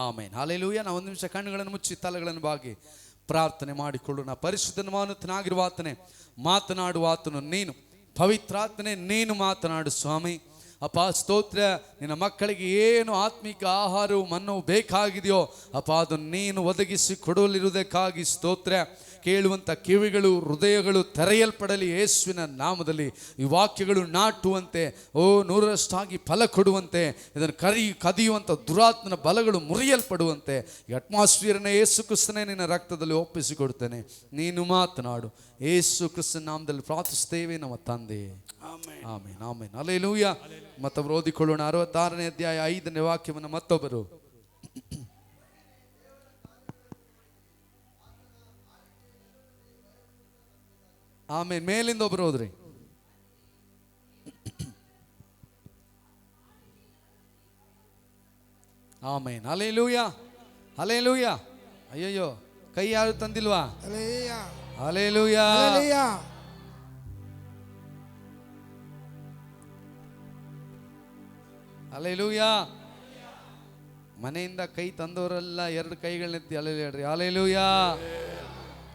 ಆಮೇನ್, hallelujah. ನಾವು ಒಂದು ನಿಮಿಷ ಕಣ್ಣುಗಳನ್ನು ಮುಚ್ಚಿ ತಲೆಗಳನ್ನು ಬಾಗಿ ಪ್ರಾರ್ಥನೆ ಮಾಡಿಕೊಳ್ಳೋಣ. ಪರಿಶುದ್ಧನಾಗಿರುವ ಆತನೇ, ಮಾತನಾಡುವ ಆತನು ನೀನು, ಪವಿತ್ರಾತ್ಮನೇ ನೀನು ಮಾತನಾಡು ಸ್ವಾಮಿ. ಅಪ್ಪ ಸ್ತೋತ್ರ. ನಿನ್ನ ಮಕ್ಕಳಿಗೆ ಏನು ಆತ್ಮಿಕ ಆಹಾರವು ಮನ್ನವು ಬೇಕಾಗಿದೆಯೋ ಅಪ್ಪ ಅದನ್ನು ನೀನು ಒದಗಿಸಿ ಕೊಡಲಿರುವುದಕ್ಕಾಗಿ ಸ್ತೋತ್ರ. ಕೇಳುವಂಥ ಕಿವಿಗಳು, ಹೃದಯಗಳು ತೆರೆಯಲ್ಪಡಲಿ ಯೇಸುವಿನ ನಾಮದಲ್ಲಿ. ಈ ವಾಕ್ಯಗಳು ನಾಟುವಂತೆ, ನೂರರಷ್ಟಾಗಿ ಫಲ ಕೊಡುವಂತೆ, ಇದನ್ನು ಕದಿಯುವಂಥ ದುರಾತ್ಮನ ಬಲಗಳು ಮುರಿಯಲ್ಪಡುವಂತೆ ಈ ಅಟ್ಮಾಸ್ಫಿಯರ್ನ ಯೇಸು ಕ್ರಿಸ್ತನೇ ನಿನ್ನ ರಕ್ತದಲ್ಲಿ ಒಪ್ಪಿಸಿಕೊಡ್ತೇನೆ. ನೀನು ಮಾತನಾಡು. ಯೇಸು ಕ್ರಿಸ್ತನ ನಾಮದಲ್ಲಿ ಪ್ರಾರ್ಥಿಸ್ತೇವೆ ನಮ್ಮ ತಂದೆ. Amen, amen, hallelujah. ಮತ್ತೊಬ್ಬರು ಓದಿಕೊಳ್ಳೋಣ. 66ನೇ ಅಧ್ಯಾಯ 5ನೇ ವಾಕ್ಯವನ್ನು ಮತ್ತೊಬ್ಬರು. ಆಮೇನ್, ಮೇಲಿಂದ ಒಬ್ರು ಹೋದ್ರಿ. ಆಮೇನ್, ಹಲ್ಲೆಲೂಯಾ, ಹಲ್ಲೆಲೂಯಾ. ಅಯ್ಯಯ್ಯೋ, ಕೈ ಯಾರು ತಂದಿಲ್ವಾ? ಹಲ್ಲೆಲೂಯಾ. ಹಲ್ಲೆಲೂಯಾ. ಮನೆಯಿಂದ ಕೈ ತಂದವರೆಲ್ಲ 2 ಕೈಗಳನ್ನೆತ್ತಿ ಹಲ್ಲೆಲೂಯಾ ಹೇಳ್ರಿ. ಹಲ್ಲೆಲೂಯಾ.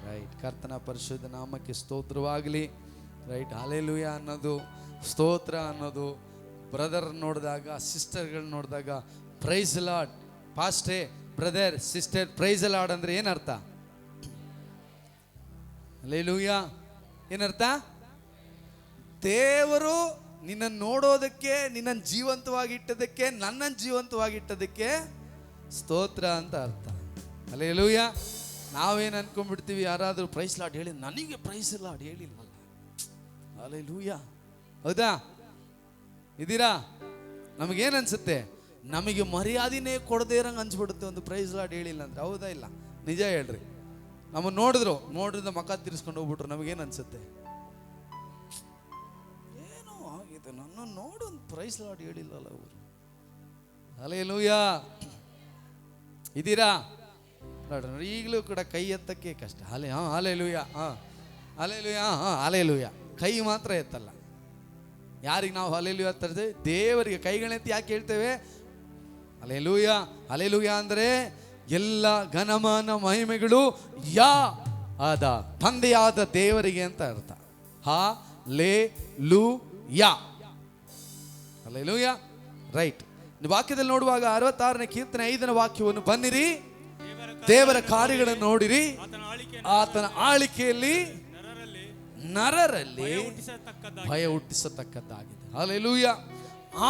ರೈಟ್. ಕರ್ತನ ಪರಿಶುದ್ಧ ನಾಮಕ್ಕೆ ಸ್ತೋತ್ರವಾಗಲಿ. ರೈಟ್. ಹಲ್ಲೆಲೂಯಾ ಅನ್ನೋದು, ಸ್ತೋತ್ರ ಅನ್ನೋದು, ಬ್ರದರ್ ನೋಡಿದಾಗ, ಸಿಸ್ಟರ್ಗಳು ನೋಡಿದಾಗ ಪ್ರೈಸ್ ಲಾರ್ಡ್ ಪಾಸ್ಟೇ, ಬ್ರದರ್ ಸಿಸ್ಟರ್ ಪ್ರೈಸ್ ಲಾರ್ಡ್ ಅಂದ್ರೆ ಏನರ್ಥ? ಹಲ್ಲೆಲೂಯಾ ಏನರ್ಥ? ದೇವರು ನಿನ್ನನ್ನು ನೋಡೋದಕ್ಕೆ, ನಿನ್ನನ್ನು ಜೀವಂತವಾಗಿಟ್ಟದಕ್ಕೆ, ನನ್ನನ್ನು ಜೀವಂತವಾಗಿಟ್ಟದಕ್ಕೆ ಸ್ತೋತ್ರ ಅಂತ ಅರ್ಥ. ಹಲ್ಲೆಲೂಯಾ. ನಾವೇನು ಅನ್ಕೊಂಡ್ಬಿಡ್ತೀವಿ, ಯಾರಾದರೂ ಪ್ರೈಸ್ ಲಾರ್ಡ್ ಹೇಳಿ, ನನಗೆ ಪ್ರೈಸ್ ಲಾರ್ಡ್ ಹೇಳಿಲ್ವಲ್ಲ. ಹಲ್ಲೆಲೂಯಾ. ಹೌದಾ? ಇದ್ದೀರಾ? ನಮಗೇನು ಅನ್ಸುತ್ತೆ? ನಮಗೆ ಮರ್ಯಾದೆನೇ ಕೊಡದೇ ಇರಂಗೆ ಅನ್ಸ್ಬಿಡುತ್ತೆ ಒಂದು ಪ್ರೈಸ್ ಲಾರ್ಡ್ ಹೇಳಿಲ್ಲ ಅಂದ್ರೆ. ಹೌದಾ ಇಲ್ಲ? ನಿಜ ಹೇಳ್ರಿ. ನಮ್ಮನ್ನು ನೋಡಿದ್ರೆ ಮಕ ತಿರ್ಸ್ಕೊಂಡು ಹೋಗ್ಬಿಟ್ರು, ನಮಗೇನು ಅನ್ಸುತ್ತೆ? ಏನೋ ಆಗಿದೆ, ನನ್ನ ನೋಡು ಒಂದು ಪ್ರೈಸ್ ಲಾರ್ಡ್ ಹೇಳಿಲ್ಲಲ್ಲ ಅವರು. ಹಲ್ಲೆಲೂಯಾ. ಇದ್ದೀರಾ? ನೋಡ್ರಿ, ಈಗಲೂ ಕೂಡ ಕೈ ಎತ್ತಕ್ಕೆ ಕಷ್ಟ. Hallelujah, hallelujah, hallelujah. ಕೈ ಮಾತ್ರ ಎತ್ತಲ್ಲ. ಯಾರಿಗೆ ನಾವು ಹಲ್ಲೆಲೂಯಾ ತರ್ತೇವೆ? ದೇವರಿಗೆ ಕೈಗಳನ್ನೆತ್ತಿ ಯಾಕೆ ಹೇಳ್ತೇವೆ? ಹಲ್ಲೆಲೂಯಾ. ಹಲ್ಲೆಲೂಯಾ ಅಂದರೆ ಎಲ್ಲ ಘನಮಾನ ಮಹಿಮೆಗಳು ಆದ ತಂದೆಯಾದ ದೇವರಿಗೆ ಅಂತ ಅರ್ಥ. Hallelujah, hallelujah. ರೈಟ್. ವಾಕ್ಯದಲ್ಲಿ ನೋಡುವಾಗ 66ನೇ ಕೀರ್ತನೆ 5ನೇ ವಾಕ್ಯವನ್ನು, ಬನ್ನಿರಿ ದೇವರ ಕಾರ್ಯಗಳನ್ನು ನೋಡಿರಿ, ಆತನ ಆಳಿಕೆಯಲ್ಲಿ ನರರಲ್ಲಿ ಭಯ ಹುಟ್ಟಿಸತಕ್ಕದ್ದಾಗಿದೆ. ಹಲ್ಲೆಲೂಯಾ.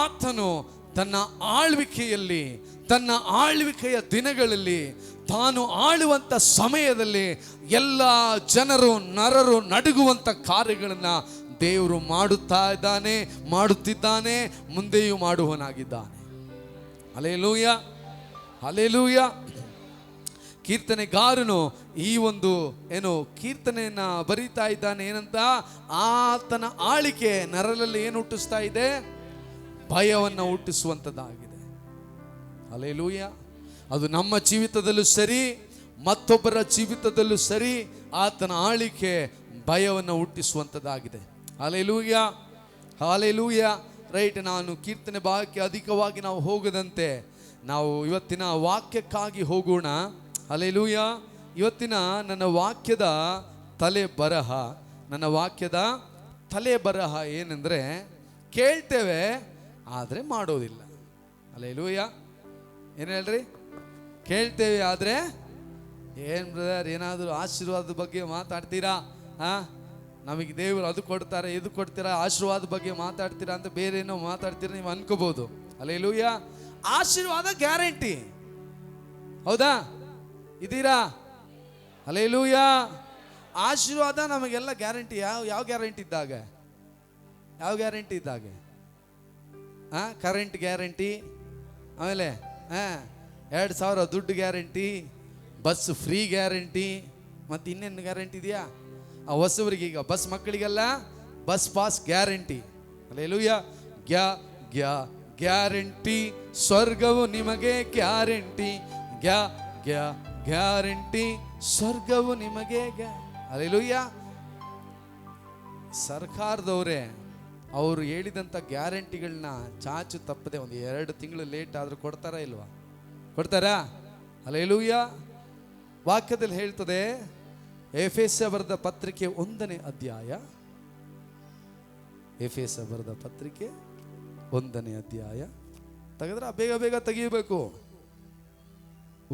ಆತನು ತನ್ನ ಆಳ್ವಿಕೆಯಲ್ಲಿ, ತನ್ನ ಆಳ್ವಿಕೆಯ ದಿನಗಳಲ್ಲಿ, ತಾನು ಆಳುವಂಥ ಸಮಯದಲ್ಲಿ ಎಲ್ಲ ಜನರು, ನರರು ನಡುಗುವಂಥ ಕಾರ್ಯಗಳನ್ನು ದೇವರು ಮಾಡುತ್ತಿದ್ದಾನೆ, ಮುಂದೆಯೂ ಮಾಡುವನಾಗಿದ್ದಾನೆ. Hallelujah, hallelujah. ಕೀರ್ತನೆಗಾರನು ಈ ಒಂದು ಕೀರ್ತನೆಯನ್ನ ಬರೀತಾ ಇದ್ದಾನೆ. ಏನಂತ? ಆತನ ಆಳಿಕೆ ನರರಲ್ಲಿ ಏನು ಹುಟ್ಟಿಸ್ತಾ ಇದೆ? ಭಯವನ್ನು ಹುಟ್ಟಿಸುವಂಥದ್ದಾಗಿದೆ. ಹಲ್ಲೆಲೂಯಾ. ಅದು ನಮ್ಮ ಜೀವಿತದಲ್ಲೂ ಸರಿ, ಮತ್ತೊಬ್ಬರ ಜೀವಿತದಲ್ಲೂ ಸರಿ, ಆತನ ಆಳಿಕೆ ಭಯವನ್ನು ಹುಟ್ಟಿಸುವಂಥದ್ದಾಗಿದೆ. Hallelujah, hallelujah. ರೈಟ್. ನಾನು ಕೀರ್ತನೆ ಭಾಗಕ್ಕೆ ಅಧಿಕವಾಗಿ ನಾವು ಹೋಗದಂತೆ ನಾವು ಇವತ್ತಿನ ವಾಕ್ಯಕ್ಕಾಗಿ ಹೋಗೋಣ. ಹಲ್ಲೆಲೂಯಾ. ಇವತ್ತಿನ ನನ್ನ ವಾಕ್ಯದ ತಲೆ ಬರಹ ಏನೆಂದರೆ, ಕೇಳ್ತೇವೆ ಆದರೆ ಮಾಡೋದಿಲ್ಲ. ಹಲ್ಲೆಲೂಯಾ. ಏನು ಹೇಳ್ರಿ? ಕೇಳ್ತೇವೆ ಆದರೆ ಏನು ಬ್ರದರ್, ಏನಾದರೂ ಆಶೀರ್ವಾದದ ಬಗ್ಗೆ ಮಾತಾಡ್ತೀರಾ? ನಮಗೆ ದೇವರು ಅದು ಕೊಡ್ತಾರೆ, ಇದು ಕೊಡ್ತೀರಾ, ಆಶೀರ್ವಾದ ಬಗ್ಗೆ ಮಾತಾಡ್ತೀರಾ ಅಂತ ಬೇರೆ ಏನೋ ಮಾತಾಡ್ತೀರಾ ನೀವು ಅನ್ಕೋಬಹುದು. ಹಲ್ಲೆಲೂಯಾ. ಆಶೀರ್ವಾದ ಗ್ಯಾರಂಟಿ. ಹೌದಾ? ಇದ್ದೀರಾ? ಹಲ್ಲೆಲೂಯಾ. ಆಶೀರ್ವಾದ ನಮಗೆಲ್ಲ ಗ್ಯಾರಂಟಿ. ಯಾವ ಗ್ಯಾರಂಟಿ ಇದ್ದಾಗ? ಯಾವ ಗ್ಯಾರಂಟಿ ಇದ್ದಾಗ? ಕರೆಂಟ್ ಗ್ಯಾರಂಟಿ, ಆಮೇಲೆ 2000 ದುಡ್ಡು ಗ್ಯಾರಂಟಿ, ಬಸ್ ಫ್ರೀ ಗ್ಯಾರಂಟಿ, ಮತ್ತು ಇನ್ನೇನು ಗ್ಯಾರಂಟಿ ಇದೆಯಾ? ಹೊಸವರಿಗೆ, ಈಗ ಬಸ್ ಮಕ್ಕಳಿಗೆಲ್ಲ bus pass guarantee. Hallelujah. Guarantee, ಸ್ವರ್ಗವು ನಿಮಗೆ ಗ್ಯಾರಂಟಿ, ಗ್ಯಾರಂಟಿ, ಸ್ವರ್ಗವು ನಿಮಗೆ. ಹಲ್ಲೆಲೂಯಾ. ಸರ್ಕಾರದವರೇ ಅವರು ಹೇಳಿದಂಥ ಗ್ಯಾರಂಟಿಗಳನ್ನ ಚಾಚು ತಪ್ಪದೆ ಒಂದು 2 ತಿಂಗಳು ಲೇಟ್ ಆದರೂ ಕೊಡ್ತಾರಾ ಇಲ್ವಾ? ಕೊಡ್ತಾರಾ? ಹಲ್ಲೆಲೂಯಾ. ವಾಕ್ಯದಲ್ಲಿ ಹೇಳ್ತದೆ, ಎಫೆಸ ಬರೆದ ಪತ್ರಿಕೆ 1ನೇ ಅಧ್ಯಾಯ, ಎಫೆಸ ಬರೆದ ಪತ್ರಿಕೆ 1ನೇ ಅಧ್ಯಾಯ ತೆಗೆದ್ರೆ ಬೇಗ ಬೇಗ ತೆಗಿಬೇಕು.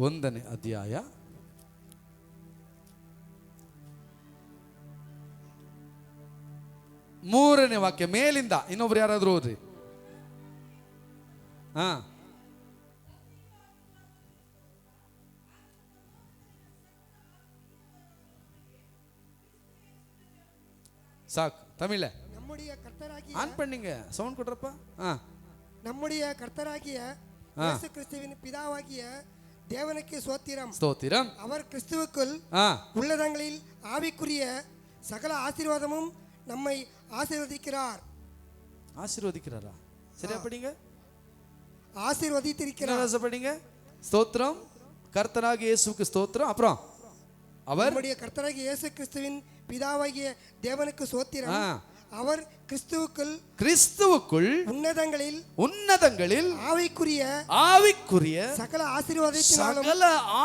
1ನೇ ಅಧ್ಯಾಯ 3ನೇ ವಾಕ್ಯ ಮೇಲಿಂದ. ಇನ್ನೊಬ್ರು ಯಾರಾದ್ರೂ ಓದ್ರಿ. சாக்கு தமிழ்ல நம்முடைய கர்த்தராகிய ஆன் பண்ணீங்க சவுண்ட் கொடுறப்பா. நம்முடைய கர்த்தராகிய இயேசு கிறிஸ்துவின் பிதாவாகிய தேவனுக்கு ஸ்தோத்திரம். ஸ்தோத்திரம். அவர் கிறிஸ்துவுக்குள் உள்ளதங்களில் ஆவிக்குரிய சகல ஆசீர்வாதமும் நம்மை ஆசீர்வதிக்கிறார். ஆசீர்வதிக்கிறாரா? சரியா படிங்க. ஆசீர்வதித்திருக்கிறார் படிங்க. ஸ்தோத்திரம். கர்த்தராகிய இயேசுவுக்கு ஸ்தோத்திரம். அப்புறம் அவர் நம்முடைய கர்த்தராகிய இயேசு கிறிஸ்துவின் பிதாவாகிய தேவனுக்கு ஸ்தோத்திரம். அவர் கிறிஸ்துவுக்குள் உன்னதங்களில் ஆவிக்குரிய சகல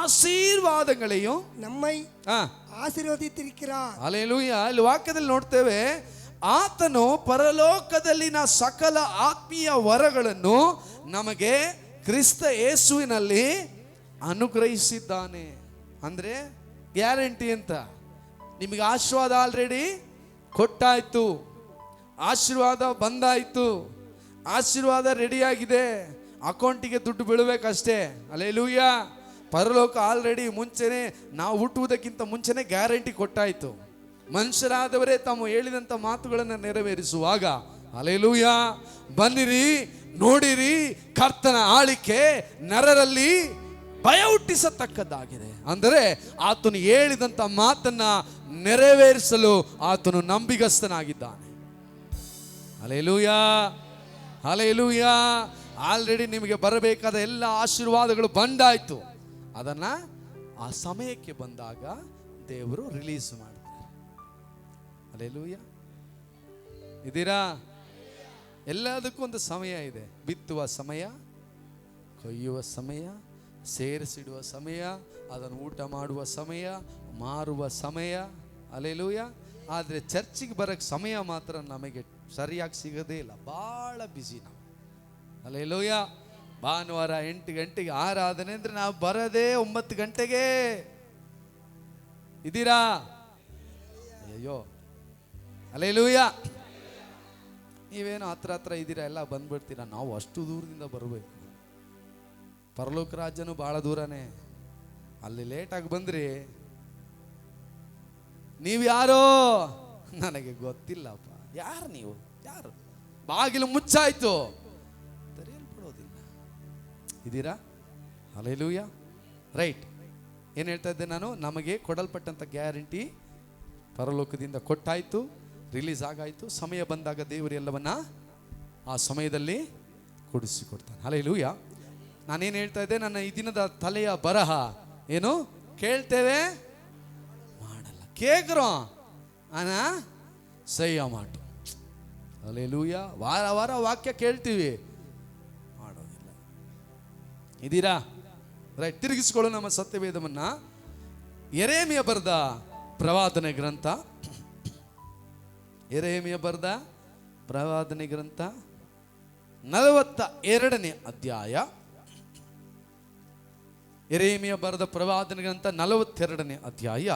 ಆಶೀರ್ವಾದங்களையும் நம்மை ಆಶೀರ್ವದಿಸಿರುಕ್கிறார். ಹಲ್ಲೆಲೂಯಾ. ಇಲ್ಲಿ ವಾಕ್ಯದಲ್ಲಿ ನೋಡ್ತೇವೆ, ಆತನು ಪರಲೋಕದಲ್ಲಿನ ಸಕಲ ಆತ್ಮೀಯ ವರಗಳನ್ನು ನಮಗೆ ಕ್ರಿಸ್ತ ಯೇಸುವಿನಲ್ಲಿ ಅನುಗ್ರಹಿಸಿದ್ದಾನೆ. ಅಂದ್ರೆ ಗ್ಯಾರಂಟಿ ಅಂತ. ನಿಮಗೆ ಆಶೀರ್ವಾದ ಆಲ್ರೆಡಿ ಕೊಟ್ಟಾಯ್ತು, ಆಶೀರ್ವಾದ ಬಂದಾಯ್ತು, ಆಶೀರ್ವಾದ ರೆಡಿಯಾಗಿದೆ, ಅಕೌಂಟಿಗೆ ದುಡ್ಡು ಬೀಳಬೇಕಷ್ಟೇ. ಹಲ್ಲೆಲೂಯಾ. ಪರಲೋಕ ಆಲ್ರೆಡಿ ಮುಂಚೆನೆ, ನಾವು ಹುಟ್ಟುವುದಕ್ಕಿಂತ ಮುಂಚೆನೆ ಗ್ಯಾರಂಟಿ ಕೊಟ್ಟಾಯ್ತು. ಮನುಷ್ಯರಾದವರೇ ತಾವು ಹೇಳಿದಂಥ ಮಾತುಗಳನ್ನು ನೆರವೇರಿಸುವಾಗ, ಹಲ್ಲೆಲೂಯಾ, ಬನ್ನಿರಿ ನೋಡಿರಿ ಕರ್ತನ ಆಳಿಕೆ ನರರಲ್ಲಿ ಭಯ ಹುಟ್ಟಿಸತಕ್ಕದ್ದಾಗಿದೆ. ಅಂದರೆ ಆತನು ಹೇಳಿದಂಥ ಮಾತನ್ನ ನೆರವೇರಿಸಲು ಆತನು ನಂಬಿಗಸ್ತನಾಗಿದ್ದಾನೆ. Hallelujah, hallelujah. ಆಲ್ರೆಡಿ ನಿಮಗೆ ಬರಬೇಕಾದ ಎಲ್ಲ ಆಶೀರ್ವಾದಗಳು ಬಂದಾಯ್ತು. ಅದನ್ನ ಆ ಸಮಯಕ್ಕೆ ಬಂದಾಗ ದೇವರು ರಿಲೀಸ್ ಮಾಡ್ತಾರೆ. ಹಲ್ಲೆಲೂಯಾ. ಇದೀರಾ? ಎಲ್ಲದಕ್ಕೂ ಒಂದು ಸಮಯ ಇದೆ. ಬಿತ್ತುವ ಸಮಯ, ಕೊಯ್ಯುವ ಸಮಯ, ಸೇರಿಸಿಡುವ ಸಮಯ, ಅದನ್ನು ಊಟ ಮಾಡುವ ಸಮಯ, ಮಾರುವ ಸಮಯ. ಹಲ್ಲೆಲೂಯಾ. ಆದರೆ ಚರ್ಚಿಗೆ ಬರೋಕ್ಕೆ ಸಮಯ ಮಾತ್ರ ನಮಗೆ ಸರಿಯಾಗಿ ಸಿಗೋದೇ ಇಲ್ಲ. ಭಾಳ ಬ್ಯುಸಿ ನಾವು. ಹಲ್ಲೆಲೂಯಾ. ಭಾನುವಾರ 8 ಗಂಟೆಗೆ ಆರಾಧನೆ ಅಂದರೆ ನಾವು ಬರೋದೇ 9 ಗಂಟೆಗೆ. ಇದ್ದೀರಾ? ಅಯ್ಯೋ, ಹಲ್ಲೆಲೂಯಾ. ನೀವೇನು ಹತ್ರ ಇದ್ದೀರಾ, ಎಲ್ಲ ಬಂದ್ಬಿಡ್ತೀರಾ. ನಾವು ಅಷ್ಟು ದೂರದಿಂದ ಬರಬೇಕು. ಪರಲೋಕ ರಾಜ್ಯನೂ ಭಾಳ ದೂರನೇ. ಅಲ್ಲಿ ಲೇಟಾಗಿ ಬಂದ್ರಿ, ನೀವು ಯಾರೋ ನನಗೆ ಗೊತ್ತಿಲ್ಲಪ್ಪ. ಯಾರು ನೀವು? ಯಾರು? ಬಾಗಿಲು ಮುಚ್ಚಾಯ್ತು, ತೆರೆಯಲ್ಪಡೋದಿಲ್ಲ. ಇದ್ದೀರಾ? ಹಲ್ಲೆಲೂಯಾ. ರೈಟ್. ಏನು ಹೇಳ್ತಾ ಇದ್ದೆ ನಾನು? ನಮಗೆ ಕೊಡಲ್ಪಟ್ಟಂಥ ಗ್ಯಾರಂಟಿ ಪರಲೋಕದಿಂದ ಕೊಟ್ಟಾಯ್ತು, ರಿಲೀಸ್ ಆಗಾಯ್ತು. ಸಮಯ ಬಂದಾಗ ದೇವರು ಎಲ್ಲವನ್ನ ಆ ಸಮಯದಲ್ಲಿ ಕೊಡಿಸಿಕೊಡ್ತಾನೆ. ಹಲ್ಲೆಲೂಯಾ. ನಾನೇನು ಹೇಳ್ತಾ ಇದ್ದೆ? ನನ್ನ ಈ ದಿನದ ತಲೆಯ ಬರಹ ಏನು? ಕೇಳ್ತೇವೆ, ಮಾಡಲ್ಲ. ಕೇಕ್ರೋ ಆನಾ ಸಹ್ಯ ಮಾಡು. ಹಲ್ಲೆಲೂಯಾ. ವಾರ ವಾರ ವಾಕ್ಯ ಕೇಳ್ತೀವಿ, ಮಾಡೋದಿಲ್ಲ. ಇದೀರಾ? ರೈಟ್. ತಿರುಗಿಸ್ಕೊಳ್ಳೋ ನಮ್ಮ ಸತ್ಯವೇದವನ್ನ. ಯೆರೆಮೀಯ ಬರೆದ ಪ್ರವಾದನೆ ಗ್ರಂಥ, ಯೆರೆಮೀಯ ಬರೆದ ಪ್ರವಾದನೆ ಗ್ರಂಥ 42ನೇ ಅಧ್ಯಾಯ. ಯೆರೆಮೀಯ ಬರೆದ ಪ್ರವಾದನೆ ಗ್ರಂಥ 42ನೇ ಅಧ್ಯಾಯ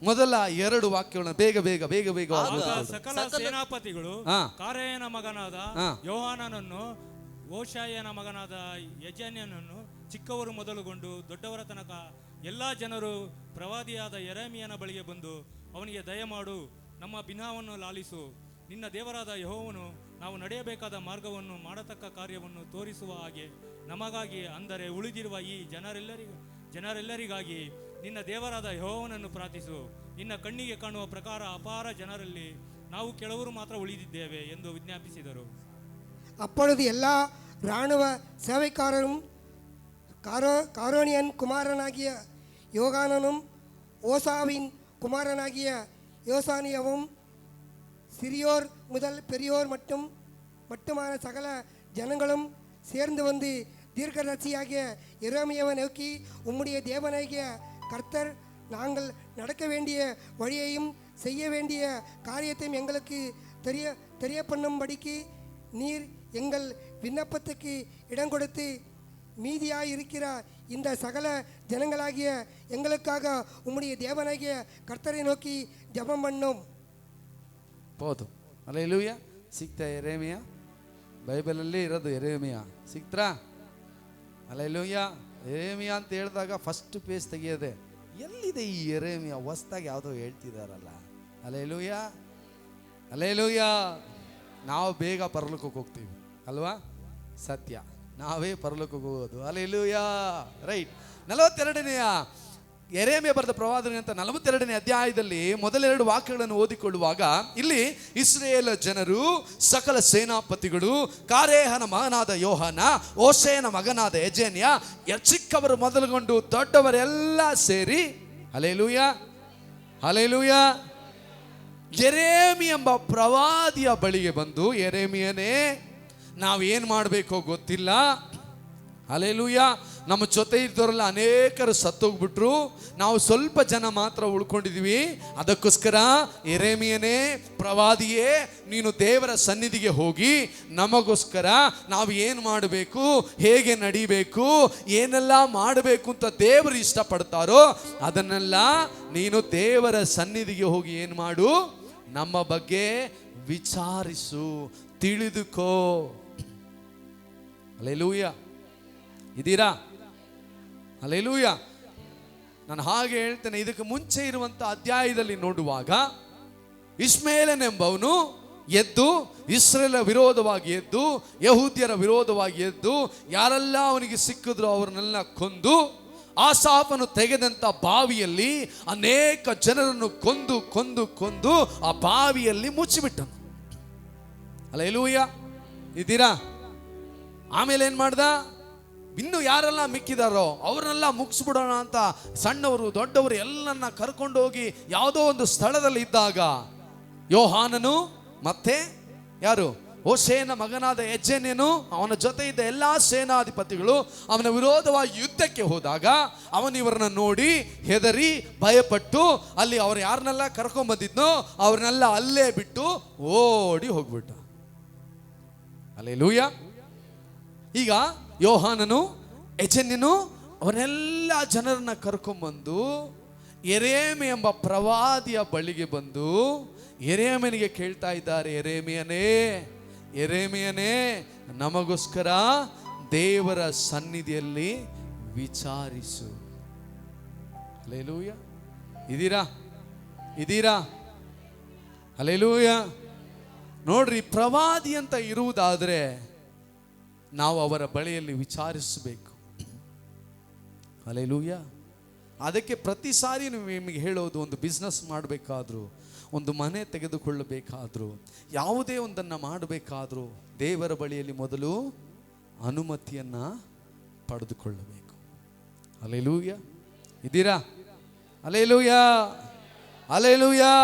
ಮೊದಲ 2 ವಾಕ್ಯಗಳನ್ನ ಬೇಗ ಬೇಗ ಬೇಗ ಬೇಗ. ಸಕಲ ಸೇನಾಪತಿಗಳು ಕಾರೇಯನ ಮಗನಾದ ಯೋಹಾನನನ್ನು, ಓಷಾಯನ ಮಗನಾದ ಯಜನ್ಯನನ್ನು, ಚಿಕ್ಕವರು ಮೊದಲುಗೊಂಡು ದೊಡ್ಡವರ ತನಕ ಎಲ್ಲಾ ಜನರು ಪ್ರವಾದಿಯಾದ ಯೆರೆಮೀಯನ ಬಳಿಗೆ ಬಂದು ಅವನಿಗೆ ದಯಮಾಡು, ನಮ್ಮ ಬಿನ್ನಹವನ್ನು ಲಾಲಿಸು, ನಿನ್ನ ದೇವರಾದ ಯೆಹೋವನು ನಾವು ನಡೆಯಬೇಕಾದ ಮಾರ್ಗವನ್ನು ಮಾಡತಕ್ಕ ಕಾರ್ಯವನ್ನು ತೋರಿಸುವ ಹಾಗೆ ನಮಗಾಗಿ, ಅಂದರೆ ಉಳಿದಿರುವ ಈ ಜನರೆಲ್ಲರಿಗಾಗಿ ನಿನ್ನ ದೇವರಾದ ಯೆಹೋವನನ್ನು ಪ್ರಾರ್ಥಿಸು. ನಿನ್ನ ಕಣ್ಣಿಗೆ ಕಾಣುವ ಪ್ರಕಾರ ಅಪಾರ ಜನರಲ್ಲಿ ನಾವು ಕೆಲವರು ಮಾತ್ರ ಉಳಿದಿದ್ದೇವೆ ಎಂದು ವಿಜ್ಞಾಪಿಸಿದರು. அப்பொழுது எல்லா இராணுவ சேவைக்காரரும் காரோனியன் குமாரனாகிய யோகானனும் ஓசாவின் குமாரனாகிய யோசானியவும் சிறியோர் முதல் பெரியோர் மட்டுமான சகல ஜனங்களும் சேர்ந்து வந்து தீர்க்கதரிசியாகிய எரேமியாவை நோக்கி, உம்முடைய தேவனாகிய கர்த்தர் நாங்கள் நடக்க வேண்டிய வழியையும் செய்ய வேண்டிய காரியத்தையும் எங்களுக்கு தெரியப்பண்ணும்படிக்கு நீர் எங்கள் விண்ணப்பத்துக்கு இடம் கொடுத்து மீதியாயிருக்கிற இந்த சகல ஜனங்களாகிய எங்களுக்காக உம்முடைய தேவனாகிய கர்த்தரை நோக்கி ஜெபம் பண்ணும். போதும். அல்லேಲೂಯಾ. ಸಿಗ್ತಾ ಎರೇಮಿಯ? ಬೈಬಲಲ್ಲಿ ಇರೋದು ಎರೇಮಿಯ. ಸಿಕ್ತ್ರಾ? ಅಲ್ಲೇಲೂಯಾ. ಎರೇಮಿಯ ಅಂತ ಹೇಳಿದಾಗ ಫಸ್ಟ್ ಪೇಜ್ ತೆಗೆಯೋದೆ, ಎಲ್ಲಿದೆ ಈ ಎರೇಮಿಯ? ಹೊಸ್ದಾಗಿ ಯಾವುದೋ ಹೇಳ್ತಿದಾರಲ್ಲ. Alleluia, alleluia. ನಾವು ಬೇಗ ಪರಲೋಕಕ್ಕೆ ಹೋಗ್ತೀವಿ ಅಲ್ವಾ? ಸತ್ಯ, ನಾವೇ ಪರಲೋಕಕ್ಕೆ ಹೋಗೋದು. ಅಲ್ಲೇಲೂಯಾ. ರೈಟ್. 42ನೆಯ ಎರೇಮಿಯ ಬರೆದ ಪ್ರವಾದನೆ ಅಂತ 42ನೇ ಅಧ್ಯಾಯದಲ್ಲಿ ಮೊದಲೆರಡು ವಾಕ್ಯಗಳನ್ನು ಓದಿಕೊಳ್ಳುವಾಗ ಇಲ್ಲಿ ಇಸ್ರಾಯೇಲ್ ಜನರು, ಸಕಲ ಸೇನಾಪತಿಗಳು, ಕಾರೇಹನ ಮಗನಾದ ಯೋಹಾನ, ಓಶೇಯನ ಮಗನಾದ ಯೆಜನ್ಯ, ಚಿಕ್ಕವರು ಮೊದಲುಗೊಂಡು ದೊಡ್ಡವರೆಲ್ಲ ಸೇರಿ ಹಲ್ಲೆಲೂಯಾ ಹಲ್ಲೆಲೂಯಾ ಯೆರೆಮೀಯ ಎಂಬ ಪ್ರವಾದಿಯ ಬಳಿಗೆ ಬಂದು, ಯೆರೆಮೀಯನೇ, ನಾವೇನು ಮಾಡಬೇಕೋ ಗೊತ್ತಿಲ್ಲ. ಹಲ್ಲೆಲೂಯಾ. ನಮ್ಮ ಜೊತೆ ಇದ್ದವರೆಲ್ಲ ಅನೇಕರು ಸತ್ತೋಗ್ಬಿಟ್ರು, ನಾವು ಸ್ವಲ್ಪ ಜನ ಮಾತ್ರ ಉಳ್ಕೊಂಡಿದ್ದೀವಿ. ಅದಕ್ಕೋಸ್ಕರ ಯೆರೆಮೀಯನೇ, ಪ್ರವಾದಿಯೇ, ನೀನು ದೇವರ ಸನ್ನಿಧಿಗೆ ಹೋಗಿ ನಮಗೋಸ್ಕರ ನಾವು ಏನು ಮಾಡಬೇಕು, ಹೇಗೆ ನಡಿಬೇಕು, ಏನೆಲ್ಲ ಮಾಡಬೇಕು ಅಂತ ದೇವರು ಇಷ್ಟಪಡ್ತಾರೋ ಅದನ್ನೆಲ್ಲ ನೀನು ದೇವರ ಸನ್ನಿಧಿಗೆ ಹೋಗಿ ಏನು ಮಾಡು, ನಮ್ಮ ಬಗ್ಗೆ ವಿಚಾರಿಸು, ತಿಳಿದುಕೋ. ಹಲ್ಲೆಲೂಯಾ. ಇದೀರಾ? ಹಲ್ಲೆಲೂಯಾ. ನಾನು ಹಾಗೆ ಹೇಳ್ತೇನೆ. ಇದಕ್ಕೆ ಮುಂಚೆ ಇರುವಂಥ ಅಧ್ಯಾಯದಲ್ಲಿ ನೋಡುವಾಗ ಇಷ್ಮಾಯೇಲನೆಂಬವನು ಎದ್ದು ಇಸ್ರೇಲ ವಿರೋಧವಾಗಿ ಎದ್ದು, ಯಹೂದ್ಯರ ವಿರೋಧವಾಗಿ ಎದ್ದು, ಯಾರೆಲ್ಲ ಅವನಿಗೆ ಸಿಕ್ಕಿದ್ರು ಅವರನ್ನೆಲ್ಲ ಕೊಂದು, ಆಸಾಫನು ತೆಗೆದಂಥ ಬಾವಿಯಲ್ಲಿ ಅನೇಕ ಜನರನ್ನು ಕೊಂದು ಕೊಂದು ಕೊಂದು ಆ ಬಾವಿಯಲ್ಲಿ ಮುಚ್ಚಿಬಿಟ್ಟನು. ಹಲ್ಲೆಲೂಯಾ. ಇದ್ದೀರಾ? ಆಮೇಲೆ ಏನು ಮಾಡ್ದ? ಇನ್ನು ಯಾರೆಲ್ಲ ಮಿಕ್ಕಿದಾರೋ ಅವ್ರನ್ನೆಲ್ಲ ಮುಗಿಸ್ಬಿಡೋಣ ಅಂತ ಸಣ್ಣವರು ದೊಡ್ಡವರು ಎಲ್ಲನ್ನ ಕರ್ಕೊಂಡು ಹೋಗಿ ಯಾವುದೋ ಒಂದು ಸ್ಥಳದಲ್ಲಿ ಇದ್ದಾಗ ಯೋಹಾನನು ಮತ್ತೆ ಯಾರು, ಓಶೇಯನ ಮಗನಾದ ಯೆಜನ್ಯನು, ಅವನ ಜೊತೆ ಇದ್ದ ಎಲ್ಲಾ ಸೇನಾಧಿಪತಿಗಳು ಅವನ ವಿರೋಧವಾಗಿ ಯುದ್ಧಕ್ಕೆ ಹೋದಾಗ ಅವನು ಇವರನ್ನ ನೋಡಿ ಹೆದರಿ ಭಯಪಟ್ಟು ಅಲ್ಲಿ ಅವ್ರು ಯಾರನ್ನೆಲ್ಲ ಕರ್ಕೊಂಡ್ಬಂದಿದ್ನೋ ಅವ್ರನ್ನೆಲ್ಲ ಅಲ್ಲೇ ಬಿಟ್ಟು ಓಡಿ ಹೋಗ್ಬಿಟ್ಟ. ಹಲ್ಲೆಲೂಯಾ. ಈಗ ಯೋಹಾನನು, ಯೆಜನ್ಯನು ಅವರೆಲ್ಲ ಜನರನ್ನ ಕರ್ಕೊಂಡ್ಬಂದು ಯೆರೆಮೀಯ ಎಂಬ ಪ್ರವಾದಿಯ ಬಳಿಗೆ ಬಂದು ಯೆರೆಮೀಯನಿಗೆ ಕೇಳ್ತಾ ಇದ್ದಾರೆ, ಯೆರೆಮೀಯನೇ, ಯೆರೆಮೀಯನೇ, ನಮಗೋಸ್ಕರ ದೇವರ ಸನ್ನಿಧಿಯಲ್ಲಿ ವಿಚಾರಿಸು. ಹಲ್ಲೆಲೂಯಾ. ಇದೀರಾ? ಇದೀರಾ? ಹಲ್ಲೆಲೂಯಾ. ನೋಡ್ರಿ, ಪ್ರವಾದಿ ಅಂತ ಇರುವುದಾದ್ರೆ ನಾವು ಅವರ ಬಳಿಯಲ್ಲಿ ವಿಚಾರಿಸಬೇಕು. ಹಲ್ಲೆಲೂಯಾ. ಅದಕ್ಕೆ ಪ್ರತಿ ಸಾರಿ ನಿಮಗೆ ಹೇಳೋದು, ಒಂದು ಬಿಸ್ನೆಸ್ ಮಾಡಬೇಕಾದ್ರೂ, ಒಂದು ಮನೆ ತೆಗೆದುಕೊಳ್ಳಬೇಕಾದ್ರೂ, ಯಾವುದೇ ಒಂದನ್ನು ಮಾಡಬೇಕಾದ್ರೂ ದೇವರ ಬಳಿಯಲ್ಲಿ ಮೊದಲು ಅನುಮತಿಯನ್ನು ಪಡೆದುಕೊಳ್ಳಬೇಕು. ಹಲ್ಲೆಲೂಯಾ. ಇದೀರಾ? ಹಲ್ಲೆಲೂಯಾ. ಹಲ್ಲೆಲೂಯಾ.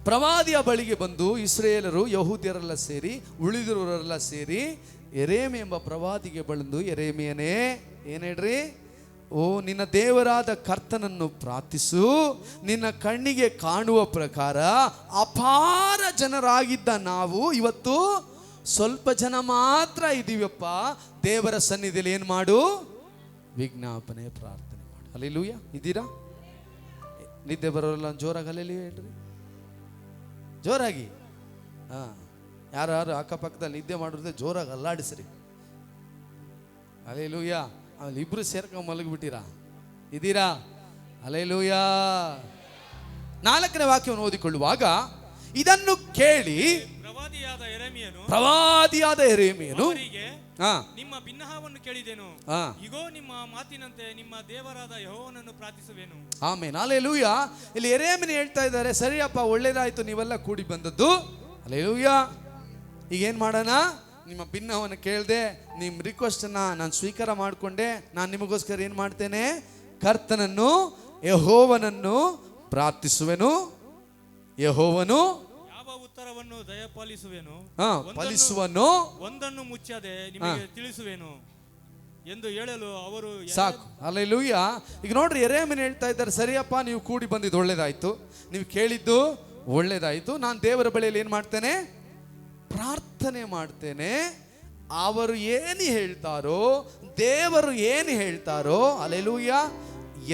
ಪ್ರವಾದಿಯ ಬಳಿಗೆ ಬಂದು ಇಸ್ರಾಯೇಲರು, ಯಹೂದ್ಯರೆಲ್ಲ ಸೇರಿ, ಉಳಿದಿರೋರೆಲ್ಲ ಸೇರಿ ಯೆರೆಮೀಯ ಎಂಬ ಪ್ರವಾದಿಗೆ ಬಂದು, ಯೆರೆಮೀಯನೇ, ಏನು ಹೇಳ್ರಿ? ಓ, ನಿನ್ನ ದೇವರಾದ ಕರ್ತನನ್ನು ಪ್ರಾರ್ಥಿಸು, ನಿನ್ನ ಕಣ್ಣಿಗೆ ಕಾಣುವ ಪ್ರಕಾರ ಅಪಾರ ಜನರಾಗಿದ್ದ ನಾವು ಇವತ್ತು ಸ್ವಲ್ಪ ಜನ ಮಾತ್ರ ಇದ್ದೀವಪ್ಪ. ದೇವರ ಸನ್ನಿಧಿಯಲ್ಲಿ ಏನು ಮಾಡು? ವಿಜ್ಞಾಪನೆ, ಪ್ರಾರ್ಥನೆ ಮಾಡು. ಹಲ್ಲೆಲೂಯಾ. ಇದ್ದೀರಾ? ನಿದ್ದೆ ಬರೋಲ್ಲ ಜೋರಾಗಿ ಹಲ್ಲೆಲೂಯಾ ಹೇಳ್ರಿ, ಜೋರಾಗಿ. ಯಾರು ಅಕ್ಕಪಕ್ಕದಲ್ಲಿ ನಿದ್ದೆ ಮಾಡಿದ್ರೆ ಜೋರಾಗಿ ಅಲ್ಲಾಡಿಸ್ರಿ. ಹಲ್ಲೆಲೂಯಾ. ಆಮೇಲೆ ಇಬ್ರು ಸೇರ್ಕೊಂಡು ಮಲಗಿಬಿಟ್ಟಿರಾ? ಇದೀರಾ? ಹಲ್ಲೆಲೂಯಾ. 4ನೇ ವಾಕ್ಯವನ್ನು ಓದಿಕೊಳ್ಳುವಾಗ, ಇದನ್ನು ಕೇಳಿ ಪ್ರವಾದಿಯಾದ ಯೆರೆಮೀಯನು ನಿಮ್ಮ ಬಿನ್ನಹವನ್ನು ಕೇಳಿದೆನು, ಇಗೋ ನಿಮ್ಮ ಮಾತಿನಂತೆ ನಿಮ್ಮ ದೇವರಾದ ಯೆಹೋವನನ್ನು ಪ್ರಾರ್ಥಿಸುವೆನು. ಆಮೆನ್. ಹಲ್ಲೆಲೂಯಾ. ಇಲ್ಲಿ ಯೆರೆಮೀಯನು ಹೇಳ್ತಾ ಇದ್ದಾರೆ, ಸರಿಯಪ್ಪ, ಒಳ್ಳೇದಾಯ್ತು, ನೀವೆಲ್ಲ ಕೂಡಿ ಬಂದದ್ದು. ಹಲ್ಲೆಲೂಯಾ. ಈಗ ಏನು ಮಾಡೋಣ? ನಿಮ್ಮ ಬಿನ್ನಹವನ್ನು ಕೇಳಿದೆ, ನಿಮ್ಮ ರಿಕ್ವೆಸ್ಟನ್ನು ನಾನು ಸ್ವೀಕಾರ ಮಾಡಿಕೊಂಡೆ. ನಾನು ನಿಮಗೋಸ್ಕರ ಏನು ಮಾಡ್ತೇನೆ? ಯೆಹೋವನನ್ನು ಪ್ರಾರ್ಥಿಸುವೆನು. ಯೆಹೋವನು ಯಾವ ಉತ್ತರವನ್ನು ದಯಪಾಲಿಸುವೆನು, ಪಾಲಿಸುವನು, ಒಂದನ್ನು ಮುಚ್ಚದೆ ನಿಮಗೆ ತಿಳಿಸುವೆನು ಎಂದು ಹೇಳಲು ಅವರು ಸಾಕು. ಹಲ್ಲೆಲೂಯಾ. ಈಗ ನೋಡ್ರಿ, ಯೆರೆಮೀಯನು ಹೇಳ್ತಾ ಇದ್ದಾರೆ, ಸರಿಯಪ್ಪ, ನೀವು ಕೂಡಿ ಬಂದಿದ್ದು ಒಳ್ಳೇದಾಯ್ತು, ನೀವು ಕೇಳಿದ್ದು ಒಳ್ಳೇದಾಯ್ತು. ನಾನು ದೇವರ ಬಳಿಯಲ್ಲಿ ಏನು ಮಾಡ್ತೇನೆ? ಪ್ರಾರ್ಥನೆ ಮಾಡ್ತೇನೆ. ಅವರು ಏನು ಹೇಳ್ತಾರೋ, ದೇವರು ಏನು ಹೇಳ್ತಾರೋ, ಹಲ್ಲೆಲೂಯಾ,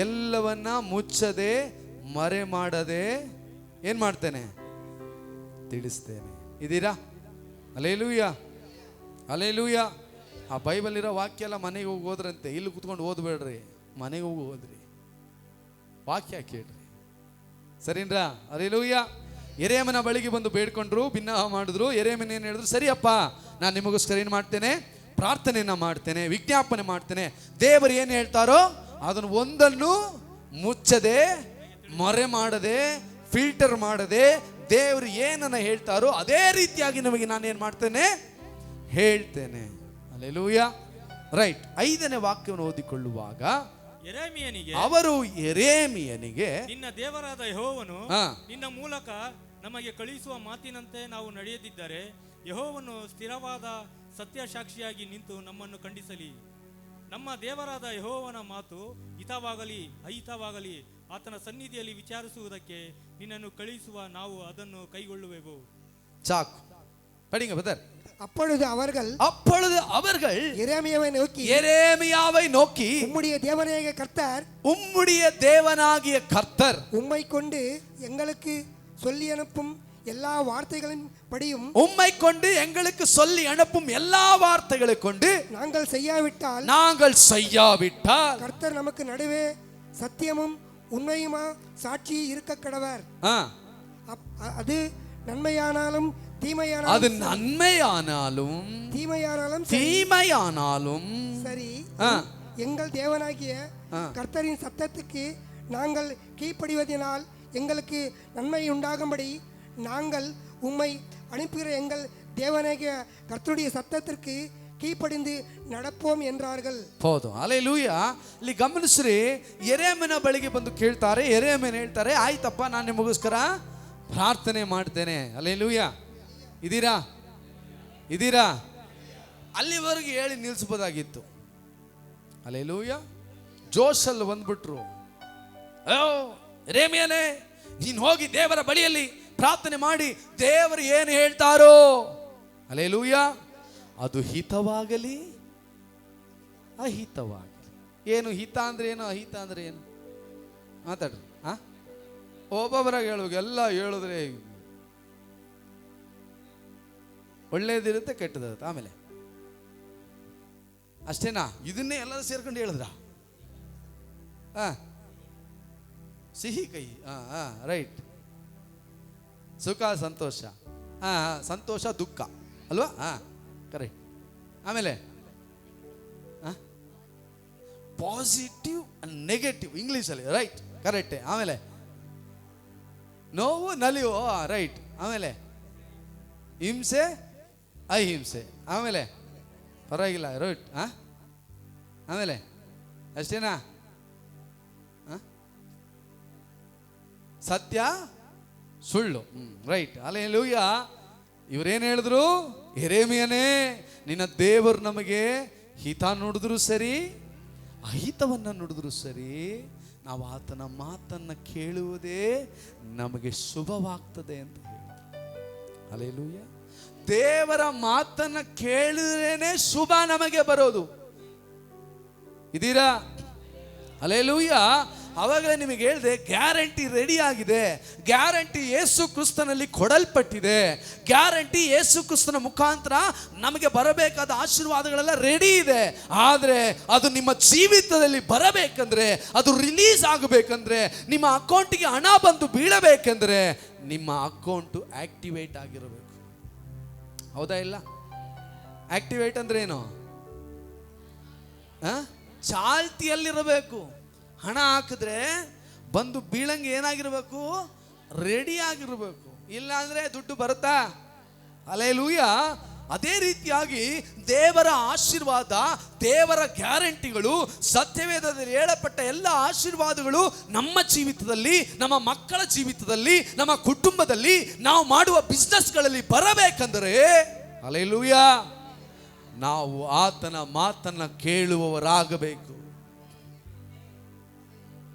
ಎಲ್ಲವನ್ನ ಮುಚ್ಚದೆ ಮರೆ ಮಾಡದೆ ಏನ್ ಮಾಡ್ತೇನೆ? ತಿಳಿಸ್ತೇನೆ. ಇದೀರಾ? Hallelujah, hallelujah. ಆ ಬೈಬಲ್ ಇರೋ ವಾಕ್ಯ ಎಲ್ಲ ಮನೆಗೆ ಹೋಗಿ ಓದ್ರಂತೆ, ಇಲ್ಲಿ ಕುತ್ಕೊಂಡು ಓದ್ಬೇಡ್ರಿ, ಮನೆಗೆ ಹೋಗಿ ಓದ್ರಿ, ವಾಕ್ಯ ಕೇಳ್ರಿ, ಸರಿನ್ರಾ? ಹಲ್ಲೆಲೂಯಾ. ಯೆರೆಮೀಯನ ಬಳಿಗೆ ಬಂದು ಬೇಡ್ಕೊಂಡ್ರು, ಭಿನ್ನಹ ಮಾಡಿದ್ರು. ಯೆರೆಮೀಯನು ಏನು ಹೇಳಿದ್ರು? ಸರಿಯಪ್ಪ, ನಾನು ನಿಮಗೋಸ್ಕರ ಏನು ಮಾಡ್ತೇನೆ? ಪ್ರಾರ್ಥನೆಯನ್ನ ಮಾಡ್ತೇನೆ, ವಿಜ್ಞಾಪನೆ ಮಾಡ್ತೇನೆ. ದೇವರು ಏನು ಹೇಳ್ತಾರೋ ಅದನ್ನು ಒಂದನ್ನು ಮುಚ್ಚದೆ ಮರೆ ಮಾಡದೆ ಫಿಲ್ಟರ್ ಮಾಡದೆ ದೇವರು ಏನನ್ನ ಹೇಳ್ತಾರೋ ಅದೇ ರೀತಿಯಾಗಿ ನಿಮಗೆ ನಾನು ಏನು ಮಾಡ್ತೇನೆ? ಹೇಳ್ತೇನೆ. ಹಲ್ಲೆಲೂಯಾ. ರೈಟ್. 5ನೇ ವಾಕ್ಯವನ್ನು ಓದಿಕೊಳ್ಳುವಾಗ ಅವರು ಯೆರೆಮೀಯನಿಗೆ, ನಿನ್ನ ದೇವರಾದ ಯೆಹೋವನು ನಿನ್ನ ಮೂಲಕ ನಮಗೆ ಕಳುಹಿಸುವ ಮಾತಿನಂತೆ ನಾವು ನಡೆಯದಿದ್ದರೆ ಯೆಹೋವನು ಸ್ಥಿರವಾದ ಸತ್ಯಸಾಕ್ಷಿಯಾಗಿ ನಿಂತು ನಮ್ಮನ್ನು ಖಂಡಿಸಲಿ. ನಮ್ಮ ದೇವರಾದ ಯೆಹೋವನ ಮಾತು ಹಿತವಾಗಲಿ ಅಹಿತವಾಗಲಿ ಆತನ ಸನ್ನಿಧಿಯಲ್ಲಿ ವಿಚಾರಿಸುವುದಕ್ಕೆ ನಿನ್ನನ್ನು ಕಳುಹಿಸುವ ನಾವು ಅದನ್ನು ಕೈಗೊಳ್ಳುವೆವು. சாக்கு படிங்க பிரதர். அப்பொழுது அவர்கள் எரேமியாவை நோக்கி உம்முடைய தேவனாகிய கர்த்தர் உம்மை கொண்டு எங்களுக்கு சொல்லி அனுப்பும் எல்லா வார்த்தைகளின் படியும் உம்மை கொண்டு எங்களுக்கு சொல்லி அனுப்பும் எல்லா வார்த்தைகளை கொண்டு நாங்கள் செய்யாவிட்டால் கர்த்தர் நமக்கு நடுவே சத்தியமும் உண்மையுமா சாட்சி இருக்க கடவர். அது நன்மையானாலும் தீமையானாலும் சரி, எங்கள் தேவனாகிய கர்த்தரின் சத்தத்துக்கு நாங்கள் கீழ்ப்படிவதனால் எங்களுக்கு நன்மை உண்டாகும்படி நாங்கள் உம்மை அனுப்புகிற எங்கள் தேவனாகிய கர்த்தருடைய சத்தத்திற்கு ಕೀಪಡಿಂದು ನಡಪೋಮ್ ಎಂದ್ರಾர்கள். ಹೌದು. ಹಲ್ಲೆಲೂಯಾ. ಇಲ್ಲಿ ಗಮನಿಸ್ರಿ, ಯೆರೆಮೀಯನ ಬಳಿಗೆ ಬಂದು ಕೇಳ್ತಾರೆ. ಯೆರೆಮೀಯನು ಹೇಳ್ತಾರೆ, ಆಯ್ತಪ್ಪ, ನಾನು ನಿಮಗೋಸ್ಕರ ಪ್ರಾರ್ಥನೆ ಮಾಡ್ತೇನೆ. ಹಲ್ಲೆಲೂಯಾ. ಇದೀರಾ? ಅಲ್ಲಿವರೆಗೆ ಹೇಳಿ ನಿಲ್ಲಿಸಬಹುದಾಗಿತ್ತು. ಹಲ್ಲೆಲೂಯಾ. ಜೋಶಲ್ಲಿ ಬಂದ್ಬಿಟ್ರು. ಯೆರೆಮೀಯನೇ, ನೀನು ಹೋಗಿ ದೇವರ ಬಳಿಯಲ್ಲಿ ಪ್ರಾರ್ಥನೆ ಮಾಡಿ ದೇವರು ಏನು ಹೇಳ್ತಾರೋ, ಹಲ್ಲೆಲೂಯಾ, ಅದು ಹಿತವಾಗಲಿ ಅಹಿತವಾಗಲಿ. ಏನು ಹಿತ ಅಂದ್ರೆ ಏನು, ಅಹಿತ ಅಂದ್ರೆ ಏನು? ಮಾತಾಡ್ರಿ. ಒಬ್ಬೊಬ್ಬರಾಗ ಹೇಳುವಾಗ ಎಲ್ಲ ಹೇಳಿದ್ರೆ ಒಳ್ಳೇದಿರುತ್ತೆ, ಕೆಟ್ಟದಿರುತ್ತೆ. ಆಮೇಲೆ ಅಷ್ಟೇನಾ? ಇದನ್ನೇ ಎಲ್ಲರೂ ಸೇರ್ಕೊಂಡು ಹೇಳಿದ್ರ? ಸಿಹಿ ಕೈ, ರೈಟ್. ಸುಖ ಸಂತೋಷ, ಸಂತೋಷ ದುಃಖ ಅಲ್ವಾ? ಕರೆಕ್ಟ್. ಆಮೇಲೆ ಪಾಸಿಟಿವ್ ಅಂಡ್ ನೆಗೆಟಿವ್ ಇಂಗ್ಲೀಷಲ್ಲಿ, ರೈಟ್, ಕರೆಕ್ಟೇ. ಆಮೇಲೆ ನೋವು ನಲಿವು, ರೈಟ್. ಆಮೇಲೆ ಹಿಂಸೆ ಅಹಿಂಸೆ, ಆಮೇಲೆ ಪರವಾಗಿಲ್ಲ, ರೈಟ್. ಆಮೇಲೆ ಅಷ್ಟೇನಾ? ಸತ್ಯ ಸುಳ್ಳು, ರೈಟ್. ಹಲ್ಲೆಲೂಯಾ. ಇವರೇನು ಹೇಳಿದ್ರು? ಯೆರೆಮೀಯನೇ, ನಿನ್ನ ದೇವರು ನಮಗೆ ಹಿತ ನುಡಿದ್ರು ಸರಿ, ಅಹಿತವನ್ನು ನುಡಿದ್ರು ಸರಿ, ನಾವು ಆತನ ಮಾತನ್ನು ಕೇಳುವುದೇ ನಮಗೆ ಶುಭವಾಗ್ತದೆ ಅಂತ ಹೇಳಿದ್ರು. ಹಲ್ಲೆಲೂಯಾ. ದೇವರ ಮಾತನ್ನು ಕೇಳಿದ್ರೇನೆ ಶುಭ ನಮಗೆ ಬರೋದು. ಇದೀರಾ? ಹಲ್ಲೆಲೂಯಾ. ಅವಾಗಲೇ ನಿಮಗೆ ಹೇಳಿದೆ, ಗ್ಯಾರಂಟಿ ರೆಡಿ ಆಗಿದೆ. ಗ್ಯಾರಂಟಿ ಯೇಸು ಕ್ರಿಸ್ತನಲ್ಲಿ ಕೊಡಲ್ಪಟ್ಟಿದೆ. ಗ್ಯಾರಂಟಿ ಯೇಸು ಕ್ರಿಸ್ತನ ಮುಖಾಂತರ ನಮಗೆ ಬರಬೇಕಾದ ಆಶೀರ್ವಾದಗಳೆಲ್ಲ ರೆಡಿ ಇದೆ. ಆದರೆ ಅದು ನಿಮ್ಮ ಜೀವಿತದಲ್ಲಿ ಬರಬೇಕಂದ್ರೆ, ಅದು ರಿಲೀಸ್ ಆಗಬೇಕಂದ್ರೆ, ನಿಮ್ಮ ಅಕೌಂಟಿಗೆ ಹಣ ಬಂದು ಬೀಳಬೇಕಂದ್ರೆ ನಿಮ್ಮ ಅಕೌಂಟು ಆಕ್ಟಿವೇಟ್ ಆಗಿರಬೇಕು. ಹೌದಾ ಇಲ್ಲ? ಆಕ್ಟಿವೇಟ್ ಅಂದ್ರೆ ಏನು? ಚಾಲ್ತಿಯಲ್ಲಿರಬೇಕು. ಹಣ ಹಾಕಿದ್ರೆ ಬಂದು ಬೀಳಂಗೆ ಏನಾಗಿರ್ಬೇಕು? ರೆಡಿ ಆಗಿರ್ಬೇಕು. ಇಲ್ಲ ಅಂದ್ರೆ ದುಡ್ಡು ಬರುತ್ತಾ? ಹಲ್ಲೆಲೂಯಾ. ಅದೇ ರೀತಿಯಾಗಿ ದೇವರ ಆಶೀರ್ವಾದ, ದೇವರ ಗ್ಯಾರಂಟಿಗಳು, ಸತ್ಯವೇದದಲ್ಲಿ ಹೇಳப்பட்ட ಎಲ್ಲ ಆಶೀರ್ವಾದಗಳು ನಮ್ಮ ಜೀವಿತದಲ್ಲಿ, ನಮ್ಮ ಮಕ್ಕಳ ಜೀವಿತದಲ್ಲಿ, ನಮ್ಮ ಕುಟುಂಬದಲ್ಲಿ, ನಾವು ಮಾಡುವ ಬಿಸ್ನೆಸ್ಗಳಲ್ಲಿ ಬರಬೇಕಂದರೆ ಹಲ್ಲೆಲೂಯಾ, ನಾವು ಆತನ ಮಾತನ್ನ ಕೇಳುವವರಾಗಬೇಕು.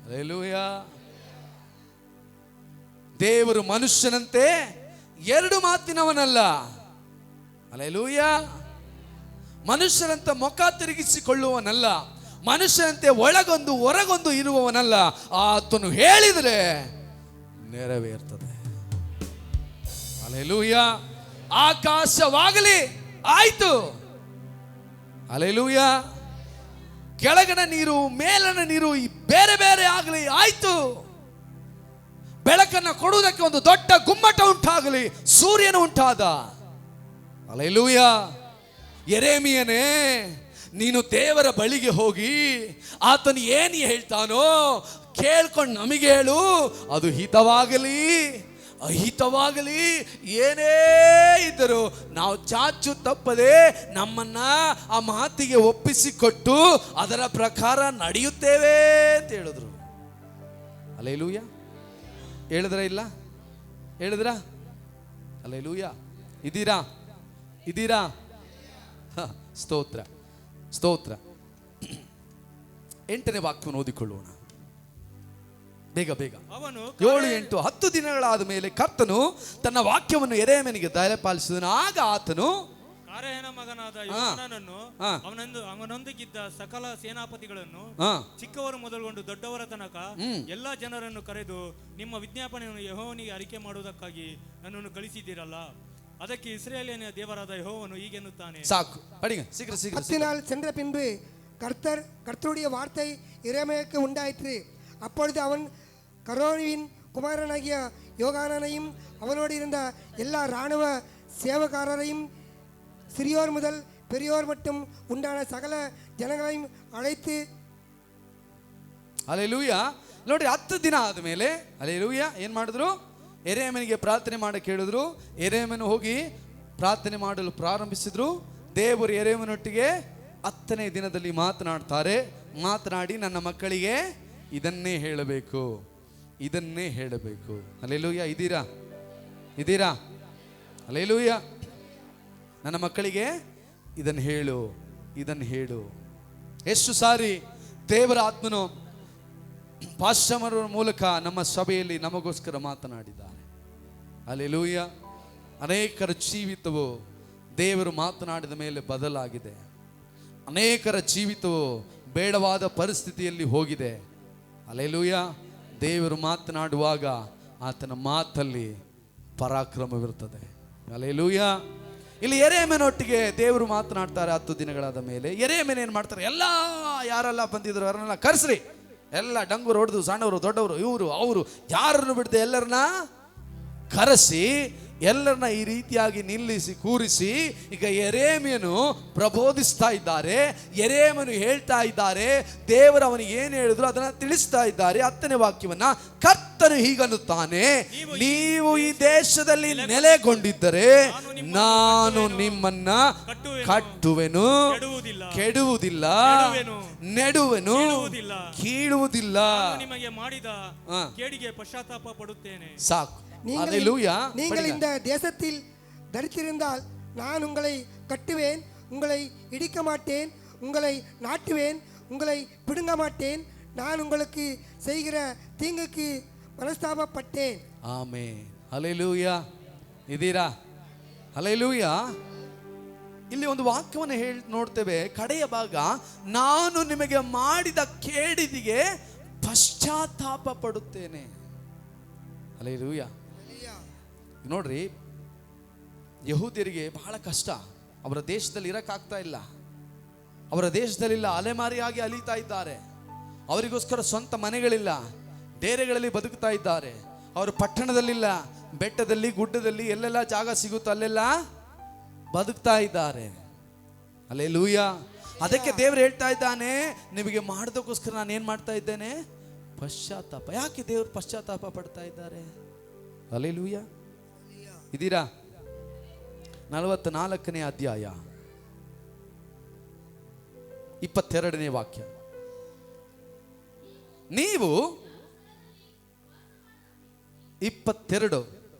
ಹಲ್ಲೆಲೂಯಾ. ದೇವರು ಮನುಷ್ಯನಂತೆ ಎರಡು ಮಾತಿನವನಲ್ಲ. ಹಲ್ಲೆಲೂಯಾ. ಮನುಷ್ಯನಂತ ಮುಖ ತಿರುಗಿಸಿಕೊಳ್ಳುವವನಲ್ಲ, ಮನುಷ್ಯನಂತೆ ಒಳಗೊಂದು ಹೊರಗೊಂದು ಇರುವವನಲ್ಲ. ಆತನು ಹೇಳಿದರೆ ನೆರವೇರ್ತದೆ. ಹಲ್ಲೆಲೂಯಾ. ಆಕಾಶವಾಗಲಿ, ಆಯ್ತು. ಹಲ್ಲೆಲೂಯಾ. ಕೆಳಗಣ ನೀರು ಮೇಲನ ನೀರು ಬೇರೆ ಬೇರೆ ಆಗಲಿ, ಆಯ್ತು. ಬೆಳಕನ್ನು ಕೊಡುವುದಕ್ಕೆ ಒಂದು ದೊಡ್ಡ ಗುಮ್ಮಟ ಉಂಟಾಗಲಿ, ಸೂರ್ಯನು ಉಂಟಾದ. ಹಲ್ಲೆಲೂಯಾ. ಯೆರೆಮೀಯನೇ, ನೀನು ದೇವರ ಬಳಿಗೆ ಹೋಗಿ ಆತನು ಏನು ಹೇಳ್ತಾನೋ ಕೇಳ್ಕೊಂಡು ನಮಗೆ ಹೇಳು. ಅದು ಹಿತವಾಗಲಿ ಅಹಿತವಾಗಲಿ ಏನೇ ಇದ್ದರೂ ನಾವು ಚಾಚು ತಪ್ಪದೆ ನಮ್ಮನ್ನ ಆ ಮಾತಿಗೆ ಒಪ್ಪಿಸಿಕೊಟ್ಟು ಅದರ ಪ್ರಕಾರ ನಡೆಯುತ್ತೇವೆ ಅಂತ ಹೇಳಿದ್ರು. ಹಲ್ಲೆಲೂಯಾ. ಹೇಳಿದ್ರ ಇಲ್ಲ? ಹೇಳಿದ್ರ? ಹಲ್ಲೆಲೂಯಾ. ಇದ್ದೀರಾ? ಇದ್ದೀರಾ? ಸ್ತೋತ್ರ, ಸ್ತೋತ್ರ. 8ನೇ ವಾಕ್ಯವನ್ನು ಓದಿಕೊಳ್ಳೋಣ ಬೇಗ ಬೇಗ. ಅವನು 7, 8, 10 ದಿನಗಳಾದ ಮೇಲೆ ಕರ್ತನು ತನ್ನ ವಾಕ್ಯವನ್ನು ಯೆರೆಮೀಯನಿಗೆ ದಯಪಾಲಿಸಿದನು. ಆಗ ಆತನು ಕಾರೇಯನ ಮಗನಾದ ಯೋಹಾನನನ್ನು ಅವನೊಂದಿಗಿದ್ದ ಸಕಲ ಸೇನಾಪತಿಗಳನ್ನು, ಚಿಕ್ಕವರು ಮೊದಲುಗೊಂಡು ದೊಡ್ಡವರ ತನಕ ಎಲ್ಲ ಜನರನ್ನು ಕರೆದು, ನಿಮ್ಮ ವಿಜ್ಞಾಪನೆಯನ್ನು ಯೆಹೋವನಿಗೆ ಅರಿಕೆ ಮಾಡುವುದಕ್ಕಾಗಿ ನನ್ನನ್ನು ಕಳಿಸಿದ್ದೀರಲ್ಲ, ಅದಕ್ಕೆ ಇಸ್ರಾಯೇಲಿನ ದೇವರಾದ ಯೆಹೋವನು ಹೀಗೆನ್ನುತ್ತಾನೆ. ಸಾಕು, படிங்க சீக்கிரம் சீக்கிரம். 10 நாள் சென்ற பின்பு கர்த்தருடைய வார்த்தை எரேமியாவுக்கு உண்டாயிற்று. அப்பொழுது அவன் கரோனியின் குமாரனாகிய யோகானனையும் அவனோடு இருந்த எல்லா இராணுவ சேவகாரரையும் சிறியோர் முதல் பெரியோர் மட்டும் ಉಂಟಾದ ಸಕಲ ಜನಗಳೈயும் ಅழைತು. ಹಲ್ಲೆಲೂಯಾ. ನೋಡಿ, 10 ದಿನ ಆದಮೇಲೆ ಹಲ್ಲೆಲೂಯಾ ಏನು ಮಾಡಿದ್ರು? ಯೆರೆಮೀಯನಿಗೆ ಪ್ರಾರ್ಥನೆ ಮಾಡಿ ಕೇಳಿದ್ರು. ಯೆರೆಮೀಯನು ಹೋಗಿ ಪ್ರಾರ್ಥನೆ ಮಾಡಲು ಪ್ರಾರಂಭಿಸಿದ್ರು. ದೇವರು ಯೆರೆಮೀಯನೊಟ್ಟಿಗೆ 10ನೇ ದಿನದಲ್ಲಿ ಮಾತನಾಡ್ತಾರೆ. ಮಾತನಾಡಿ, ನನ್ನ ಮಕ್ಕಳಿಗೆ ಇದನ್ನೇ ಹೇಳಬೇಕು, ಇದನ್ನೇ ಹೇಳಬೇಕು. ಹಲ್ಲೆಲೂಯಾ. ಇದ್ದೀರಾ? ಇದ್ದೀರಾ? ಹಲ್ಲೆಲೂಯಾ. ನನ್ನ ಮಕ್ಕಳಿಗೆ ಇದನ್ನು ಹೇಳು, ಇದನ್ನು ಹೇಳು. ಎಷ್ಟು ಸಾರಿ ದೇವರ ಆತ್ಮನು ಪಾಶ್ಚಮರ ಮೂಲಕ ನಮ್ಮ ಸಭೆಯಲ್ಲಿ ನಮಗೋಸ್ಕರ ಮಾತನಾಡಿದ್ದಾರೆ. ಹಲ್ಲೆಲೂಯಾ. ಅನೇಕರ ಜೀವಿತವು ದೇವರು ಮಾತನಾಡಿದ ಮೇಲೆ ಬದಲಾಗಿದೆ. ಅನೇಕರ ಜೀವಿತವು ಬೇಡವಾದ ಪರಿಸ್ಥಿತಿಯಲ್ಲಿ ಹೋಗಿದೆ. ಹಲ್ಲೆಲೂಯಾ. ದೇವರು ಮಾತನಾಡುವಾಗ ಆತನ ಮಾತಲ್ಲಿ ಪರಾಕ್ರಮವಿರುತ್ತದೆ. ಹಲ್ಲೆಲೂಯಾ. ಇಲ್ಲಿ ಯೆರೆಮೀಯನೊಟ್ಟಿಗೆ ದೇವರು ಮಾತನಾಡ್ತಾರೆ 10 ದಿನಗಳಾದ ಮೇಲೆ. ಯೆರೆಮೀಯನು ಏನು ಮಾಡ್ತಾರೆ? ಎಲ್ಲ ಯಾರೆಲ್ಲ ಬಂದಿದ್ರು ಅವರನ್ನೆಲ್ಲ ಕರೆಸ್ರಿ, ಎಲ್ಲ ಡಂಗೂರು ಹೊಡೆದು, ಸಣ್ಣವರು ದೊಡ್ಡವರು ಇವರು ಅವರು ಯಾರನ್ನು ಬಿಡದೆ ಎಲ್ಲರನ್ನ ಕರೆಸಿ ಎಲ್ಲರನ್ನ ಈ ರೀತಿಯಾಗಿ ನಿಲ್ಲಿಸಿ ಕೂರಿಸಿ, ಈಗ ಯೆರೆಮೀಯನು ಪ್ರಬೋಧಿಸ್ತಾ ಇದ್ದಾರೆ. ಯೆರೆಮೀಯನು ಹೇಳ್ತಾ ಇದ್ದಾರೆ, ದೇವರು ಅವನಿಗೆ ಏನು ಹೇಳಿದ್ರು ಅದನ್ನ ತಿಳಿಸ್ತಾ ಇದ್ದಾರೆ. 10ನೇ ವಾಕ್ಯವನ್ನ, ಕರ್ತನು ಹೀಗನ್ನುತ್ತಾನೆ, ನೀವು ಈ ದೇಶದಲ್ಲಿ ನೆಲೆಗೊಂಡಿದ್ದರೆ ನಾನು ನಿಮ್ಮನ್ನ ಕಟ್ಟುವೆನು, ಕೆಡುವುದಿಲ್ಲ, ನೆಡುವೆನು, ಕೀಳುವುದಿಲ್ಲ. ನಿಮಗೆ ಮಾಡಿದ ಕೇಡಿಗೆ ಪಶ್ಚಾತ್ತಾಪ ಪಡುತ್ತೇನೆ. ಸಾಕು. நீங்கள் இந்த தேசத்தில் தரித்திருந்தால் நான் உங்களை கட்டுவேன், உங்களை இடிக்க மாட்டேன், உங்களை நாட்டுவேன், உங்களை பிடுங்க மாட்டேன். நான் உங்களுக்கு செய்கிற தீங்குக்கு ಮನಸ್ತಾಪಪಟ್ಟೇன். ಆಮೆನ್. ಹಲ್ಲೆಲೂಯಾ. ಇದ್ದೀರಾ? ಹಲ್ಲೆಲೂಯಾ. ಇಲ್ಲಿ ಒಂದು ವಾಕ್ಯವನ್ನು ನೋಡ್ತೇವೆ, ಕಡೆಯ ಭಾಗ, ನಾನು ನಿಮಗೆ ಮಾಡಿದ ಕೇಡಿಗೆ ಪಶ್ಚಾತ್ತಾಪ ಪಡುತ್ತೇನೆ. ಹಲ್ಲೆಲೂಯಾ. ನೋಡ್ರಿ, ಯಹೂದ್ಯರಿಗೆ ಬಹಳ ಕಷ್ಟ. ಅವರ ದೇಶದಲ್ಲಿ ಇರಕ್ಕಾಗ್ತಾ ಇಲ್ಲ. ಅವರ ದೇಶದಲ್ಲಿಲ್ಲ, ಅಲೆಮಾರಿಯಾಗಿ ಅಲಿತಾ ಇದ್ದಾರೆ. ಅವರಿಗೋಸ್ಕರ ಸ್ವಂತ ಮನೆಗಳಿಲ್ಲ, ಡೇರೆಗಳಲ್ಲಿ ಬದುಕ್ತಾ ಇದ್ದಾರೆ. ಅವರು ಪಟ್ಟಣದಲ್ಲಿಲ್ಲ, ಬೆಟ್ಟದಲ್ಲಿ ಗುಡ್ಡದಲ್ಲಿ ಎಲ್ಲೆಲ್ಲ ಜಾಗ ಸಿಗುತ್ತೋ ಅಲ್ಲೆಲ್ಲ ಬದುಕ್ತಾ ಇದ್ದಾರೆ. ಹಲ್ಲೆಲೂಯಾ. ಅದಕ್ಕೆ ದೇವರು ಹೇಳ್ತಾ ಇದ್ದಾನೆ, ನಿಮಗೆ ಮಾಡೋದಕ್ಕೋಸ್ಕರ ನಾನು ಏನು ಮಾಡ್ತಾ ಇದ್ದೇನೆ? ಪಶ್ಚಾತ್ತಾಪ. ಯಾಕೆ ದೇವರು ಪಶ್ಚಾತ್ತಾಪ ಪಡ್ತಾ ಇದ್ದಾರೆ? ಹಲ್ಲೆಲೂಯಾ. ಇದ್ದೀರಾ? 44ನೇ ಅಧ್ಯಾಯ 22ನೇ ವಾಕ್ಯ. ನೀವು 22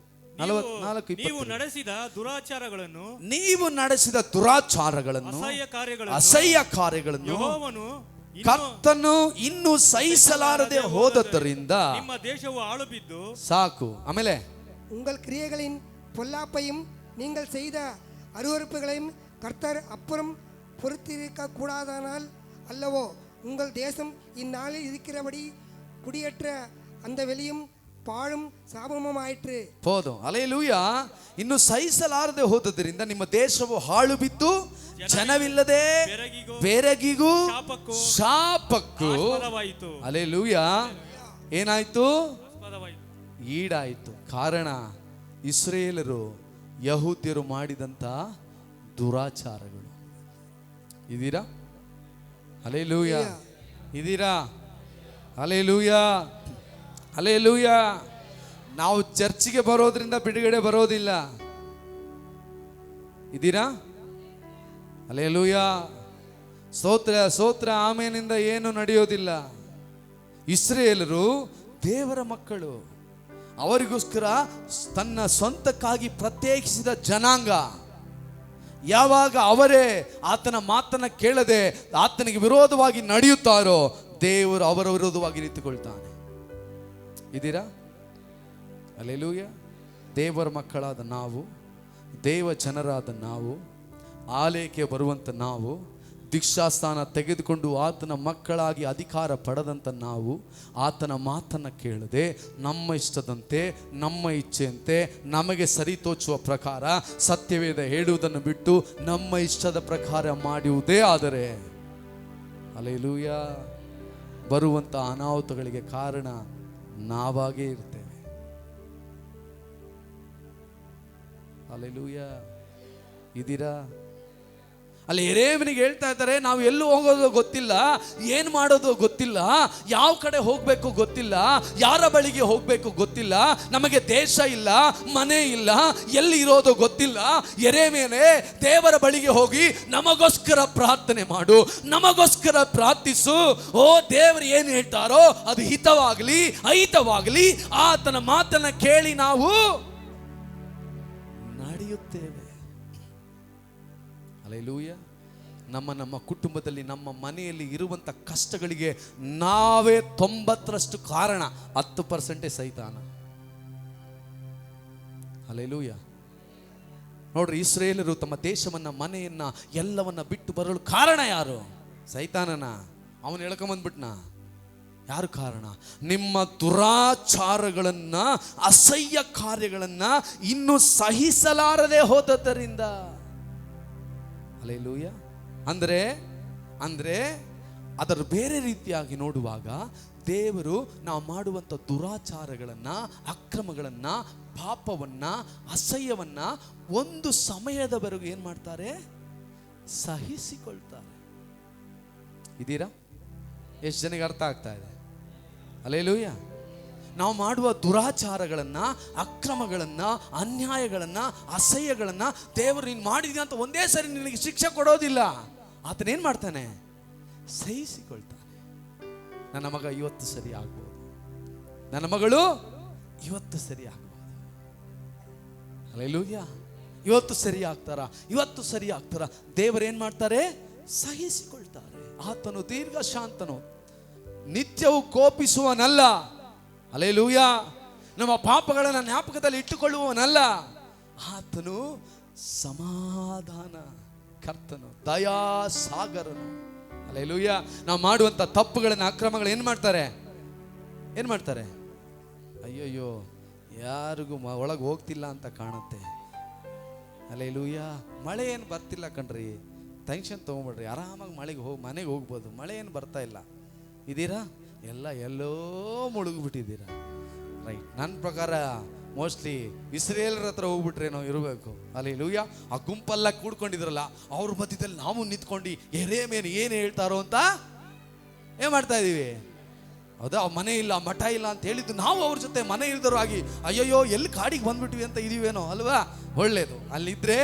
44 ನೀವು ನಡೆಸಿದ ದುರಾಚಾರಗಳನ್ನು ಅಸಹ್ಯ ಕಾರ್ಯಗಳನ್ನು ಯೆಹೋವನು ಕರ್ತನು ಇನ್ನೂ ಸಹಿಸಲಾರದೆ ಹೋದದ್ದರಿಂದ ನಿಮ್ಮ ದೇಶವು ಹಾಳು ಬಿದ್ದು ಸಾಕು. ಆಮೇಲೆ உங்கள் கிரியைகளின் பொல்லாப்பையும் நீங்கள் செய்த அருவருப்புகளையும் கர்த்தர் அப்புறம் பொறுத்திருக்க கூடாதானால் அல்லவோ உங்கள் தேசம் இந்நாளில் இருக்கிறபடி குடியேற்ற அந்த வெளியும் ಪಾಳುಂ ಸಾಬಮಂ ಆಯಿತು. ಹೋದು ಅಲೆಲೂಯಾ. ಇನ್ನು ಸಹಿಸಲಾರದೆ ಹೋದದ್ರಿಂದ ನಿಮ್ಮ ದೇಶವು ಹಾಳು ಬಿದ್ದು ಜನವಿಲ್ಲದೆ ಬೆರಗಿಗೂ ಶಾಪಕ್ಕೂ ಅಲೆಲೂಯಾ ಏನಾಯ್ತು? ಈಡಾಯಿತು. ಕಾರಣ ಇಸ್ರೇಲರು ಯಹೂದ್ಯರು ಮಾಡಿದಂತ ದುರಾಚಾರಗಳು. ಇದೀರಾ? ಅಲೆಲೂಯಾ ಇದೀರಾ? Alleluia alleluia. ನಾವು ಚರ್ಚಿಗೆ ಬರೋದ್ರಿಂದ ಬಿಡುಗಡೆ ಬರೋದಿಲ್ಲ. ಇದೀರಾ? ಅಲೆಲೂಯಾ. ಸ್ತೋತ್ರ ಸ್ತೋತ್ರ ಆಮೇನಿಂದ ಏನು ನಡೆಯೋದಿಲ್ಲ. ಇಸ್ರೇಲರು ದೇವರ ಮಕ್ಕಳು. ಅವರಿಗೋಸ್ಕರ ತನ್ನ ಸ್ವಂತಕ್ಕಾಗಿ ಪ್ರತ್ಯೇಕಿಸಿದ ಜನಾಂಗ. ಯಾವಾಗ ಅವರೇ ಆತನ ಮಾತನ್ನ ಕೇಳದೆ ಆತನಿಗೆ ವಿರೋಧವಾಗಿ ನಡೆಯುತ್ತಾರೋ ದೇವರು ಅವರ ವಿರೋಧವಾಗಿ ನಿಂತುಕೊಳ್ತಾನೆ. ಇದೀರಾ? ಅಲ್ಲೇಲೂಯಾ. ದೇವರ ಮಕ್ಕಳಾದ ನಾವು, ದೇವ ಜನರಾದ ನಾವು, ಆಲಯಕ್ಕೆ ಬರುವಂಥ ನಾವು, ದೀಕ್ಷಾಸ್ಥಾನ ತೆಗೆದುಕೊಂಡು ಆತನ ಮಕ್ಕಳಾಗಿ ಅಧಿಕಾರ ಪಡೆದಂಥ ನಾವು ಆತನ ಮಾತನ್ನು ಕೇಳದೆ ನಮ್ಮ ಇಷ್ಟದಂತೆ ನಮ್ಮ ಇಚ್ಛೆಯಂತೆ ನಮಗೆ ಸರಿ ತೋಚುವ ಪ್ರಕಾರ ಸತ್ಯವೇದ ಹೇಳುವುದನ್ನು ಬಿಟ್ಟು ನಮ್ಮ ಇಷ್ಟದ ಪ್ರಕಾರ ಮಾಡುವುದೇ ಆದರೆ ಅಲ್ಲೇಲೂಯಾ ಬರುವಂಥ ಅನಾಹುತಗಳಿಗೆ ಕಾರಣ ನಾವಾಗೇ ಇರ್ತೇವೆ. ಅಲ್ಲೇಲೂಯಾ. ಇದೀರಾ? ಅಲ್ಲಿ ಯೆರೆಮೀಯನಿಗೆ ಹೇಳ್ತಾ ಇದ್ದಾರೆ, ನಾವು ಎಲ್ಲೂ ಹೋಗೋದು ಗೊತ್ತಿಲ್ಲ, ಏನು ಮಾಡೋದು ಗೊತ್ತಿಲ್ಲ, ಯಾವ ಕಡೆ ಹೋಗಬೇಕು ಗೊತ್ತಿಲ್ಲ, ಯಾರ ಬಳಿಗೆ ಹೋಗಬೇಕು ಗೊತ್ತಿಲ್ಲ, ನಮಗೆ ದೇಶ ಇಲ್ಲ, ಮನೆ ಇಲ್ಲ, ಎಲ್ಲಿ ಇರೋದು ಗೊತ್ತಿಲ್ಲ. ಯೆರೆಮೀಯನೇ, ದೇವರ ಬಳಿಗೆ ಹೋಗಿ ನಮಗೋಸ್ಕರ ಪ್ರಾರ್ಥನೆ ಮಾಡು, ನಮಗೋಸ್ಕರ ಪ್ರಾರ್ಥಿಸು. ಓ ದೇವರು ಏನು ಹೇಳ್ತಾರೋ ಅದು ಹಿತವಾಗಲಿ ಅಹಿತವಾಗಲಿ ಆತನ ಮಾತನ್ನ ಕೇಳಿ ನಾವು ನಡೆಯುತ್ತೇವೆ. ಹಲ್ಲೆಲೂಯಾ. ನಮ್ಮ ಕುಟುಂಬದಲ್ಲಿ ನಮ್ಮ ಮನೆಯಲ್ಲಿ ಇರುವಂಥ ಕಷ್ಟಗಳಿಗೆ ನಾವೇ 90% ಕಾರಣ, 10% ಸೈತಾನ. ಹಲ್ಲೆಲೂಯಾ. ನೋಡ್ರಿ, ಇಸ್ರೇಲರು ತಮ್ಮ ದೇಶವನ್ನ ಮನೆಯನ್ನ ಎಲ್ಲವನ್ನ ಬಿಟ್ಟು ಬರಲು ಕಾರಣ ಯಾರು? ಸೈತಾನನ. ಅವನು ಹೇಳ್ಕೊಂಬಂದ್ಬಿಟ್ನ. ಯಾರು ಕಾರಣ? ನಿಮ್ಮ ದುರಾಚಾರಗಳನ್ನ ಅಸಹ್ಯ ಕಾರ್ಯಗಳನ್ನ ಇನ್ನೂ ಸಹಿಸಲಾರದೆ ಹೋದದ್ದರಿಂದ. ಹಲ್ಲೆಲೂಯಾ. ಅಂದ್ರೆ ಅದರ ಬೇರೆ ರೀತಿಯಾಗಿ ನೋಡುವಾಗ ದೇವರು ನಾವು ಮಾಡುವಂಥ ದುರಾಚಾರಗಳನ್ನ, ಅಕ್ರಮಗಳನ್ನ, ಪಾಪವನ್ನ, ಅಸಹ್ಯವನ್ನ ಒಂದು ಸಮಯದವರೆಗೂ ಏನ್ ಮಾಡ್ತಾರೆ? ಸಹಿಸಿಕೊಳ್ತಾರೆ. ಇದೀರಾ? ಎಷ್ಟು ಜನಕ್ಕೆ ಅರ್ಥ ಆಗ್ತಾ ಇದೆ? ಹಲ್ಲೆಲೂಯಾ. ನಾವು ಮಾಡುವ ದುರಾಚಾರಗಳನ್ನ, ಅಕ್ರಮಗಳನ್ನ, ಅನ್ಯಾಯಗಳನ್ನ, ಅಸಹ್ಯಗಳನ್ನ ದೇವರು ನೀನು ಮಾಡಿದ್ಯಾ ಅಂತ ಒಂದೇ ಸರಿ ನಿನಗೆ ಶಿಕ್ಷೆ ಕೊಡೋದಿಲ್ಲ. ಆತನೇನ್ ಮಾಡ್ತಾನೆ? ಸಹಿಸಿಕೊಳ್ತಾನೆ. ನನ್ನ ಮಗ ಇವತ್ತು ಸರಿ ಆಗ್ಬೋದು, ನನ್ನ ಮಗಳು ಇವತ್ತು ಸರಿ ಆಗ್ಬೋದು. ಹಲ್ಲೆಲೂಯಾ. ಇವತ್ತು ಸರಿ ಆಗ್ತಾರ. ದೇವರೇನ್ ಮಾಡ್ತಾರೆ? ಸಹಿಸಿಕೊಳ್ತಾರೆ. ಆತನು ದೀರ್ಘ ಶಾಂತನು, ನಿತ್ಯವೂ ಕೋಪಿಸುವನಲ್ಲ. ಹಲ್ಲೆಲೂಯಾ. ನಮ್ಮ ಪಾಪಗಳನ್ನು ಜ್ಞಾಪಕದಲ್ಲಿ ಇಟ್ಟುಕೊಳ್ಳುವವನಲ್ಲ. ಆತನು ಸಮಾಧಾನ ಕರ್ತನು, ದಯಾ ಸಾಗರನು. ಹಲ್ಲೆಲೂಯಾ. ನಾವು ಮಾಡುವಂತ ತಪ್ಪುಗಳನ್ನ, ಅಕ್ರಮಗಳು ಏನ್ ಮಾಡ್ತಾರೆ? ಅಯ್ಯಯ್ಯೋ, ಯಾರಿಗೂ ಒಳಗೆ ಹೋಗ್ತಿಲ್ಲ ಅಂತ ಕಾಣುತ್ತೆ. ಹಲ್ಲೆಲೂಯಾ. ಮಳೆ ಏನು ಬರ್ತಿಲ್ಲ ಕಣ್ರಿ, ಟೆನ್ಷನ್ ತಗೊಂಬಿಡ್ರಿ, ಆರಾಮಾಗಿ ಮನೆಗೆ ಹೋಗ್ಬೋದು. ಮಳೆ ಏನು ಬರ್ತಾ ಇಲ್ಲ. ಇದೀರಾ? ಎಲ್ಲೋ ಮುಳುಗ್ಬಿಟ್ಟಿದ್ದೀರಾ. ರೈಟ್. ನನ್ನ ಪ್ರಕಾರ ಮೋಸ್ಟ್ಲಿ ಇಸ್ರೇಲರ ಹತ್ರ ಹೋಗ್ಬಿಟ್ರೆ ನಾವು ಇರಬೇಕು. ಹಲ್ಲೆಲೂಯಾ. ಆ ಗುಂಪೆಲ್ಲ ಕೂಡ್ಕೊಂಡಿದ್ರಲ್ಲ, ಅವ್ರ ಮಧ್ಯದಲ್ಲಿ ನಾವು ನಿಂತ್ಕೊಂಡು ಯೆರೆಮೀಯನು ಏನು ಹೇಳ್ತಾರೋ ಅಂತ ಏನ್ ಮಾಡ್ತಾ ಇದೀವಿ? ಹೌದಾ? ಮನೆ ಇಲ್ಲ, ಮಠ ಇಲ್ಲ ಅಂತ ಹೇಳಿದ್ದು ನಾವು ಅವ್ರ ಜೊತೆ ಮನೆ ಇಲ್ದರು ಆಗಿ ಅಯ್ಯಯ್ಯೋ ಎಲ್ಲಿ ಕಾಡಿಗೆ ಬಂದ್ಬಿಟ್ವಿ ಅಂತ ಇದೀವೇನೋ ಅಲ್ವಾ? ಒಳ್ಳೇದು. ಅಲ್ಲಿದ್ರೆ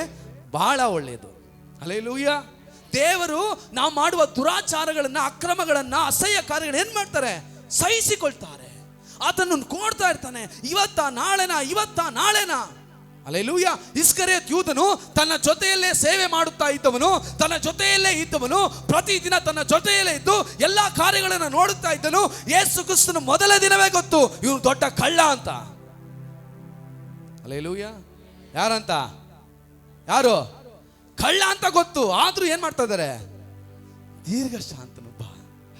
ಬಹಳ ಒಳ್ಳೆಯದು. ಹಲ್ಲೆಲೂಯಾ. ದೇವರು ನಾವು ಮಾಡುವ ದುರಾಚಾರಗಳನ್ನ, ಅಕ್ರಮಗಳನ್ನ, ಅಸಹ್ಯ ಕಾರ್ಯಗಳನ್ನ ಏನ್ ಮಾಡ್ತಾರೆ? ಸಹಿಸಿಕೊಳ್ತಾರೆ. ಆತನನ್ನು ನೋಡ್ತಾ ಇರ್ತಾನೆ. ಇವತ್ತ ನಾಳೆನಾ. ಹಲ್ಲೆಲೂಯಾ. ಇಸ್ಕರಿಯೋತ ಯೂದನು ತನ್ನ ಜೊತೆಯಲ್ಲೇ ಸೇವೆ ಮಾಡುತ್ತಾ ಇದ್ದವನು, ತನ್ನ ಜೊತೆಯಲ್ಲೇ ಇದ್ದವನು, ಪ್ರತಿದಿನ ತನ್ನ ಜೊತೆಯಲ್ಲೇ ಇದ್ದು ಎಲ್ಲಾ ಕಾರ್ಯಗಳನ್ನು ನೋಡುತ್ತಾ ಇದ್ದನು. ಯೇಸು ಕ್ರಿಸ್ತನ ಮೊದಲ ದಿನವೇ ಗೊತ್ತು ಇವನು ದೊಡ್ಡ ಕಳ್ಳ ಅಂತ. ಹಲ್ಲೆಲೂಯಾ. ಯಾರು ಕಳ್ಳ ಅಂತ ಗೊತ್ತು. ಆದ್ರೂ ಏನ್ ಮಾಡ್ತಾ ಇದ್ದಾರೆ? ದೀರ್ಘ ಶಾಂತನೊಬ್ಬ.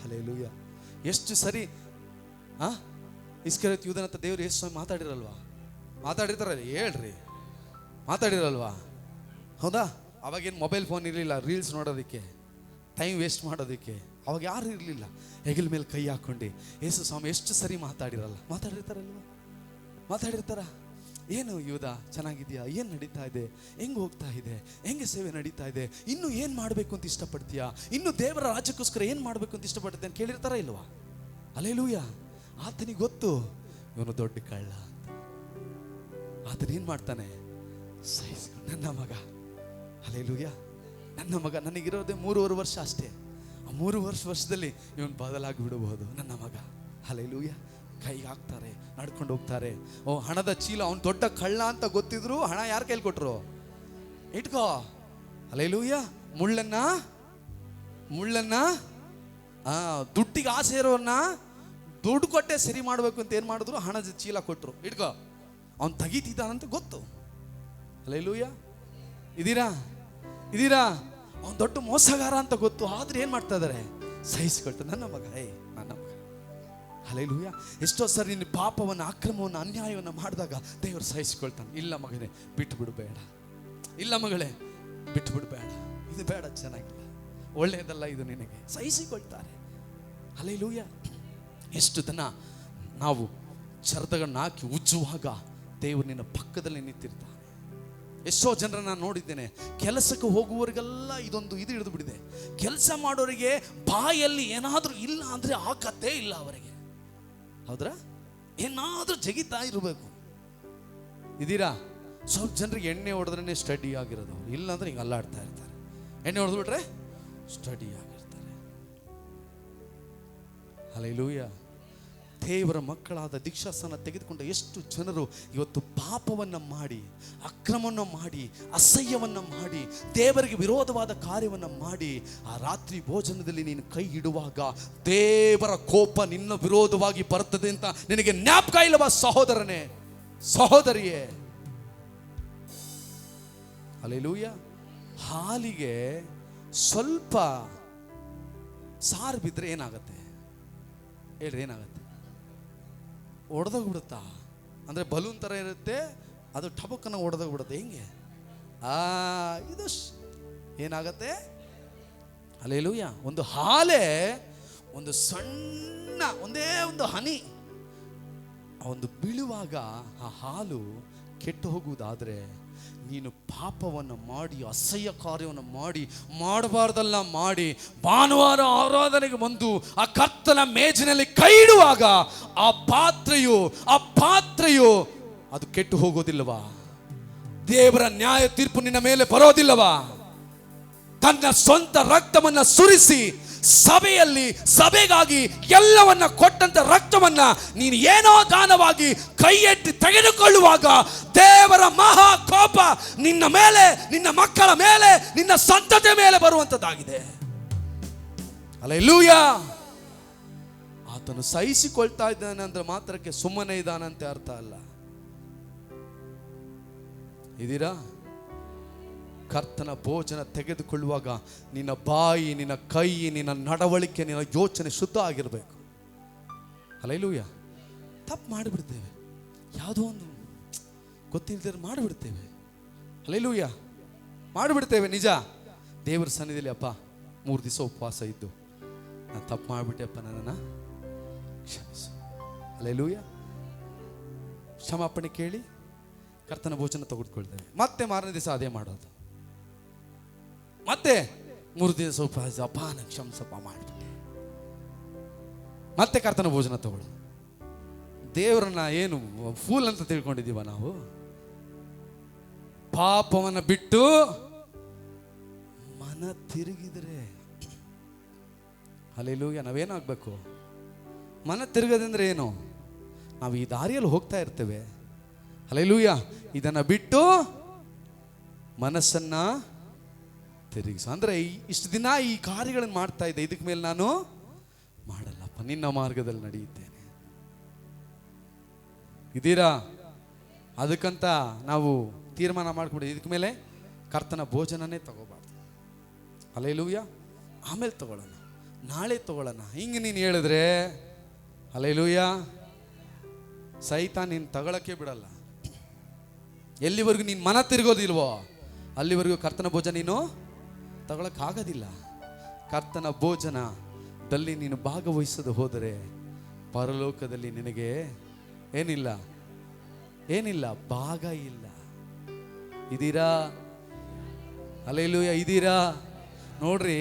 ಹಲ್ಲೆಲೂಯಾ. ಎಷ್ಟು ಸರಿ ಇಸ್ಕರಿಯೋತ ಯೂದನ ಅಂತ ದೇವರು ಯೇಸು ಮಾತಾಡಿರಲ್ವಾ? ಮಾತಾಡಿರ್ತಾರಲ್ಲ, ಹೇಳ್ರಿ, ಮಾತಾಡಿರಲ್ವಾ? ಹೌದಾ? ಅವಾಗೇನು ಮೊಬೈಲ್ ಫೋನ್ ಇರಲಿಲ್ಲ ರೀಲ್ಸ್ ನೋಡೋದಕ್ಕೆ, ಟೈಮ್ ವೇಸ್ಟ್ ಮಾಡೋದಕ್ಕೆ. ಅವಾಗ ಯಾರು ಇರಲಿಲ್ಲ. ಹೆಗಲ ಮೇಲೆ ಕೈ ಹಾಕೊಂಡು ಯೇಸು ಸ್ವಾಮಿ ಎಷ್ಟು ಸರಿ ಮಾತಾಡಿರ್ತಾರ. ಏನು ಯೂದ, ಚೆನ್ನಾಗಿದೆಯಾ? ಏನು ನಡೀತಾ ಇದೆ? ಹೆಂಗೆ ಹೋಗ್ತಾ ಇದೆ? ಹೆಂಗೆ ಸೇವೆ ನಡೀತಾ ಇದೆ? ಇನ್ನು ಏನು ಮಾಡಬೇಕು ಅಂತ ಇಷ್ಟಪಡ್ತೀಯಾ? ಇನ್ನು ದೇವರ ರಾಜ್ಯಕ್ಕೋಸ್ಕರ ಏನು ಮಾಡಬೇಕು ಅಂತ ಇಷ್ಟಪಡ್ತೀಯ ಅಂತ ಕೇಳಿರ್ತಾರ ಇಲ್ವಾ? ಹಲ್ಲೆಲೂಯಾ. ಆತನಿಗೆ ಗೊತ್ತು ಇವನು ದೊಡ್ಡ ಕಳ್ಳ ಅಂತ. ಆತನ ಏನು ಮಾಡ್ತಾನೆ? ಸಹಿಸ್ಕೊಂಡು, ನನ್ನ ಮಗ, ಹಲ್ಲೆಲೂಯಾ, ನನ್ನ ಮಗ, ನನಗಿರೋದೇ 3.5 ವರ್ಷ ಅಷ್ಟೇ. ಆ 3 ವರ್ಷದಲ್ಲಿ ಇವನು ಬದಲಾಗಿ ಬಿಡಬಹುದು. ನನ್ನ ಮಗ, ಹಲ್ಲೆಲೂಯಾ. ಕೈಗೆ ಹಾಕ್ತಾರೆ, ನಡ್ಕೊಂಡು ಹೋಗ್ತಾರೆ. ಹಣದ ಚೀಲ, ಅವ್ನು ದೊಡ್ಡ ಕಳ್ಳ ಅಂತ ಗೊತ್ತಿದ್ರು ಹಣ ಯಾರ ಕೈಲಿ ಕೊಟ್ರು? ಇಟ್ಕೋ. ಹಲ್ಲೆಲೂಯಾ. ಮುಳ್ಳನ್ನ ದುಡ್ಡಿಗೆ ಆಸೆ ಇರೋನ್ನ ದುಡ್ಡು ಕೊಟ್ಟೆ ಸರಿ ಮಾಡಬೇಕು ಅಂತ ಏನು ಮಾಡಿದ್ರು? ಹಣದ ಚೀಲ ಕೊಟ್ಟರು. ಇಟ್ಕೋ. ಅವ್ನು ತೆಗೀತಿದ್ದಾನಂತ ಗೊತ್ತು. ಹಲ್ಲೆಲೂಯಾ. ಇದೀರಾ? ಅವ್ನು ದೊಡ್ಡ ಮೋಸಗಾರ ಅಂತ ಗೊತ್ತು. ಆದ್ರೆ ಏನ್ ಮಾಡ್ತಾ ಇದಾರೆ? ಸಹಿಸಿಕೊಳ್ತಾರೆ. ನನ್ನ ಮಗ, ನನ್ನ ಮಗ. ಹಲ್ಲೆಲೂಯಾ. ಎಷ್ಟೋ ಸರಿ ನಿನ್ನ ಪಾಪವನ್ನು, ಅಕ್ರಮವನ್ನು, ಅನ್ಯಾಯವನ್ನು ಮಾಡಿದಾಗ ದೇವರು ಸಹಿಸಿಕೊಳ್ತಾನೆ. ಇಲ್ಲ ಮಗನೇ, ಬಿಟ್ಟು ಬಿಡಬೇಡ. ಇಲ್ಲ ಮಗಳೇ, ಬಿಟ್ಟು ಬಿಡಬೇಡ. ಇದು ಬೇಡ, ಚೆನ್ನಾಗಿಲ್ಲ, ಒಳ್ಳೆಯದಲ್ಲ ಇದು ನಿನಗೆ. ಸಹಿಸಿಕೊಳ್ತಾರೆ. ಹಲ್ಲೆಲೂಯಾ. ಎಷ್ಟು ದಿನ ನಾವು ಚರದಗಳನ್ನ ಹಾಕಿ ಉಜ್ಜುವಾಗ ದೇವರು ನಿನ್ನ ಪಕ್ಕದಲ್ಲಿ ನಿಂತಿರ್ತಾನೆ. ಎಷ್ಟೋ ಜನರನ್ನ ನಾನು ನೋಡಿದ್ದೇನೆ, ಕೆಲಸಕ್ಕೆ ಹೋಗುವವರಿಗೆಲ್ಲ ಇದು ಹಿಡಿದು ಬಿಡಿದೆ. ಕೆಲಸ ಮಾಡೋರಿಗೆ ಬಾಯಲ್ಲಿ ಏನಾದರೂ ಇಲ್ಲ ಅಂದ್ರೆ ಆಕತ್ತೇ ಇಲ್ಲ ಅವರಿಗೆ. ಹೌದ್ರಾ? ಏನಾದ್ರೂ ಜಗಿತಾ ಇರಬೇಕು. ಇದೀರಾ? ಸ್ವಲ್ಪ ಜನರಿಗೆ ಎಣ್ಣೆ ಹೊಡೆದ್ರೆ ಸ್ಟಡಿ ಆಗಿರೋದು, ಇಲ್ಲ ಅಂದ್ರೆ ಹಿಂಗೆ ಅಲ್ಲಾಡ್ತಾ ಇರ್ತಾರೆ. ಎಣ್ಣೆ ಹೊಡೆದ್ಬಿಟ್ರೆ ಸ್ಟಡಿ ಆಗಿರ್ತಾರೆ. ಹಲ್ಲೆಲೂಯಾ. ದೇವರ ಮಕ್ಕಳಾದ ದೀಕ್ಷಾಸ್ನಾನ ತೆಗೆದುಕೊಂಡ ಎಷ್ಟು ಜನರು ಇವತ್ತು ಪಾಪವನ್ನು ಮಾಡಿ, ಅಕ್ರಮವನ್ನು ಮಾಡಿ, ಅಸಹ್ಯವನ್ನು ಮಾಡಿ, ದೇವರಿಗೆ ವಿರೋಧವಾದ ಕಾರ್ಯವನ್ನು ಮಾಡಿ, ಆ ರಾತ್ರಿ ಭೋಜನದಲ್ಲಿ ನೀನು ಕೈ ಇಡುವಾಗ ದೇವರ ಕೋಪ ನಿನ್ನ ವಿರೋಧವಾಗಿ ಬರ್ತದೆ ಅಂತ ನಿನಗೆ ಜ್ಞಾಪಕ ಇಲ್ಲವಾ ಸಹೋದರನೇ, ಸಹೋದರಿಯೇ? ಹಲ್ಲೆಲೂಯಾ. ಹಾಲಿಗೆ ಸ್ವಲ್ಪ ಸಾರು ಬಿದ್ದರೆ ಏನಾಗತ್ತೆ ಹೇಳ್ರಿ? ಏನಾಗತ್ತೆ? ಒಡೆದೋಗ್ಬಿಡುತ್ತಾ? ಅಂದರೆ ಬಲೂನ್ ಥರ ಇರುತ್ತೆ, ಅದು ಟಬಕ್ಕನ್ನು ಒಡೆದೋಗ್ಬಿಡುತ್ತೆ. ಹೆಂಗೆ? ಇದು ಏನಾಗತ್ತೆ? ಹಲ್ಲೆಲೂಯಾ. ಒಂದು ಹಾಲೇ, ಒಂದು ಸಣ್ಣ ಒಂದೇ ಒಂದು ಹನಿ ಒಂದು ಬೀಳುವಾಗ ಆ ಹಾಲು ಕೆಟ್ಟು ಹೋಗುವುದಾದರೆ, ನೀನು ಪಾಪವನ್ನು ಮಾಡಿ, ಅಸಹ್ಯ ಕಾರ್ಯವನ್ನು ಮಾಡಿ, ಮಾಡಬಾರ್ದಲ್ಲ ಮಾಡಿ, ಭಾನುವಾರ ಆರಾಧನೆಗೆ ಬಂದು ಆ ಕರ್ತನ ಮೇಜಿನಲ್ಲಿ ಕೈ ಇಡುವಾಗ ಆ ಪಾತ್ರೆಯು ಅದು ಕೆಟ್ಟು ಹೋಗೋದಿಲ್ಲವಾ? ದೇವರ ನ್ಯಾಯ ತೀರ್ಪು ನಿನ್ನ ಮೇಲೆ ಬರೋದಿಲ್ಲವಾ? ತನ್ನ ಸ್ವಂತ ರಕ್ತವನ್ನ ಸುರಿಸಿ ಸಭೆಗಾಗಿ ಎಲ್ಲವನ್ನ ಕೊಟ್ಟಂತ ರಕ್ತವನ್ನ ನೀನು ಏನೋ ದಾನವಾಗಿ ಕೈ ಎತ್ತಿ ತೆಗೆದುಕೊಳ್ಳುವಾಗ ದೇವರ ಮಹಾ ಕೋಪ ನಿನ್ನ ಮೇಲೆ, ನಿನ್ನ ಮಕ್ಕಳ ಮೇಲೆ, ನಿನ್ನ ಸಂತತಿ ಮೇಲೆ ಬರುವಂತದ್ದಾಗಿದೆ. ಹಲ್ಲೆಲೂಯಾ. ಆತನು ಸಹಿಸಿಕೊಳ್ತಾ ಇದ್ದಾನೆ ಅಂದ್ರೆ ಮಾತ್ರಕ್ಕೆ ಸುಮ್ಮನೆ ಇದ್ದಾನಂತೆ ಅರ್ಥ ಅಲ್ಲ. ಇದೀರಾ? ಕರ್ತನ ಭೋಜನ ತೆಗೆದುಕೊಳ್ಳುವಾಗ ನಿನ್ನ ಬಾಯಿ, ನಿನ್ನ ಕೈ, ನಿನ್ನ ನಡವಳಿಕೆ, ನಿನ್ನ ಯೋಚನೆ ಶುದ್ಧ ಆಗಿರಬೇಕು. ಹಲ್ಲೆಲೂಯಾ. ತಪ್ಪು ಮಾಡಿಬಿಡ್ತೇವೆ, ಯಾವುದೋ ಒಂದು ಗೊತ್ತಿಲ್ಲದೆ ಮಾಡಿಬಿಡ್ತೇವೆ. ಹಲ್ಲೆಲೂಯಾ. ಮಾಡಿಬಿಡ್ತೇವೆ ನಿಜ. ದೇವರ ಸನ್ನಿಧಿಯಲ್ಲಿ, ಅಪ್ಪ 3 ದಿವಸ ಉಪವಾಸ ಇದ್ದು ನಾನು ತಪ್ಪು ಮಾಡಿಬಿಟ್ಟೆಪ್ಪ, ನನ್ನನ್ನು ಕ್ಷಮಿಸು. ಹಲ್ಲೆಲೂಯಾ. ಕ್ಷಮಾಪಣೆ ಕೇಳಿ ಕರ್ತನ ಭೋಜನ ತೆಗೆದುಕೊಳ್ತೇವೆ. ಮತ್ತೆ ಮಾರನೇ ದಿವಸ ಅದೇ ಮಾಡೋದು. ಮತ್ತೆ 3 ದಿವಸ ಉಪವಾಸ, ಅಪ್ಪ ನಾನು ಕ್ಷಮಿಸಪ್ಪ ಮಾಡಿಬಿಟ್ಟೆ. ಮತ್ತೆ ಕರ್ತನ ಭೋಜನ ತಗೊಳ್ಳೋದು. ದೇವರನ್ನ ಏನು ಫೂಲ್ ಅಂತ ತಿಳ್ಕೊಂಡಿದ್ದೀವ ನಾವು? ಪಾಪವನ್ನು ಬಿಟ್ಟು ಮನ ತಿರುಗಿದ್ರೆ, ಹಲ್ಲೆಲೂಯಾ, ನಾವೇನಾಗಬೇಕು? ಮನ ತಿರುಗದಂದ್ರೆ ಏನು? ನಾವು ಈ ದಾರಿಯಲ್ಲಿ ಹೋಗ್ತಾ ಇರ್ತೇವೆ, ಹಲ್ಲೆಲೂಯಾ, ಇದನ್ನು ಬಿಟ್ಟು ಮನಸ್ಸನ್ನ ತಿರುಗಿಸ. ಅಂದರೆ ಇಷ್ಟು ದಿನ ಈ ಕಾರ್ಯಗಳನ್ನು ಮಾಡ್ತಾ ಇದ್ದೆ, ಇದಕ್ಕೆ ಮೇಲೆ ನಾನು ಮಾಡಲ್ಲಪ್ಪ, ನಿನ್ನ ಮಾರ್ಗದಲ್ಲಿ ನಡೆಯುತ್ತೇನೆ. ಇದೀರಾ? ಅದಕ್ಕಂತ ನಾವು ತೀರ್ಮಾನ ಮಾಡ್ಕೊಂಡು ಇದಕ್ಕೆ ಮೇಲೆ ಕರ್ತನ ಭೋಜನನೇ ತಗೋಬಾರ್ದು. ಹಲ್ಲೆಲೂಯಾ, ಆಮೇಲೆ ತಗೊಳ್ಳೋಣ, ನಾಳೆ ತಗೊಳ್ಳೋಣ, ಹಿಂಗೆ ನೀನು ಹೇಳಿದ್ರೆ ಹಲ್ಲೆಲೂಯಾ ಸೈತಾನ ನೀನು ತಗೊಳಕ್ಕೆ ಬಿಡಲ್ಲ. ಎಲ್ಲಿವರೆಗೂ ನೀನು ಮನ ತಿರುಗೋದಿಲ್ವೋ ಅಲ್ಲಿವರೆಗೂ ಕರ್ತನ ಭೋಜನ ನೀನು ತಗೊಳಕ್ಕಾಗೋದಿಲ್ಲ. ಕರ್ತನ ಭೋಜನದಲ್ಲಿ ನೀನು ಭಾಗವಹಿಸದೆ ಹೋದರೆ ಪರಲೋಕದಲ್ಲಿ ನಿನಗೆ ಏನಿಲ್ಲ, ಭಾಗ ಇಲ್ಲ. ಇದೀರಾ? ಹಲ್ಲೆಲೂಯಾ, ಇದೀರಾ? ನೋಡ್ರಿ,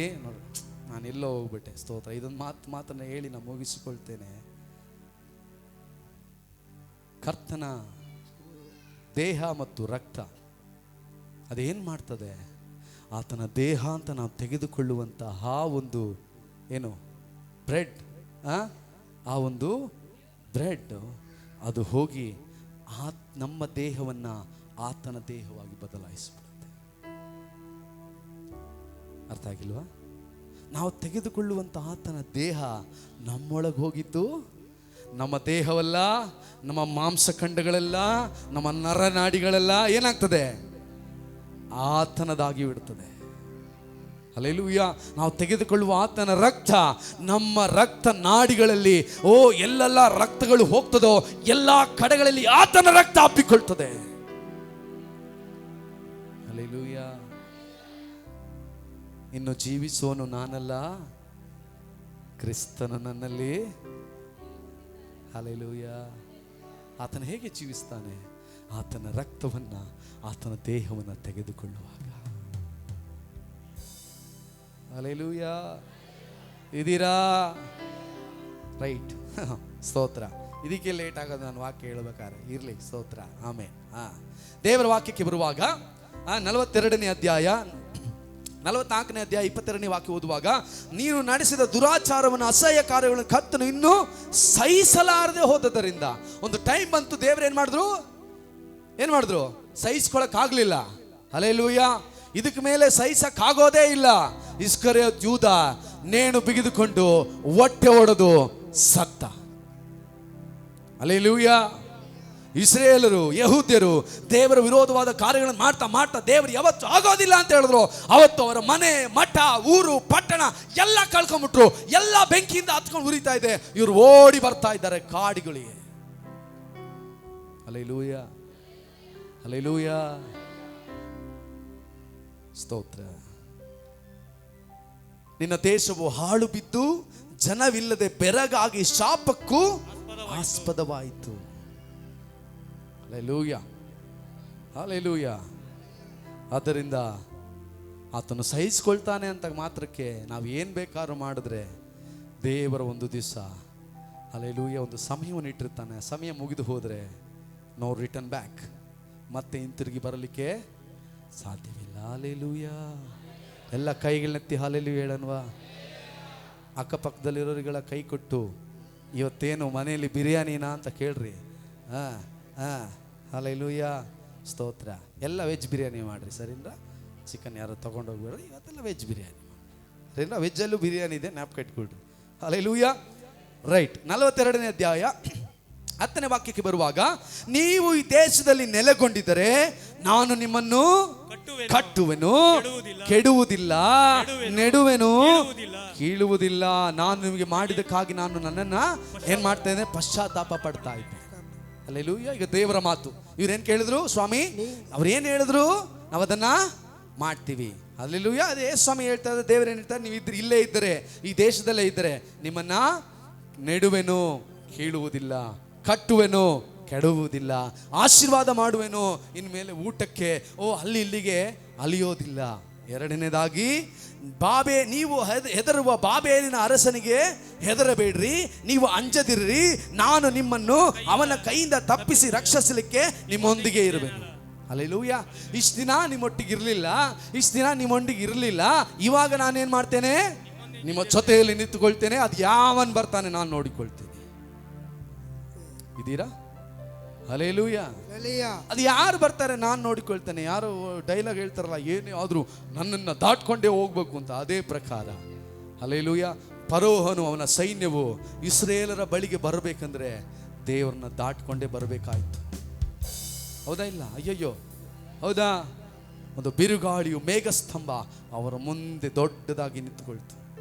ನಾನು ಎಲ್ಲೋ ಹೋಗ್ಬಿಟ್ಟೆ, ಸ್ತೋತ್ರ. ಇದೊಂದು ಮಾತನ್ನ ಹೇಳಿ ನಾನು ಮುಗಿಸಿಕೊಳ್ತೇನೆ. ಕರ್ತನ ದೇಹ ಮತ್ತು ರಕ್ತ ಅದೇನು ಮಾಡ್ತದೆ? ಆತನ ದೇಹ ಅಂತ ನಾವು ತೆಗೆದುಕೊಳ್ಳುವಂತಹ ಒಂದು ಬ್ರೆಡ್, ಆ ಒಂದು ಬ್ರೆಡ್ ಅದು ಹೋಗಿ ನಮ್ಮ ದೇಹವನ್ನು ಆತನ ದೇಹವಾಗಿ ಬದಲಾಯಿಸಿಬಿಡುತ್ತೆ. ಅರ್ಥ ಆಗಿಲ್ವಾ? ನಾವು ತೆಗೆದುಕೊಳ್ಳುವಂಥ ಆತನ ದೇಹ ನಮ್ಮೊಳಗೆ ಹೋಗಿದ್ದು ನಮ್ಮ ದೇಹವಲ್ಲ, ನಮ್ಮ ಮಾಂಸಖಂಡಗಳೆಲ್ಲ, ನಮ್ಮ ನರನಾಡಿಗಳೆಲ್ಲ ಏನಾಗ್ತದೆ? ಆತನದಾಗಿ ಬಿಡ್ತದೆ. ಹಲ್ಲೆಲೂಯಾ. ನಾವು ತೆಗೆದುಕೊಳ್ಳುವ ಆತನ ರಕ್ತ ನಮ್ಮ ರಕ್ತ ನಾಡಿಗಳಲ್ಲಿ, ಎಲ್ಲೆಲ್ಲ ರಕ್ತಗಳು ಹೋಗ್ತದೋ ಎಲ್ಲ ಕಡೆಗಳಲ್ಲಿ ಆತನ ರಕ್ತ ಹಬ್ಬಿಕೊಳ್ತದೆ. ಹಲ್ಲೆಲೂಯಾ. ಇನ್ನು ಜೀವಿಸೋನು ನಾನಲ್ಲ, ಕ್ರಿಸ್ತನು ನನ್ನಲ್ಲಿ. ಹಲ್ಲೆಲೂಯಾ. ಆತನ ಹೇಗೆ ಜೀವಿಸ್ತಾನೆ? ಆತನ ರಕ್ತವನ್ನ, ಆತನ ದೇಹವನ್ನು ತೆಗೆದುಕೊಳ್ಳುವಾಗ. ಹಲ್ಲೆಲೂಯಾ. ಇದೀರಾ? ರೈಟ್. ಸ್ತೋತ್ರ. ಇದಕ್ಕೆ ಲೇಟ್ ಆಗೋದು ನಾನು ವಾಕ್ಯ ಹೇಳ್ಬೇಕಾದ್ರೆ. ಇರ್ಲಿ, ಸ್ತೋತ್ರ. ಆಮೇಲೆ ದೇವರ ವಾಕ್ಯಕ್ಕೆ ಬರುವಾಗ 42ನೇ ಅಧ್ಯಾಯ 44ನೇ ಅಧ್ಯಾಯ 22ನೇ ವಾಕ್ಯ ಓದುವಾಗ, ನೀನು ನಡೆಸಿದ ದುರಾಚಾರವನ್ನು, ಅಸಹ್ಯ ಕಾರ್ಯಗಳನ್ನು ಕರ್ತನು ಇನ್ನೂ ಸಹಿಸಲಾರದೆ ಹೋದದರಿಂದ. ಒಂದು ಟೈಮ್ ಬಂತು, ದೇವರು ಏನ್ ಮಾಡಿದ್ರು? ಸಹಿಸ್ಕೊಳಕ್ಕಾಗ್ಲಿಲ್ಲ. ಹಲ್ಲೆಲೂಯಾ. ಇದಕ್ಕೆ ಮೇಲೆ ಸಹಿಸಕ್ಕಾಗೋದೇ ಇಲ್ಲ. ಇಸ್ಕರಿಯೋತ ಯೂದ ನೇಣು ಬಿಗಿದುಕೊಂಡು ಹೊಟ್ಟೆ ಒಡೆದು ಸತ್ತ. ಹಲ್ಲೆಲೂಯಾ. ಇಸ್ರಾಯೇಲರು, ಯಹೂದ್ಯರು ದೇವರ ವಿರೋಧವಾದ ಕಾರ್ಯಗಳನ್ನು ಮಾಡ್ತಾ ಮಾಡ್ತಾ ದೇವರು ಯಾವತ್ತು ಆಗೋದಿಲ್ಲ ಅಂತ ಹೇಳಿದ್ರು, ಅವತ್ತು ಅವರ ಮನೆ, ಮಠ, ಊರು, ಪಟ್ಟಣ ಎಲ್ಲ ಕಳ್ಕೊಂಡ್ಬಿಟ್ರು. ಎಲ್ಲ ಬೆಂಕಿಯಿಂದ ಹತ್ಕೊಂಡು ಉರಿತಾ ಇದೆ. ಇವರು ಓಡಿ ಬರ್ತಾ ಇದ್ದಾರೆ ಕಾಡಿಗಳಿಗೆ. ಹಲ್ಲೆಲೂಯಾ, ಹಲ್ಲೆಲೂಯಾ, ಸ್ತೋತ್ರ. ನಿನ್ನ ದೇಶವು ಹಾಳು ಬಿದ್ದು ಜನವಿಲ್ಲದೆ ಬೆರಗಾಗಿ ಶಾಪಕ್ಕೂ ಆಸ್ಪದವಾಯಿತು. Hallelujah, hallelujah. ಆದ್ದರಿಂದ ಆತನು ಸಹಿಸ್ಕೊಳ್ತಾನೆ ಅಂತ ಮಾತ್ರಕ್ಕೆ ನಾವು ಏನು ಬೇಕಾದ್ರೂ ಮಾಡಿದ್ರೆ ದೇವರ ಒಂದು ದಿವಸ, ಹಲ್ಲೆಲೂಯಾ, ಒಂದು ಸಮಯವನ್ನು ಇಟ್ಟಿರ್ತಾನೆ. ಸಮಯ ಮುಗಿದು ಹೋದರೆ ನೋ ರಿಟರ್ನ್ ಬ್ಯಾಕ್, ಮತ್ತೆ ಹಿಂತಿರುಗಿ ಬರಲಿಕ್ಕೆ ಸಾಧ್ಯವಿಲ್ಲ. ಹಲ್ಲೆಲೂಯಾ. ಎಲ್ಲ ಕೈಗಳನ್ನೆತ್ತಿ ಹಲ್ಲೆಲೂಯಾ ಹೇಳನ್ವಾ? ಅಕ್ಕಪಕ್ಕದಲ್ಲಿರೋರಿಗೆಲ್ಲ ಕೈ ಕೊಟ್ಟು, ಇವತ್ತೇನು ಮನೆಯಲ್ಲಿ ಬಿರಿಯಾನಿನಾ ಅಂತ ಕೇಳ್ರಿ. ಹಲ್ಲೆಲೂಯಾ, ಸ್ತೋತ್ರ. ಎಲ್ಲ ವೆಜ್ ಬಿರಿಯಾನಿ ಮಾಡಿರಿ ಸರಿನಾ? ಚಿಕನ್ ಯಾರು ತೊಗೊಂಡೋಗ್ಬೇಡ್ರಿ, ಇವತ್ತೆಲ್ಲ ವೆಜ್ ಬಿರಿಯಾನಿ ಸರಿನಾ? ವೆಜ್ಜಲ್ಲೂ ಬಿರಿಯಾನಿ ಇದೆ, ಜ್ಞಾಪಕ ಇಟ್ಕೊಳ್ರಿ. ಹಲ್ಲೆಲೂಯಾ. ರೈಟ್. 42ನೇ ಅಧ್ಯಾಯ 10ನೇ ವಾಕ್ಯಕ್ಕೆ ಬರುವಾಗ, ನೀವು ಈ ದೇಶದಲ್ಲಿ ನೆಲೆಗೊಂಡಿದ್ದರೆ ನಾನು ನಿಮ್ಮನ್ನು ಕಟ್ಟುವೆನು, ಕೆಡುವುದಿಲ್ಲ, ನೆಡುವೆನು, ಕೀಳುವುದಿಲ್ಲ. ನಾನು ನಿಮಗೆ ಮಾಡಿದಕ್ಕಾಗಿ ನಾನು ನನ್ನನ್ನು ಏನು ಮಾಡ್ತಾ ಇದ್ದೇನೆ? ಪಶ್ಚಾತ್ತಾಪ ಪಡ್ತಾ ಇದ್ದೆ. ಹಲ್ಲೆಲೂಯಾ. ಈಗ ದೇವರ ಮಾತು. ಇವ್ರೇನು ಕೇಳಿದ್ರು? ಸ್ವಾಮಿ ಅವ್ರೇನು ಹೇಳಿದ್ರು? ನಾವು ಅದನ್ನ ಮಾಡ್ತೀವಿ. ಹಲ್ಲೆಲೂಯಾ. ಅದೇ ಸ್ವಾಮಿ ಹೇಳ್ತಾ ಇದ್ದಾರೆ, ದೇವರೇನು ಹೇಳ್ತಾರೆ? ನೀವು ಇಲ್ಲೇ ಇದ್ದರೆ, ಈ ದೇಶದಲ್ಲೇ ಇದ್ದರೆ ನಿಮ್ಮನ್ನ ನೆಡುವೆನು, ಕೀಳುವುದಿಲ್ಲ, ಕಟ್ಟುವೆನು, ಕೆಡುವುದಿಲ್ಲ, ಆಶೀರ್ವಾದ ಮಾಡುವೆನು. ಇನ್ಮೇಲೆ ಊಟಕ್ಕೆ ಅಲ್ಲಿ ಇಲ್ಲಿಗೆ ಅಲಿಯೋದಿಲ್ಲ. ಎರಡನೇದಾಗಿ, ನೀವು ಹೆದರುವ ಬಾಬೇಲಿನ ಅರಸನಿಗೆ ಹೆದರಬೇಡ್ರಿ, ನೀವು ಅಂಜದಿರ್ರಿ, ನಾನು ನಿಮ್ಮನ್ನು ಅವನ ಕೈಯಿಂದ ತಪ್ಪಿಸಿ ರಕ್ಷಿಸಲಿಕ್ಕೆ ನಿಮ್ಮೊಂದಿಗೆ ಇರುವೆನು. ಹಲ್ಲೆಲೂಯ. ಇಷ್ಟು ದಿನ ನಿಮ್ಮೊಟ್ಟಿಗೆ ಇರಲಿಲ್ಲ, ಇಷ್ಟು ದಿನ ನಿಮ್ಮೊಂದಿಗೆ ಇರಲಿಲ್ಲ, ಇವಾಗ ನಾನೇನು ಮಾಡ್ತೇನೆ, ನಿಮ್ಮ ಜೊತೆಯಲ್ಲಿ ನಿಂತುಕೊಳ್ತೇನೆ. ಅದು ಯಾವನ್ ಬರ್ತಾನೆ ನಾನು ನೋಡಿಕೊಳ್ತೇನೆ. ಇದೀರಾ? ಹಲ್ಲೆಲೂಯ. ಅದು ಯಾರು ಬರ್ತಾರೆ ನಾನು ನೋಡಿಕೊಳ್ತೇನೆ. ಯಾರು ಡೈಲಾಗ್ ಹೇಳ್ತಾರಲ್ಲ, ಏನೇ ಆದರೂ ನನ್ನನ್ನು ದಾಟ್ಕೊಂಡೇ ಹೋಗ್ಬೇಕು ಅಂತ, ಅದೇ ಪ್ರಕಾರ ಹಲ್ಲೆಲೂಯ. ಫರೋಹನು ಅವನ ಸೈನ್ಯವು ಇಸ್ರೇಲರ ಬಳಿಗೆ ಬರಬೇಕಂದ್ರೆ ದೇವರನ್ನ ದಾಟ್ಕೊಂಡೇ ಬರಬೇಕಾಯ್ತು. ಹೌದಾ ಇಲ್ಲ? ಅಯ್ಯಯ್ಯೋ, ಹೌದಾ? ಒಂದು ಬಿರುಗಾಳಿಯು ಮೇಘಸ್ತಂಭ ಅವರ ಮುಂದೆ ದೊಡ್ಡದಾಗಿ ನಿಂತುಕೊಳ್ತು.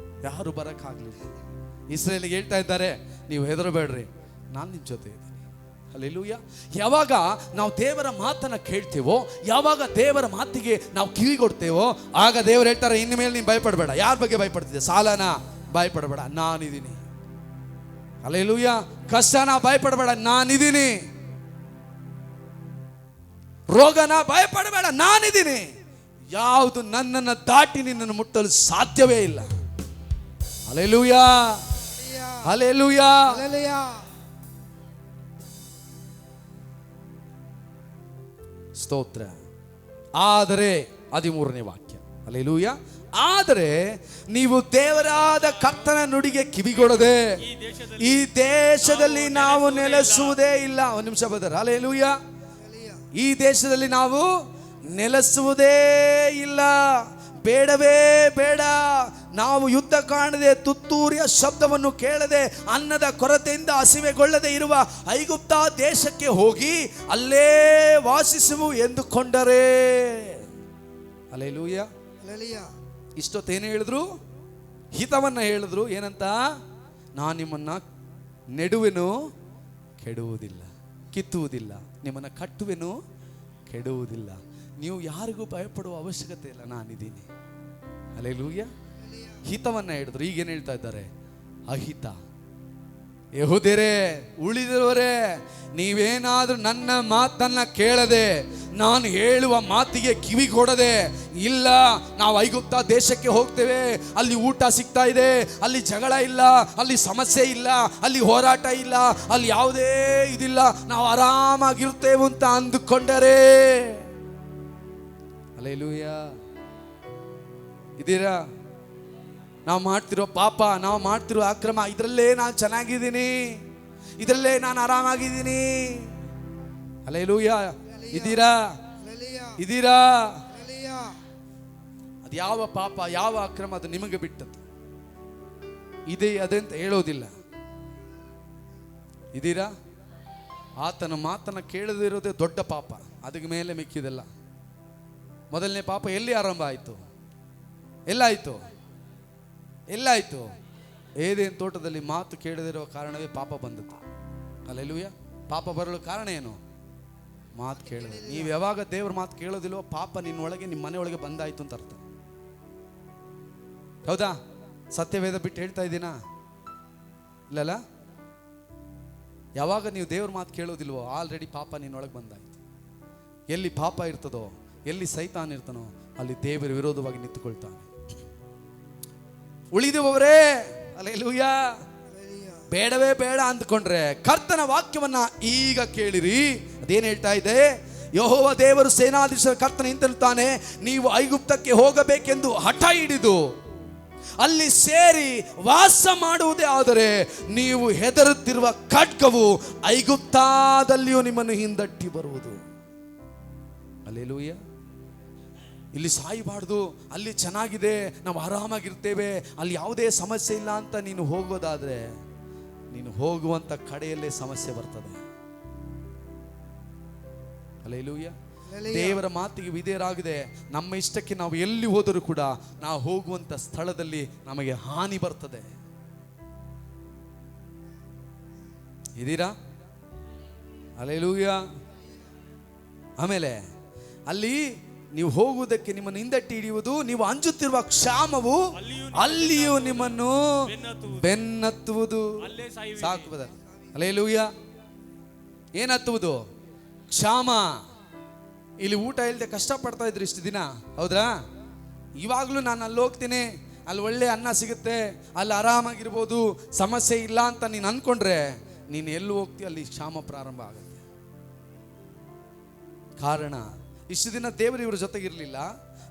ಯಾರು ಬರೋಕ್ಕಾಗಲಿಲ್ಲ. ಇಸ್ರೇಲಿಗೆ ಹೇಳ್ತಾ ಇದ್ದಾರೆ, ನೀವು ಹೆದರಬೇಡ್ರಿ, ನಾನು ನಿಮ್ಮ ಜೊತೆ ಇದ್ದೀನಿ. ಹಲ್ಲೆಲೂಯ. ಯಾವಾಗ ನಾವು ದೇವರ ಮಾತನ್ನು ಕೇಳ್ತೇವೋ, ಯಾವಾಗ ದೇವರ ಮಾತಿಗೆ ನಾವು ಕಿವಿ ಕೊಡ್ತೇವೋ, ಆಗ ದೇವರು ಹೇಳ್ತಾರೆ, ಇನ್ನು ಮೇಲೆ ನೀನು ಭಯಪಡಬೇಡ. ಯಾರ ಬಗ್ಗೆ ಭಯಪಡ್ತಿದ್ದೆ? ಸಾಲನ ಭಯಪಡಬೇಡ, ನಾನಿದ್ದೀನಿ. ಹಲ್ಲೆಲೂಯ. ಕಷ್ಟನ ಭಯಪಡಬೇಡ, ನಾನಿದ್ದೀನಿ. ರೋಗನ ಭಯಪಡಬೇಡ, ನಾನಿದ್ದೀನಿ. ಯಾವುದು ನನ್ನನ್ನು ದಾಟಿ ನಿನ್ನನ್ನು ಮುಟ್ಟಲು ಸಾಧ್ಯವೇ ಇಲ್ಲ. Hallelujah, hallelujah. ಸ್ತೋತ್ರ. ಆದರೆ 13ನೇ ವಾಕ್ಯ, ಹಲ್ಲೆಲೂಯ. ಆದರೆ ನೀವು ದೇವರಾದ ಕರ್ತನ ನುಡಿಗೆ ಕಿವಿಗೊಡದೆ ಈ ದೇಶದಲ್ಲಿ ನಾವು ನೆಲೆಸುವುದೇ ಇಲ್ಲ. ಒಂದು ನಿಮಿಷ ಬದರ. ಹಲ್ಲೆಲೂಯ. ಈ ದೇಶದಲ್ಲಿ ನಾವು ನೆಲೆಸುವುದೇ ಇಲ್ಲ. ಬೇಡವೇ ಬೇಡ. ನಾವು ಯುದ್ಧ ಕಾಣದೆ, ತುತ್ತೂರಿಯ ಶಬ್ದವನ್ನು ಕೇಳದೆ, ಅನ್ನದ ಕೊರತೆಯಿಂದ ಹಸಿವೆಗೊಳ್ಳದೆ ಇರುವ ಐಗುಪ್ತ ದೇಶಕ್ಕೆ ಹೋಗಿ ಅಲ್ಲೇ ವಾಸಿಸುವು ಎಂದುಕೊಂಡರೆ. ಹಲ್ಲೆಲೂಯ. ಇಷ್ಟೊತ್ತೇನು ಹೇಳಿದ್ರು? ಹಿತವನ್ನ ಹೇಳಿದ್ರು. ಏನಂತ? ನಾನು ನಿಮ್ಮನ್ನ ನೆಡುವೆನು, ಕೆಡುವುದಿಲ್ಲ, ಕಿತ್ತುವುದಿಲ್ಲ. ನಿಮ್ಮನ್ನ ಕಟ್ಟುವೆನು, ಕೆಡುವುದಿಲ್ಲ. ನೀವು ಯಾರಿಗೂ ಭಯಪಡುವ ಅವಶ್ಯಕತೆ ಇಲ್ಲ, ನಾನಿದ್ದೀನಿ. ಹಲ್ಲೆಲೂಯ. ಹಿತವನ್ನ ಹೇಳಿದ್ರು. ಈಗೇನು ಹೇಳ್ತಾ ಇದ್ದಾರೆ? ಅಹಿತ. ಯೆಹೂದ್ಯರೇ, ಉಳಿದವರೇ, ನೀವೇನಾದ್ರೂ ನನ್ನ ಮಾತನ್ನ ಕೇಳದೆ, ನಾನು ಹೇಳುವ ಮಾತಿಗೆ ಕಿವಿ ಕೊಡದೆ, ಇಲ್ಲ ನಾವು ಐಗುಪ್ತ ದೇಶಕ್ಕೆ ಹೋಗ್ತೇವೆ, ಅಲ್ಲಿ ಊಟ ಸಿಗ್ತಾ ಇದೆ, ಅಲ್ಲಿ ಜಗಳ ಇಲ್ಲ, ಅಲ್ಲಿ ಸಮಸ್ಯೆ ಇಲ್ಲ, ಅಲ್ಲಿ ಹೋರಾಟ ಇಲ್ಲ, ಅಲ್ಲಿ ಯಾವುದೇ ಇದಿಲ್ಲ, ನಾವು ಆರಾಮಾಗಿರ್ತೇವೆ ಅಂತ ಅಂದುಕೊಂಡರೆ. ಹಲ್ಲೆಲೂಯ. ಇದೀರಾ? ನಾವು ಮಾಡ್ತಿರೋ ಪಾಪ, ನಾವು ಮಾಡ್ತಿರೋ ಅಕ್ರಮ, ಇದರಲ್ಲೇ ನಾನು ಚೆನ್ನಾಗಿದ್ದೀನಿ, ಇದರಲ್ಲೇ ನಾನು ಆರಾಮಾಗಿದ್ದೀನಿ. ಹಲ್ಲೆಲೂಯ. ಇದೀರಾ? ಇದೀರಾ? ಅದು ಯಾವ ಪಾಪ, ಯಾವ ಅಕ್ರಮ, ಅದು ನಿಮಗೆ ಬಿಟ್ಟದ್ದು. ಇದೆ ಅದಂತ ಹೇಳೋದಿಲ್ಲ. ಇದೀರಾ? ಆತನ ಮಾತನ್ನ ಕೇಳದಿರೋದೇ ದೊಡ್ಡ ಪಾಪ. ಅದಕ್ಕೆ ಮೇಲೆ ಮಿಕ್ಕಿದೆಲ್ಲ. ಮೊದಲನೇ ಪಾಪ ಎಲ್ಲಿ ಆರಂಭ ಆಯಿತು? ಎಲ್ಲಾಯಿತು? ಎಲ್ಲಾಯಿತು? ಏದೇನು ತೋಟದಲ್ಲಿ ಮಾತು ಕೇಳದಿರುವ ಕಾರಣವೇ ಪಾಪ ಬಂದದ್ದು. ಹಲ್ಲೆಲೂಯ. ಪಾಪ ಬರಲು ಕಾರಣ ಏನು? ಮಾತು ಕೇಳೋದು. ನೀವು ಯಾವಾಗ ದೇವ್ರ ಮಾತು ಕೇಳೋದಿಲ್ವೋ, ಪಾಪ ನಿನ್ನೊಳಗೆ, ನಿಮ್ಮ ಮನೆಯೊಳಗೆ ಬಂದಾಯ್ತು ಅಂತ ಅರ್ಥ. ಹೌದಾ? ಸತ್ಯವೇದ ಬಿಟ್ಟು ಹೇಳ್ತಾ ಇದ್ದೀನಾ? ಇಲ್ಲಲ್ಲ? ಯಾವಾಗ ನೀವು ದೇವ್ರ ಮಾತು ಕೇಳೋದಿಲ್ವೋ, ಆಲ್ರೆಡಿ ಪಾಪ ನಿನ್ನೊಳಗೆ ಬಂದಾಯ್ತು. ಎಲ್ಲಿ ಪಾಪ ಇರ್ತದೋ, ಎಲ್ಲಿ ಸೈತಾನ್ ಇರ್ತಾನೋ, ಅಲ್ಲಿ ದೇವರ ವಿರೋಧವಾಗಿ ನಿಂತುಕೊಳ್ತಾನೆ. ಉಳಿದುವವರೇ, ಹಲ್ಲೆಲೂಯ, ಬೇಡವೇ ಬೇಡ ಅಂದ್ಕೊಂಡ್ರೆ ಕರ್ತನ ವಾಕ್ಯವನ್ನ ಈಗ ಕೇಳಿರಿ. ಅದೇನು ಹೇಳ್ತಾ ಇದೆ? ಯೆಹೋವ ದೇವರು ಸೇನಾಧೀಶರ ಕರ್ತನ ಇಂತೆನ್ನುತ್ತಾನೆ, ನೀವು ಐಗುಪ್ತಕ್ಕೆ ಹೋಗಬೇಕೆಂದು ಹಠ ಹಿಡಿದು ಅಲ್ಲಿ ಸೇರಿ ವಾಸ ಮಾಡುವುದೇ ಆದರೆ ನೀವು ಹೆದರುತ್ತಿರುವ ಖಡ್ಗವು ಐಗುಪ್ತದಲ್ಲಿಯೂ ನಿಮ್ಮನ್ನು ಹಿಂದಟ್ಟಿ ಬರುವುದು. ಹಲ್ಲೆಲೂಯ. ಇಲ್ಲಿ ಸಾಯಬಾರ್ದು, ಅಲ್ಲಿ ಚೆನ್ನಾಗಿದೆ, ನಾವು ಆರಾಮಾಗಿರ್ತೇವೆ, ಅಲ್ಲಿ ಯಾವುದೇ ಸಮಸ್ಯೆ ಇಲ್ಲ ಅಂತ ನೀನು ಹೋಗೋದಾದ್ರೆ, ನೀನು ಹೋಗುವಂತ ಕಡೆಯಲ್ಲೇ ಸಮಸ್ಯೆ ಬರ್ತದೆ. ಹಲ್ಲೆಲೂಯ. ದೇವರ ಮಾತಿಗೆ ವಿಧೇಯರಾಗಿದೆ, ನಮ್ಮ ಇಷ್ಟಕ್ಕೆ ನಾವು ಎಲ್ಲಿ ಹೋದರೂ ಕೂಡ ನಾವು ಹೋಗುವಂತ ಸ್ಥಳದಲ್ಲಿ ನಮಗೆ ಹಾನಿ ಬರ್ತದೆ. ಇದೀರಾ? ಹಲ್ಲೆಲೂಯ. ಆಮೇಲೆ ಅಲ್ಲಿ ನೀವು ಹೋಗುವುದಕ್ಕೆ ನಿಮ್ಮನ್ನು ಹಿಂದಟ್ಟಿ ಹಿಡಿಯುವುದು, ನೀವು ಅಂಜುತ್ತಿರುವ ಕ್ಷಾಮವು ಅಲ್ಲಿಯೂ ನಿಮ್ಮನ್ನು ಬೆನ್ನತ್ತುವುದು. ಸಾಕು ಬದ. ಹಲ್ಲೆಲೂಯ. ಏನತ್ತುವುದು? ಕ್ಷಾಮ. ಇಲ್ಲಿ ಊಟ ಇಲ್ಲದೆ ಕಷ್ಟಪಡ್ತಾ ಇದ್ರು ಇಷ್ಟು ದಿನ, ಹೌದ್ರಾ? ಇವಾಗಲೂ ನಾನು ಅಲ್ಲಿ ಹೋಗ್ತೀನಿ, ಅಲ್ಲಿ ಒಳ್ಳೆ ಅನ್ನ ಸಿಗುತ್ತೆ, ಅಲ್ಲಿ ಆರಾಮಾಗಿರ್ಬೋದು, ಸಮಸ್ಯೆ ಇಲ್ಲ ಅಂತ ನೀನು ಅಂದ್ಕೊಂಡ್ರೆ ನೀನು ಎಲ್ಲಿ ಹೋಗ್ತೀಯ ಅಲ್ಲಿ ಕ್ಷಾಮ ಪ್ರಾರಂಭ ಆಗುತ್ತೆ. ಕಾರಣ ಇಷ್ಟು ದಿನ ದೇವರು ಇವ್ರ ಜೊತೆಗಿರಲಿಲ್ಲ.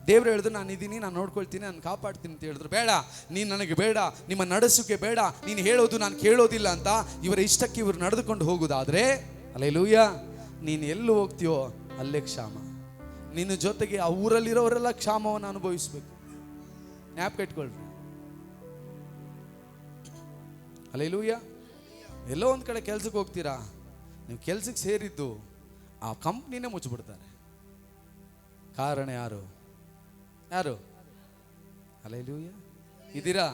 ದೇವರು ಹೇಳಿದ್ರು ನಾನು ಇದ್ದೀನಿ, ನಾನು ನೋಡ್ಕೊಳ್ತೀನಿ, ನಾನು ಕಾಪಾಡ್ತೀನಿ ಅಂತ ಹೇಳಿದ್ರು. ಬೇಡ, ನೀನು ನನಗೆ ಬೇಡ, ನಿಮ್ಮ ನಡೆಸುವಿಕೆ ಬೇಡ, ನೀನು ಹೇಳೋದು ನಾನು ಕೇಳೋದಿಲ್ಲ ಅಂತ ಇವರ ಇಷ್ಟಕ್ಕೆ ಇವರು ನಡೆದುಕೊಂಡು ಹೋಗುವುದಾದ್ರೆ, ಹಲ್ಲೆಲೂಯಾ, ನೀನು ಎಲ್ಲಿ ಹೋಗ್ತೀಯೋ ಅಲ್ಲೇ ಕ್ಷಾಮ. ನಿನ್ನ ಜೊತೆಗೆ ಆ ಊರಲ್ಲಿರೋರೆಲ್ಲ ಕ್ಷಾಮವನ್ನು ಅನುಭವಿಸ್ಬೇಕು. ಜ್ಞಾಪಕ ಇಟ್ಕೊಳ್ರಿ. ಹಲ್ಲೆಲೂಯಾ. ಎಲ್ಲೋ ಒಂದು ಕಡೆ ಕೆಲ್ಸಕ್ಕೆ ಹೋಗ್ತೀರಾ, ನೀವು ಕೆಲ್ಸಕ್ಕೆ ಸೇರಿದ್ದು ಆ ಕಂಪ್ನಿನೇ ಮುಚ್ಚಿಬಿಡ್ತಾರೆ. ಕಾರಣ ಯಾರು? ಹಲ್ಲೆಲೂಯಾ. ಇದ್ದೀರಾ?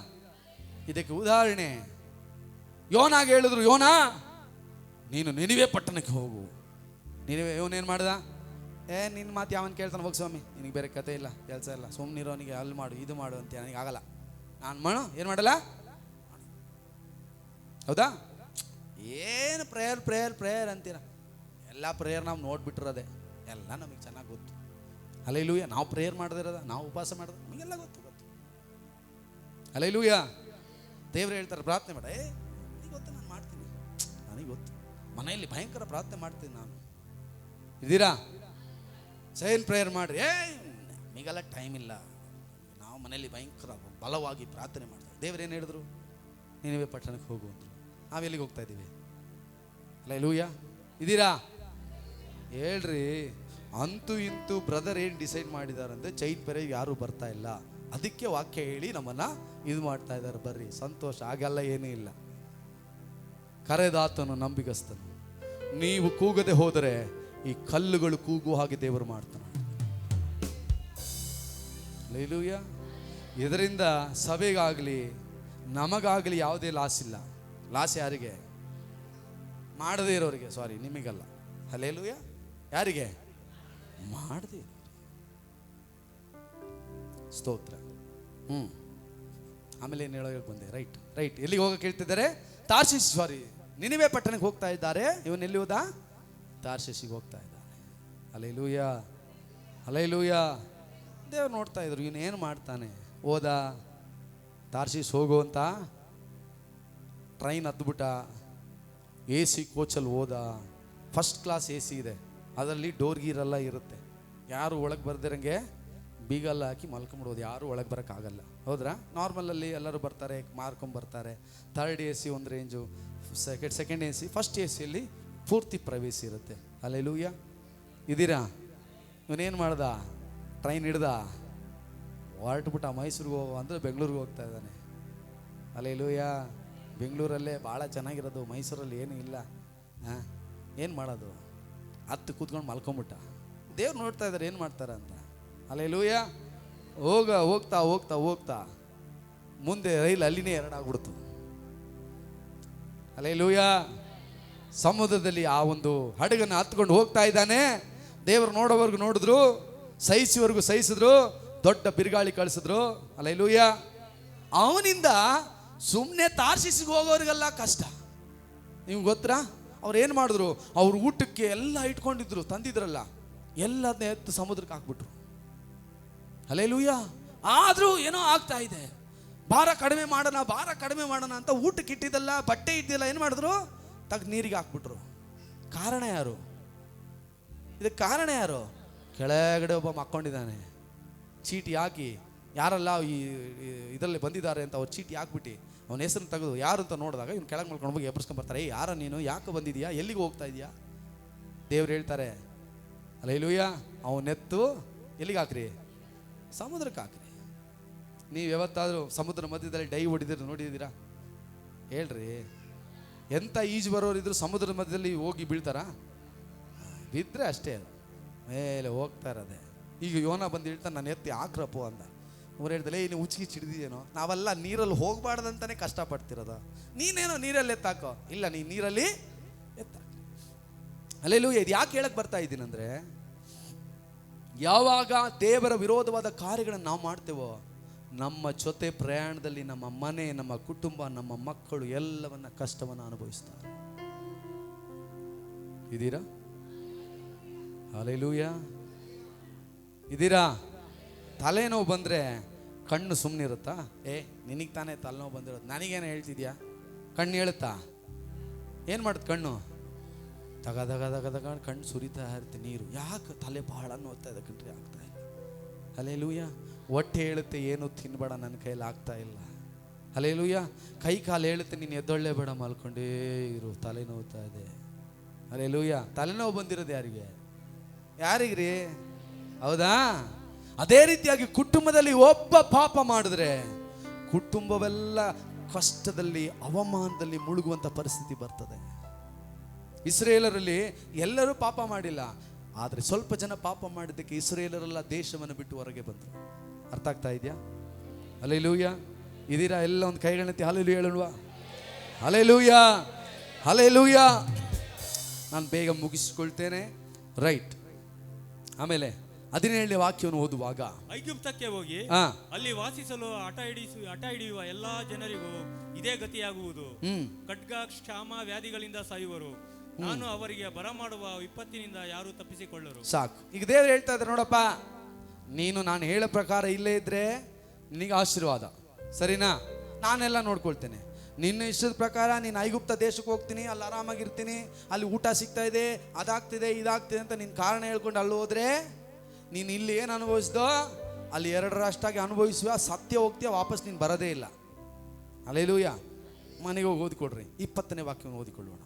ಇದಕ್ಕೆ ಉದಾಹರಣೆ ಯೋನಾಗೆ ಹೇಳಿದ್ರು, ಯೋನಾ ನೀನು ನಿನಿವೆ ಪಟ್ಟಣಕ್ಕೆ ಹೋಗು. ನಿನಿವೆ ಇವನೇನು ಮಾಡ್ದ? ನಿನ್ನ ಮಾತು ಯಾವನ್ ಕೇಳ್ತಾನೆ? ಹೋಗಿ ಸ್ವಾಮಿ, ನಿನಗೆ ಬೇರೆ ಕತೆ ಇಲ್ಲ, ಕೆಲಸ ಇಲ್ಲ, ಸುಮ್ಮನಿರೋನಿಗೆ ಅಲ್ಲಿ ಮಾಡು ಇದು ಮಾಡು ಅಂತ ನನಗೆ ಆಗಲ್ಲ, ನಾನು ಏನು ಮಾಡಲ್ಲ. ಹೌದಾ? ಏನು ಪ್ರೇಯರ್ ಅಂತೀರ? ಎಲ್ಲ ಪ್ರೇಯರ್ ನಾವು ನೋಡ್ಬಿಟ್ಟಿರೋದೆ, ಎಲ್ಲ ನಮಗೆ ಚೆನ್ನಾಗಿ ಗೊತ್ತು. ಹಲ್ಲೆಲೂಯಾ. ನಾವು ಪ್ರೇಯರ್ ಮಾಡದಿರೋದ, ನಾವು ಉಪವಾಸ ಮಾಡೋದು ನಮಗೆಲ್ಲ ಗೊತ್ತು. ಹಲ್ಲೆಲೂಯಾ. ದೇವ್ರು ಹೇಳ್ತಾರೆ ಪ್ರಾರ್ಥನೆ ಮಾಡ. ನನಗೆ ಗೊತ್ತು, ನಾನು ಮಾಡ್ತೀನಿ, ನನಗೆ ಗೊತ್ತು. ಮನೆಯಲ್ಲಿ ಭಯಂಕರ ಪ್ರಾರ್ಥನೆ ಮಾಡ್ತೀನಿ ನಾನು. ಇದ್ದೀರಾ? ಸೈನ್ ಪ್ರೇಯರ್ ಮಾಡ್ರಿ. ನಮಗೆಲ್ಲ ಟೈಮ್ ಇಲ್ಲ, ನಾವು ಮನೆಯಲ್ಲಿ ಭಯಂಕರ ಬಲವಾಗಿ ಪ್ರಾರ್ಥನೆ ಮಾಡ್ತೀವಿ. ದೇವ್ರೇನು ಹೇಳಿದ್ರು? ನೀವೇ ಪಟ್ಟಣಕ್ಕೆ ಹೋಗು ಅಂದರು. ನಾವೆಲ್ಲಿಗೆ ಹೋಗ್ತಾ ಇದ್ದೀವಿ? ಹಲ್ಲೆಲೂಯಾ. ಇದ್ದೀರಾ? ಹೇಳ್ರಿ. ಅಂತೂ ಇಂತೂ ಬ್ರದರ್ ಏನು ಡಿಸೈಡ್ ಮಾಡಿದಾರಂದ್ರೆ ಚೈತ್ ಬೇರೆ ಯಾರೂ ಬರ್ತಾ ಇಲ್ಲ, ಅದಕ್ಕೆ ವಾಕ್ಯ ಹೇಳಿ ನಮ್ಮನ್ನ ಇದು ಮಾಡ್ತಾ ಇದ್ದಾರೆ. ಬರ್ರಿ, ಸಂತೋಷ. ಹಾಗೆಲ್ಲ ಏನೂ ಇಲ್ಲ. ಕರೆದಾತನು ನಂಬಿಗಸ್ತನು. ನೀವು ಕೂಗದೆ ಹೋದರೆ ಈ ಕಲ್ಲುಗಳು ಕೂಗುವ ಹಾಗೆ ದೇವರು ಮಾಡ್ತಾನೆ. ಹಲ್ಲೆಲೂಯಾ. ಇದರಿಂದ ಸಭೆಗಾಗಲಿ ನಮಗಾಗಲಿ ಯಾವುದೇ ಲಾಸ್ ಇಲ್ಲ. ಲಾಸ್ ಯಾರಿಗೆ? ಮಾಡದೇ ಇರೋರಿಗೆ. ಸಾರಿ, ನಿಮಗಲ್ಲ. ಹಲ್ಲೆಲೂಯಾ. ಯಾರಿಗೆ? ಮಾಡದೇ ಸ್ತೋತ್ರ. ಆಮೇಲೆ ಏನು ಹೇಳೋಕೆ ಬಂದೆ? ರೈಟ್. ಎಲ್ಲಿಗೆ ಹೋಗಕ್ಕೆ ಹೇಳ್ತಿದ್ದಾರೆ? ತಾರ್ಷೀಷ್, ಸಾರಿ, ನಿನಿವೆ ಪಟ್ಟಣಕ್ಕೆ ಹೋಗ್ತಾ ಇದ್ದಾರೆ. ಇವನು ಎಲ್ಲಿ ಹೋದ? ತಾರ್ಷೀಷಿಗೆ ಹೋಗ್ತಾ ಇದ್ದಾನೆ. ಹಲ್ಲೆಲೂಯಾ. ದೇವ್ರು ನೋಡ್ತಾ ಇದ್ರು, ಇವನು ಏನು ಮಾಡ್ತಾನೆ. ಹೋದ ತಾರ್ಷೀಷ್ ಹೋಗು ಅಂತ ಟ್ರೈನ್ ಹತ್ಬಿಟ್ಟ. AC ಕೋಚಲ್ಲಿ ಹೋದ. ಫಸ್ಟ್ ಕ್ಲಾಸ್ AC ಇದೆ, ಅದರಲ್ಲಿ ಡೋರ್ ಗೀರೆಲ್ಲ ಇರುತ್ತೆ. ಯಾರು ಒಳಗೆ ಬರ್ದಿರಂಗೆ ಬೀಗಲ್ಲ ಹಾಕಿ ಮಲ್ಕೊಂಬಿಡೋದು, ಯಾರು ಒಳಗೆ ಬರೋಕ್ಕಾಗಲ್ಲ. ಹೌದ್ರಾ? ನಾರ್ಮಲಲ್ಲಿ ಎಲ್ಲರೂ ಬರ್ತಾರೆ, ಮಾರ್ಕೊಂಬರ್ತಾರೆ. ಥರ್ಡ್ AC ಒಂದು ರೇಂಜು, ಸೆಕೆಂಡ್ AC, ಫಸ್ಟ್ ACಯಲ್ಲಿ ಪೂರ್ತಿ ಪ್ರವೇಶ ಇರುತ್ತೆ. ಹಲ್ಲೆಲೂಯಾ. ಇದ್ದೀರಾ? ಇವನೇನು ಮಾಡ್ದ? ಟ್ರೈನ್ ಹಿಡ್ದ, ಹೊರಟ್ಬಿಟ್ಟ. ಮೈಸೂರಿಗೆ ಹೋಗೋ ಅಂದರೆ ಬೆಂಗಳೂರಿಗೆ ಹೋಗ್ತಾ ಇದ್ದಾನೆ. ಹಲ್ಲೆಲೂಯಾ. ಬೆಂಗಳೂರಲ್ಲೇ ಭಾಳ ಚೆನ್ನಾಗಿರೋದು, ಮೈಸೂರಲ್ಲಿ ಏನೂ ಇಲ್ಲ. ಏನು ಮಾಡೋದು? ಹತ್ತು ಕೂತ್ಕೊಂಡು ಮಲ್ಕೊಂಬಿಟ್ಟ. ದೇವ್ರು ನೋಡ್ತಾ ಇದ್ದಾರೆ ಏನು ಮಾಡ್ತಾರೆ ಅಂತ. ಹಲ್ಲೆಲೂಯಾ. ಹೋಗ್ತಾ ಮುಂದೆ ರೈಲು ಅಲ್ಲಿನೇ ಎರಡಾಗ್ಬಿಡ್ತು. ಹಲ್ಲೆಲೂಯಾ. ಸಮುದ್ರದಲ್ಲಿ ಆ ಒಂದು ಹಡಗನ್ನು ಹತ್ಕೊಂಡು ಹೋಗ್ತಾ ಇದ್ದಾನೆ. ದೇವರು ನೋಡೋವರೆಗೂ ನೋಡಿದ್ರು, ಸಹಿಸುವವರೆಗೂ ಸಹಿಸಿದ್ರು, ದೊಡ್ಡ ಬಿರುಗಾಳಿ ಕಳಿಸಿದ್ರು. ಹಲ್ಲೆಲೂಯಾ. ಅವನಿಂದ ಸುಮ್ಮನೆ ತಾರ್ಷೀಷಿಗೆ ಹೋಗೋರಿಗೆಲ್ಲ ಕಷ್ಟ. ನಿಮ್ಗೆ ಗೊತ್ತಾ? ಅವ್ರು ಏನು ಮಾಡಿದ್ರು? ಅವ್ರ ಊಟಕ್ಕೆ ಎಲ್ಲ ಇಟ್ಕೊಂಡಿದ್ರು, ತಂದಿದ್ರಲ್ಲ, ಎಲ್ಲದನ್ನ ಎತ್ತು ಸಮುದ್ರಕ್ಕೆ ಹಾಕ್ಬಿಟ್ರು. ಹಲ್ಲೆಲೂಯಾ. ಆದರೂ ಏನೋ ಆಗ್ತಾ ಇದೆ. ಭಾರ ಕಡಿಮೆ ಮಾಡೋಣ ಅಂತ ಊಟಕ್ಕೆ ಇಟ್ಟಿದ್ದಲ್ಲ, ಬಟ್ಟೆ ಇದ್ದಿಲ್ಲ, ಏನು ಮಾಡಿದ್ರು? ತಗ್ ನೀರಿಗೆ ಹಾಕ್ಬಿಟ್ರು. ಕಾರಣ ಯಾರು? ಇದಕ್ಕೆ ಕಾರಣ ಯಾರು? ಕೆಳಗಡೆ ಒಬ್ಬ ಮಕ್ಕೊಂಡಿದ್ದಾನೆ. ಚೀಟಿ ಹಾಕಿ ಯಾರೆಲ್ಲ ಈ ಇದರಲ್ಲಿ ಬಂದಿದ್ದಾರೆ ಅಂತ ಅವ್ರು ಚೀಟಿ ಹಾಕ್ಬಿಟ್ಟು ಅವನ ಹೆಸರನ್ನು ತೆಗೆದು ಯಾರು ಅಂತ ನೋಡಿದಾಗ ಇವ್ನು ಕೆಳಗೆ ಮಲ್ಕೊಂಡು ಹೋಗಿ ಎಬ್ಬರ್ಸ್ಕೊಂಡು ಬರ್ತಾರೆ. ಯಾರ ನೀನು? ಯಾಕೆ ಬಂದಿದ್ಯಾ? ಎಲ್ಲಿಗೆ ಹೋಗ್ತಾ ಇದೆಯಾ? ದೇವ್ರು ಹೇಳ್ತಾರೆ, ಹಲ್ಲೆಲೂಯಾ, ಅವನೆತ್ತು ಎಲ್ಲಿಗೆ ಹಾಕ್ರಿ? ಸಮುದ್ರಕ್ಕೆ ಹಾಕ್ರಿ. ನೀವು ಯಾವತ್ತಾದರೂ ಸಮುದ್ರ ಮಧ್ಯದಲ್ಲಿ ಡೈ ಹೊಡಿದಿರ ನೋಡಿದ್ದೀರಾ? ಹೇಳ್ರಿ. ಎಂಥ ಈಜು ಬರೋರಿದ್ರು ಸಮುದ್ರದ ಮಧ್ಯದಲ್ಲಿ ಹೋಗಿ ಬೀಳ್ತಾರಾ? ಬಿದ್ದರೆ ಅಷ್ಟೇ, ಮೇಲೆ ಹೋಗ್ತಾ ಇರೋದೆ. ಈಗ ಯೋನ ಬಂದು ಹೇಳ್ತಾನೆ, ನಾನು ಎತ್ತಿ ಹಾಕ್ರಪ್ಪು ಅಂದ. ಅವ್ರು ಹೇಳ್ದಲ್ಲ, ನೀನು ಉಚ್ಚಿಗೆ ಚಿಡಿದಿದೇನೋ? ನಾವೆಲ್ಲ ನೀರಲ್ಲಿ ಹೋಗಬಾರ್ದಂತಾನೆ ಕಷ್ಟಪಡ್ತಿರೋದು. ನೀನೇನೋ ನೀರಲ್ಲಿ ಎತ್ತಾಕೋ. ಇಲ್ಲ, ನೀನು ನೀರಲ್ಲಿ ಎತ್ತಾಕ. ಹಲ್ಲೆಲೂಯಾ. ಇದು ಯಾಕೆ ಹೇಳಕ್ಕೆ ಬರ್ತಾ ಇದ್ದೀನಂದ್ರೆ, ಯಾವಾಗ ದೇವರ ವಿರೋಧವಾದ ಕಾರ್ಯಗಳನ್ನು ನಾವು ಮಾಡ್ತೇವೋ, ನಮ್ಮ ಜೊತೆ ಪ್ರಯಾಣದಲ್ಲಿ ನಮ್ಮ ಮನೆ, ನಮ್ಮ ಕುಟುಂಬ, ನಮ್ಮ ಮಕ್ಕಳು ಎಲ್ಲವನ್ನ ಕಷ್ಟವನ್ನು ಅನುಭವಿಸ್ತಾರೆ. ಇದ್ದೀರಾ? ಹಲ್ಲೆಲೂಯಾ. ಇದ್ದೀರಾ? ತಲೆನೋವು ಬಂದರೆ ಕಣ್ಣು ಸುಮ್ಮನಿರುತ್ತಾ? ನಿನಗೆ ತಾನೇ ತಲೆನೋವು ಬಂದಿರೋದು, ನನಗೇನು ಹೇಳ್ತಿದ್ಯಾ? ಕಣ್ಣು ಹೇಳುತ್ತಾ? ಏನು ಮಾಡುತ್ತೆ ಕಣ್ಣು? ತಗ ದಗ ದಗ ದಗ ಕಣ್ಣು ಸುರಿತಾ ಇರ್ತೀನಿ, ನೀರು ಯಾಕೆ ತಲೆ ಬಹಳ ನೋಡ್ತಾ ಇದೆ ಕಣ್ರಿ, ಆಗ್ತಾ ಇಲ್ಲ. ಹಲ್ಲೆಲೂಯಾ. ಹೊಟ್ಟೆ ಹೇಳುತ್ತೆ ಏನು ತಿನ್ಬೇಡ, ನನ್ನ ಕೈಯಲ್ಲಿ ಆಗ್ತಾ ಇಲ್ಲ. ಹಲ್ಲೆಲೂಯಾ. ಕೈ ಕಾಲು ಹೇಳುತ್ತೆ ನೀನು ಎದ್ದೊಳ್ಳೆ ಬೇಡ, ಮಲ್ಕೊಂಡೇ ಇರು, ತಲೆ ನೋವ್ತಾ ಇದೆ. ಹಲ್ಲೆಲೂಯಾ. ತಲೆನೋವು ಬಂದಿರೋದು ಯಾರಿಗೆ? ಯಾರಿಗ್ರಿ? ಹೌದಾ? ಅದೇ ರೀತಿಯಾಗಿ ಕುಟುಂಬದಲ್ಲಿ ಒಬ್ಬ ಪಾಪ ಮಾಡಿದ್ರೆ ಕುಟುಂಬವೆಲ್ಲ ಕಷ್ಟದಲ್ಲಿ ಅವಮಾನದಲ್ಲಿ ಮುಳುಗುವಂಥ ಪರಿಸ್ಥಿತಿ ಬರ್ತದೆ. ಇಸ್ರೇಲರಲ್ಲಿ ಎಲ್ಲರೂ ಪಾಪ ಮಾಡಿಲ್ಲ, ಆದರೆ ಸ್ವಲ್ಪ ಜನ ಪಾಪ ಮಾಡಿದ್ದಕ್ಕೆ ಇಸ್ರೇಲರೆಲ್ಲ ದೇಶವನ್ನು ಬಿಟ್ಟು ಹೊರಗೆ ಬಂದರು. ಅರ್ಥ ಆಗ್ತಾ ಇದೆಯಾ? ಹಲ್ಲೆಲೂಯಾ. ಇದೀರಾ? ಎಲ್ಲ ಒಂದು ಕೈಗಳನ್ನೆತ್ತಿ ಹಲ್ಲೆಲೂಯಾ ಹೇಳುವ. Hallelujah, hallelujah. ನಾನು ಬೇಗ ಮುಗಿಸ್ಕೊಳ್ತೇನೆ. ರೈಟ್. ಆಮೇಲೆ 17ನೇ ವಾಕ್ಯವನ್ನು ಓದುವಾಗ, ಐಗುಪ್ತಕ್ಕೆ ಹೋಗಿ ಅಲ್ಲಿ ವಾಸಿಸಲು ಹಠ ಹಿಡಿಯುವ ಎಲ್ಲಾ ಜನರಿಗೂ ಇದೇ ಗತಿಯಾಗುವುದು. ಖಡ್ಗ, ಕ್ಷಾಮ, ವ್ಯಾಧಿಗಳಿಂದ ಸಾಯುವರು. ನಾನು ಅವರಿಗೆ ಬರಮಾಡುವ ವಿಪತ್ತಿನಿಂದ ಯಾರು ತಪ್ಪಿಸಿಕೊಳ್ಳರು. ಸಾಕು. ಈಗ ದೇವರು ಹೇಳ್ತಾ ಇದ್ದಾರೆ, ನೋಡಪ್ಪ, ನೀನು ನಾನು ಹೇಳೋ ಪ್ರಕಾರ ಇಲ್ಲೇ ಇದ್ರೆ ನಿನಗೆ ಆಶೀರ್ವಾದ, ಸರಿನಾ? ನಾನೆಲ್ಲ ನೋಡ್ಕೊಳ್ತೇನೆ. ನಿನ್ನ ಇಷ್ಟದ ಪ್ರಕಾರ ನೀನು ಐಗುಪ್ತ ದೇಶಕ್ಕೆ ಹೋಗ್ತೀನಿ, ಅಲ್ಲಿ ಆರಾಮಾಗಿರ್ತೀನಿ, ಅಲ್ಲಿ ಊಟ ಸಿಗ್ತಾ ಇದೆ, ಅದಾಗ್ತಿದೆ, ಇದಾಗ್ತಿದೆ ಅಂತ ನಿನ್ನ ಕಾರಣ ಹೇಳ್ಕೊಂಡು ಅಲ್ಲಿ ಹೋದ್ರೆ ನೀನು ಇಲ್ಲಿ ಏನು ಅನುಭವಿಸ್ದೋ ಅಲ್ಲಿ 2 ಅನುಭವಿಸುವ, ಸತ್ಯ ಹೋಗ್ತೀಯ, ವಾಪಸ್ ನೀನು ಬರೋದೇ ಇಲ್ಲ. ಹಲ್ಲೆಲೂಯಾ. ಮನೆಗೆ ಹೋಗಿ ಓದಿಕೊಡ್ರಿ. 20ನೇ ವಾಕ್ಯವನ್ನು ಓದಿಕೊಳ್ಳೋಣ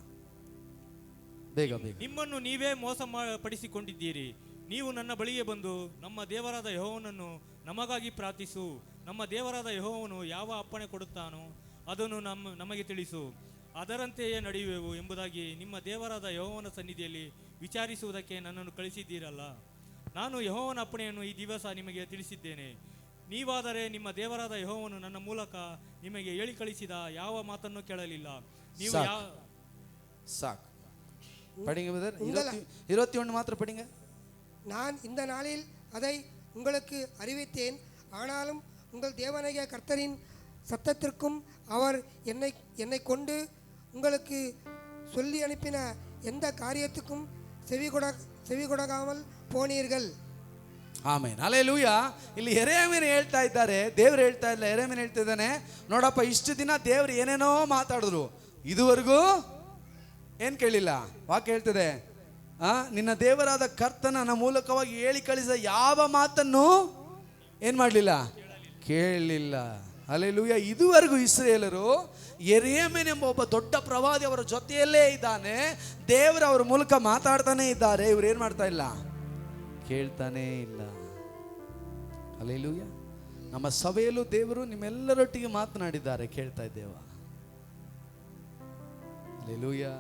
ಬೇಗ ಬೇಗ. ನಿಮ್ಮನ್ನು ನೀವೇ ಮೋಸ ಪಡಿಸಿಕೊಂಡಿದ್ದೀರಿ. ನೀವು ನನ್ನ ಬಳಿಗೆ ಬಂದು ನಮ್ಮ ದೇವರಾದ ಯೆಹೋವನನ್ನು ನಮಗಾಗಿ ಪ್ರಾರ್ಥಿಸು. ನಮ್ಮ ದೇವರಾದ ಯೆಹೋವನು ಯಾವ ಅಪ್ಪಣೆ ಕೊಡುತ್ತಾನೋ ಅದನ್ನು ನಮಗೆ ತಿಳಿಸು, ಅದರಂತೆಯೇ ನಡೆಯುವೆವು ಎಂಬುದಾಗಿ ನಿಮ್ಮ ದೇವರಾದ ಯೆಹೋವನ ಸನ್ನಿಧಿಯಲ್ಲಿ ವಿಚಾರಿಸುವುದಕ್ಕೆ ನನ್ನನ್ನು ಕಳಿಸಿದ್ದೀರಲ್ಲ. ನಾನು ಯೆಹೋವನ ಅಪ್ಪಣೆಯನ್ನು ಈ ದಿವಸ ನಿಮಗೆ ತಿಳಿಸಿದ್ದೇನೆ. ನೀವಾದರೆ ನಿಮ್ಮ ದೇವರಾದ ಯೆಹೋವನು ನನ್ನ ಮೂಲಕ ನಿಮಗೆ ಹೇಳಿ ಕಳಿಸಿದ ಯಾವ ಮಾತನ್ನು ಕೇಳಲಿಲ್ಲ. ನೀವು ಸಾಕು படிங்க பிரதர். 21 மாத்திரம் படிங்க. நான் இந்த நாளில் அதை உங்களுக்கு அறிவித்தேன், ஆனாலும் உங்கள் தேவனாகிய கர்த்தரின் சத்தத்திற்கும் அவர் என்னை கொண்டு உங்களுக்கு சொல்லி அனுப்பின எந்த காரியத்துக்கும் செவி கொடாமல் போனீர்கள். ಆಮೆನ್. ಹಲ್ಲೆಲೂಯಾ. ಇಲ್ಲಿ ಯೆರೆಮೀಯನು ಹೇಳ್ತಾ ಇದ್ದಾರೆ, ದೇವರು ಹೇಳ್ತಾ ಇಲ್ಲ, ಯೆರೆಮೀಯನು ಹೇಳ್ತಾ ಇದ್ದಾನೆ, ನೋಡಪ್ಪ, ಇಷ್ಟು ದಿನ ದೇವರು ಏನೇನೋ ಮಾತಾಡಿದ್ರು, ಇದುವರೆಗೂ ಏನು ಕೇಳಿಲ್ಲ. ವಾಕ್ಯ ಹೇಳ್ತದೆ, ನಿನ್ನ ದೇವರಾದ ಕರ್ತನ ಮೂಲಕವಾಗಿ ಹೇಳಿ ಕಳಿಸಿದ ಯಾವ ಮಾತನ್ನು ಏನು ಮಾಡಲಿಲ್ಲ, ಕೇಳಲಿಲ್ಲ. ಹಲ್ಲೆಲೂಯಾ. ಇದುವರೆಗೂ ಇಸ್ರಾಯೇಲರು ಯೆರೆಮೀಯನು ಎಂಬ ಒಬ್ಬ ದೊಡ್ಡ ಪ್ರವಾದಿ ಅವರ ಜೊತೆಯಲ್ಲೇ ಇದ್ದಾನೆ, ದೇವರು ಅವರ ಮೂಲಕ ಮಾತಾಡ್ತಾನೆ ಇದ್ದಾರೆ, ಇವ್ರು ಏನು ಮಾಡ್ತಾ ಇಲ್ಲ, ಕೇಳ್ತಾನೇ ಇಲ್ಲ. ಹಲ್ಲೆಲೂಯಾ. ನಮ್ಮ ಸಭೆಯಲ್ಲೂ ದೇವರು ನಿಮ್ಮೆಲ್ಲರೊಟ್ಟಿಗೆ ಮಾತನಾಡಿದ್ದಾರೆ, ಕೇಳ್ತಾ ಇದ್ದೇವ. ಹಲ್ಲೆಲೂಯಾ.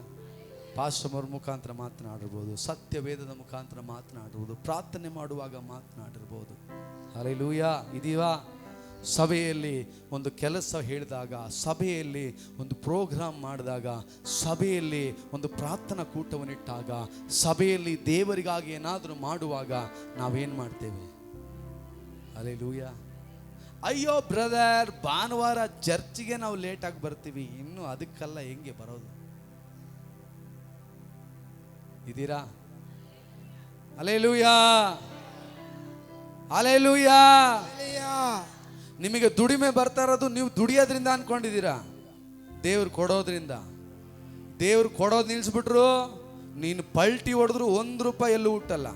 ಪಾಸ್ಟರ್ ಮುಖಾಂತರ ಮಾತನಾಡಿರ್ಬೋದು, ಸತ್ಯ ವೇದದ ಮುಖಾಂತರ ಮಾತನಾಡಿರ್ಬೋದು, ಪ್ರಾರ್ಥನೆ ಮಾಡುವಾಗ ಮಾತನಾಡಿರ್ಬೋದು. ಹಲ್ಲೆಲೂಯಾ. ಇದೀವಾ ಸಭೆಯಲ್ಲಿ ಒಂದು ಕೆಲಸ ಹೇಳಿದಾಗ, ಸಭೆಯಲ್ಲಿ ಒಂದು ಪ್ರೋಗ್ರಾಮ್ ಮಾಡಿದಾಗ, ಸಭೆಯಲ್ಲಿ ಒಂದು ಪ್ರಾರ್ಥನಾ ಕೂಟವನ್ನಿಟ್ಟಾಗ, ಸಭೆಯಲ್ಲಿ ದೇವರಿಗಾಗಿ ಏನಾದರೂ ಮಾಡುವಾಗ ನಾವೇನು ಮಾಡ್ತೇವೆ? ಹಲ್ಲೆಲೂಯಾ. ಅಯ್ಯೋ ಬ್ರದರ್, ಭಾನುವಾರ ಚರ್ಚಿಗೆ ನಾವು ಲೇಟಾಗಿ ಬರ್ತೀವಿ, ಇನ್ನು ಅದಕ್ಕೆಲ್ಲ ಹೆಂಗೆ ಬರೋದು? ಇದೀರಾ? Hallelujah, hallelujah. ನಿಮಗೆ ದುಡಿಮೆ ಬರ್ತಾ ಇರೋದು ನೀವು ದುಡಿಯೋದ್ರಿಂದ ಅನ್ಕೊಂಡಿದ್ದೀರಾ? ದೇವ್ರು ಕೊಡೋದ್ರಿಂದ. ದೇವ್ರು ಕೊಡೋದು ನಿಲ್ಲಿಸ್ಬಿಟ್ರು, ನೀನು ಪಲ್ಟಿ ಹೊಡೆದ್ರು 1 ರೂಪಾಯಿ ಎಲ್ಲೂ ಹುಟ್ಟಲ್ಲ.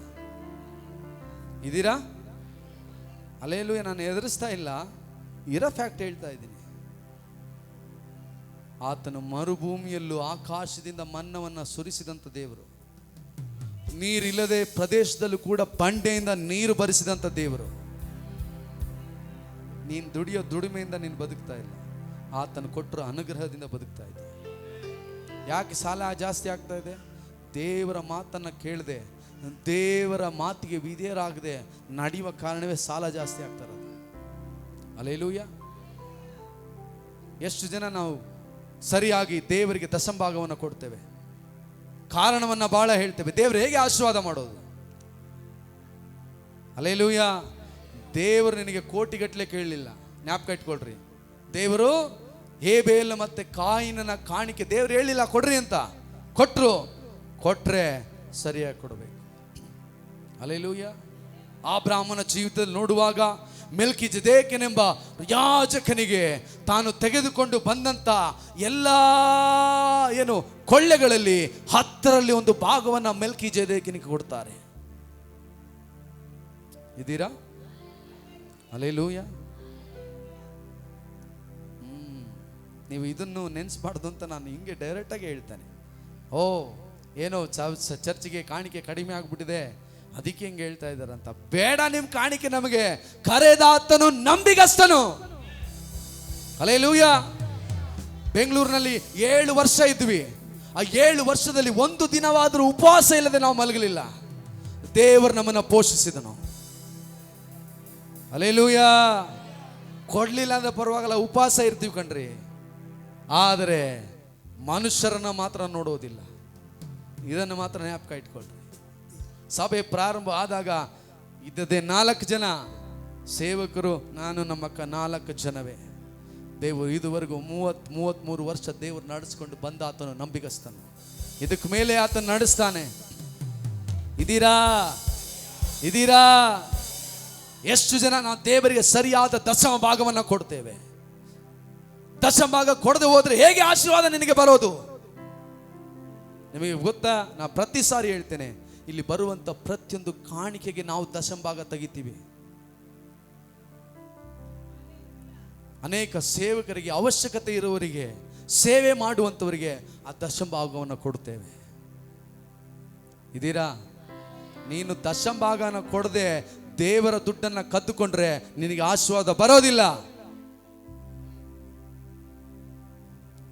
ಇದೀರಾ? ಹಲ್ಲೆಲೂಯಾ. ನಾನು ಎದುರಿಸ್ತಾ ಇಲ್ಲ, ಇರೋ ಫ್ಯಾಕ್ಟ್ ಹೇಳ್ತಾ ಇದ್ದೀನಿ. ಆತನು ಮರುಭೂಮಿಯಲ್ಲೂ ಆಕಾಶದಿಂದ ಮನ್ನವನ್ನು ಸುರಿಸಿದಂಥ ದೇವರು, ನೀರಿಲ್ಲದೆ ಪ್ರದೇಶದಲ್ಲೂ ಕೂಡ ಬಂಡೆಯಿಂದ ನೀರು ಬರಿಸಿದಂಥ ದೇವರು. ನೀನು ದುಡಿಯೋ ದುಡಿಮೆಯಿಂದ ನೀನು ಬದುಕ್ತಾ ಇಲ್ಲ, ಆತನು ಕೊಟ್ಟರು ಅನುಗ್ರಹದಿಂದ ಬದುಕ್ತಾ ಇದೆ. ಯಾಕೆ ಸಾಲ ಜಾಸ್ತಿ ಆಗ್ತಾ ಇದೆ? ದೇವರ ಮಾತನ್ನು ಕೇಳದೆ, ದೇವರ ಮಾತಿಗೆ ವಿಧೇಯರಾಗದೆ ನಡೆಯುವ ಕಾರಣವೇ ಸಾಲ ಜಾಸ್ತಿ ಆಗ್ತಾ ಇರೋದು. ಹಲ್ಲೆಲೂಯಾ. ಎಷ್ಟು ಜನ ನಾವು ಸರಿಯಾಗಿ ದೇವರಿಗೆ ದಶಂಭಾಗವನ್ನು ಕೊಡ್ತೇವೆ, ಕಾರಣವನ್ನು ಬಹಳ ಹೇಳ್ತೇವೆ, ದೇವರು ಹೇಗೆ ಆಶೀರ್ವಾದ ಮಾಡೋದು? ಹಲ್ಲೆಲೂಯಾ. ದೇವರು ನಿನಗೆ ಕೋಟಿಗಟ್ಟಲೆ ಕೇಳಲಿಲ್ಲ, ಜ್ಞಾಪಕ ಇಟ್ಕೊಳ್ರಿ. ದೇವರು ಹೇಬೇಲ್ ಮತ್ತೆ ಕಾಯಿನನ ಕಾಣಿಕೆ ದೇವರು ಹೇಳಿಲ್ಲ ಕೊಡ್ರಿ ಅಂತ, ಕೊಟ್ರೆ ಸರಿಯಾಗಿ ಕೊಡಬೇಕು. ಹಲ್ಲೆಲೂಯಾ. ಅಬ್ರಾಮನ ಜೀವಿತದಲ್ಲಿ ನೋಡುವಾಗ ಮೆಲ್ಕಿಜೆದೇಕನೆಂಬ ಯಾಜಕನಿಗೆ ತಾನು ತೆಗೆದುಕೊಂಡು ಬಂದಂತ ಎಲ್ಲ ಏನು ಕೊಳ್ಳೆಗಳಲ್ಲಿ 10ರಲ್ಲಿ 1 ಭಾಗವನ್ನ ಮೆಲ್ಕಿಜೆದೇಕನಿಗೆ ಕೊಡ್ತಾರೆ. ಇದೀರಾ? ಹಲ್ಲೆಲೂಯಾ. ನೀವು ಇದನ್ನು ನೆನೆಸ್ಬಾರ್ದು ಅಂತ ನಾನು ಹಿಂಗೆ ಡೈರೆಕ್ಟಾಗಿ ಹೇಳ್ತೇನೆ. ಏನೋ ಚರ್ಚಿಗೆ ಕಾಣಿಕೆ ಕಡಿಮೆ ಆಗ್ಬಿಟ್ಟಿದೆ ಅದಕ್ಕೆ ಹಿಂಗೆ ಹೇಳ್ತಾ ಇದ್ದಾರಂತ. ಬೇಡ, ನಿಮ್ಮ ಕಾಣಿಕೆ ನಮಗೆ ಕರೆದಾತನು ನಂಬಿಗಸ್ತನು. ಹಲ್ಲೆಲೂಯಾ. ಬೆಂಗಳೂರಿನಲ್ಲಿ 7 ವರ್ಷ ಇದ್ವಿ. ಆ 7 ವರ್ಷದಲ್ಲಿ 1 ದಿನವಾದರೂ ಉಪವಾಸ ಇಲ್ಲದೆ ನಾವು ಮಲಗಲಿಲ್ಲ. ದೇವರು ನಮ್ಮನ್ನು ಪೋಷಿಸಿದನು. ಹಲ್ಲೆಲೂಯಾ. ಕೊಡ್ಲಿಲ್ಲ ಅಂದ್ರೆ ಪರವಾಗಿಲ್ಲ, ಉಪವಾಸ ಇರ್ತೀವಿ ಕಣ್ರಿ. ಆದರೆ ಮನುಷ್ಯರನ್ನ ಮಾತ್ರ ನೋಡೋದಿಲ್ಲ. ಇದನ್ನು ಮಾತ್ರ ಜ್ಞಾಪಕ ಇಟ್ಕೊಳ್ರಿ. ಸಭೆ ಪ್ರಾರಂಭ ಆದಾಗ ಇದ್ದದೇ 4 ಜನ ಸೇವಕರು, ನಾನು ನಮ್ಮಕ್ಕ 4 ಜನವೇ. ದೇವರು ಇದುವರೆಗೂ 33 ವರ್ಷ ದೇವರು ನಡೆಸ್ಕೊಂಡು ಬಂದ ಆತನು ನಂಬಿಗಸ್ತನು. ಇದಕ್ಕೆ ಮೇಲೆ ಆತನು ನಡೆಸ್ತಾನೆ. ಇದೀರಾ? ಎಷ್ಟು ಜನ ನಾವು ದೇವರಿಗೆ ಸರಿಯಾದ ದಶಮ ಭಾಗವನ್ನು ಕೊಡ್ತೇವೆ? ದಶಮ ಭಾಗ ಕೊಡದೆ ಹೋದ್ರೆ ಹೇಗೆ ಆಶೀರ್ವಾದ ನಿನಗೆ ಬರೋದು? ನಿಮಗೆ ಗೊತ್ತಾ? ನಾ ಪ್ರತಿ ಸಾರಿ ಹೇಳ್ತೇನೆ, ಇಲ್ಲಿ ಬರುವಂತ ಪ್ರತಿಯೊಂದು ಕಾಣಿಕೆಗೆ ನಾವು ದಶಮ ಭಾಗ ತೆಗಿತೀವಿ. ಅನೇಕ ಸೇವಕರಿಗೆ, ಅವಶ್ಯಕತೆ ಇರುವವರಿಗೆ, ಸೇವೆ ಮಾಡುವಂಥವರಿಗೆ ಆ ದಶಮ ಭಾಗವನ್ನು ಕೊಡ್ತೇವೆ. ಇದೀರಾ? ನೀನು ದಶಮ ಭಾಗನ ಕೊಡದೆ ದೇವರ ದುಡ್ಡನ್ನ ಕದ್ದುಕೊಂಡ್ರೆ ನಿನಗೆ ಆಶೀರ್ವಾದ ಬರೋದಿಲ್ಲ.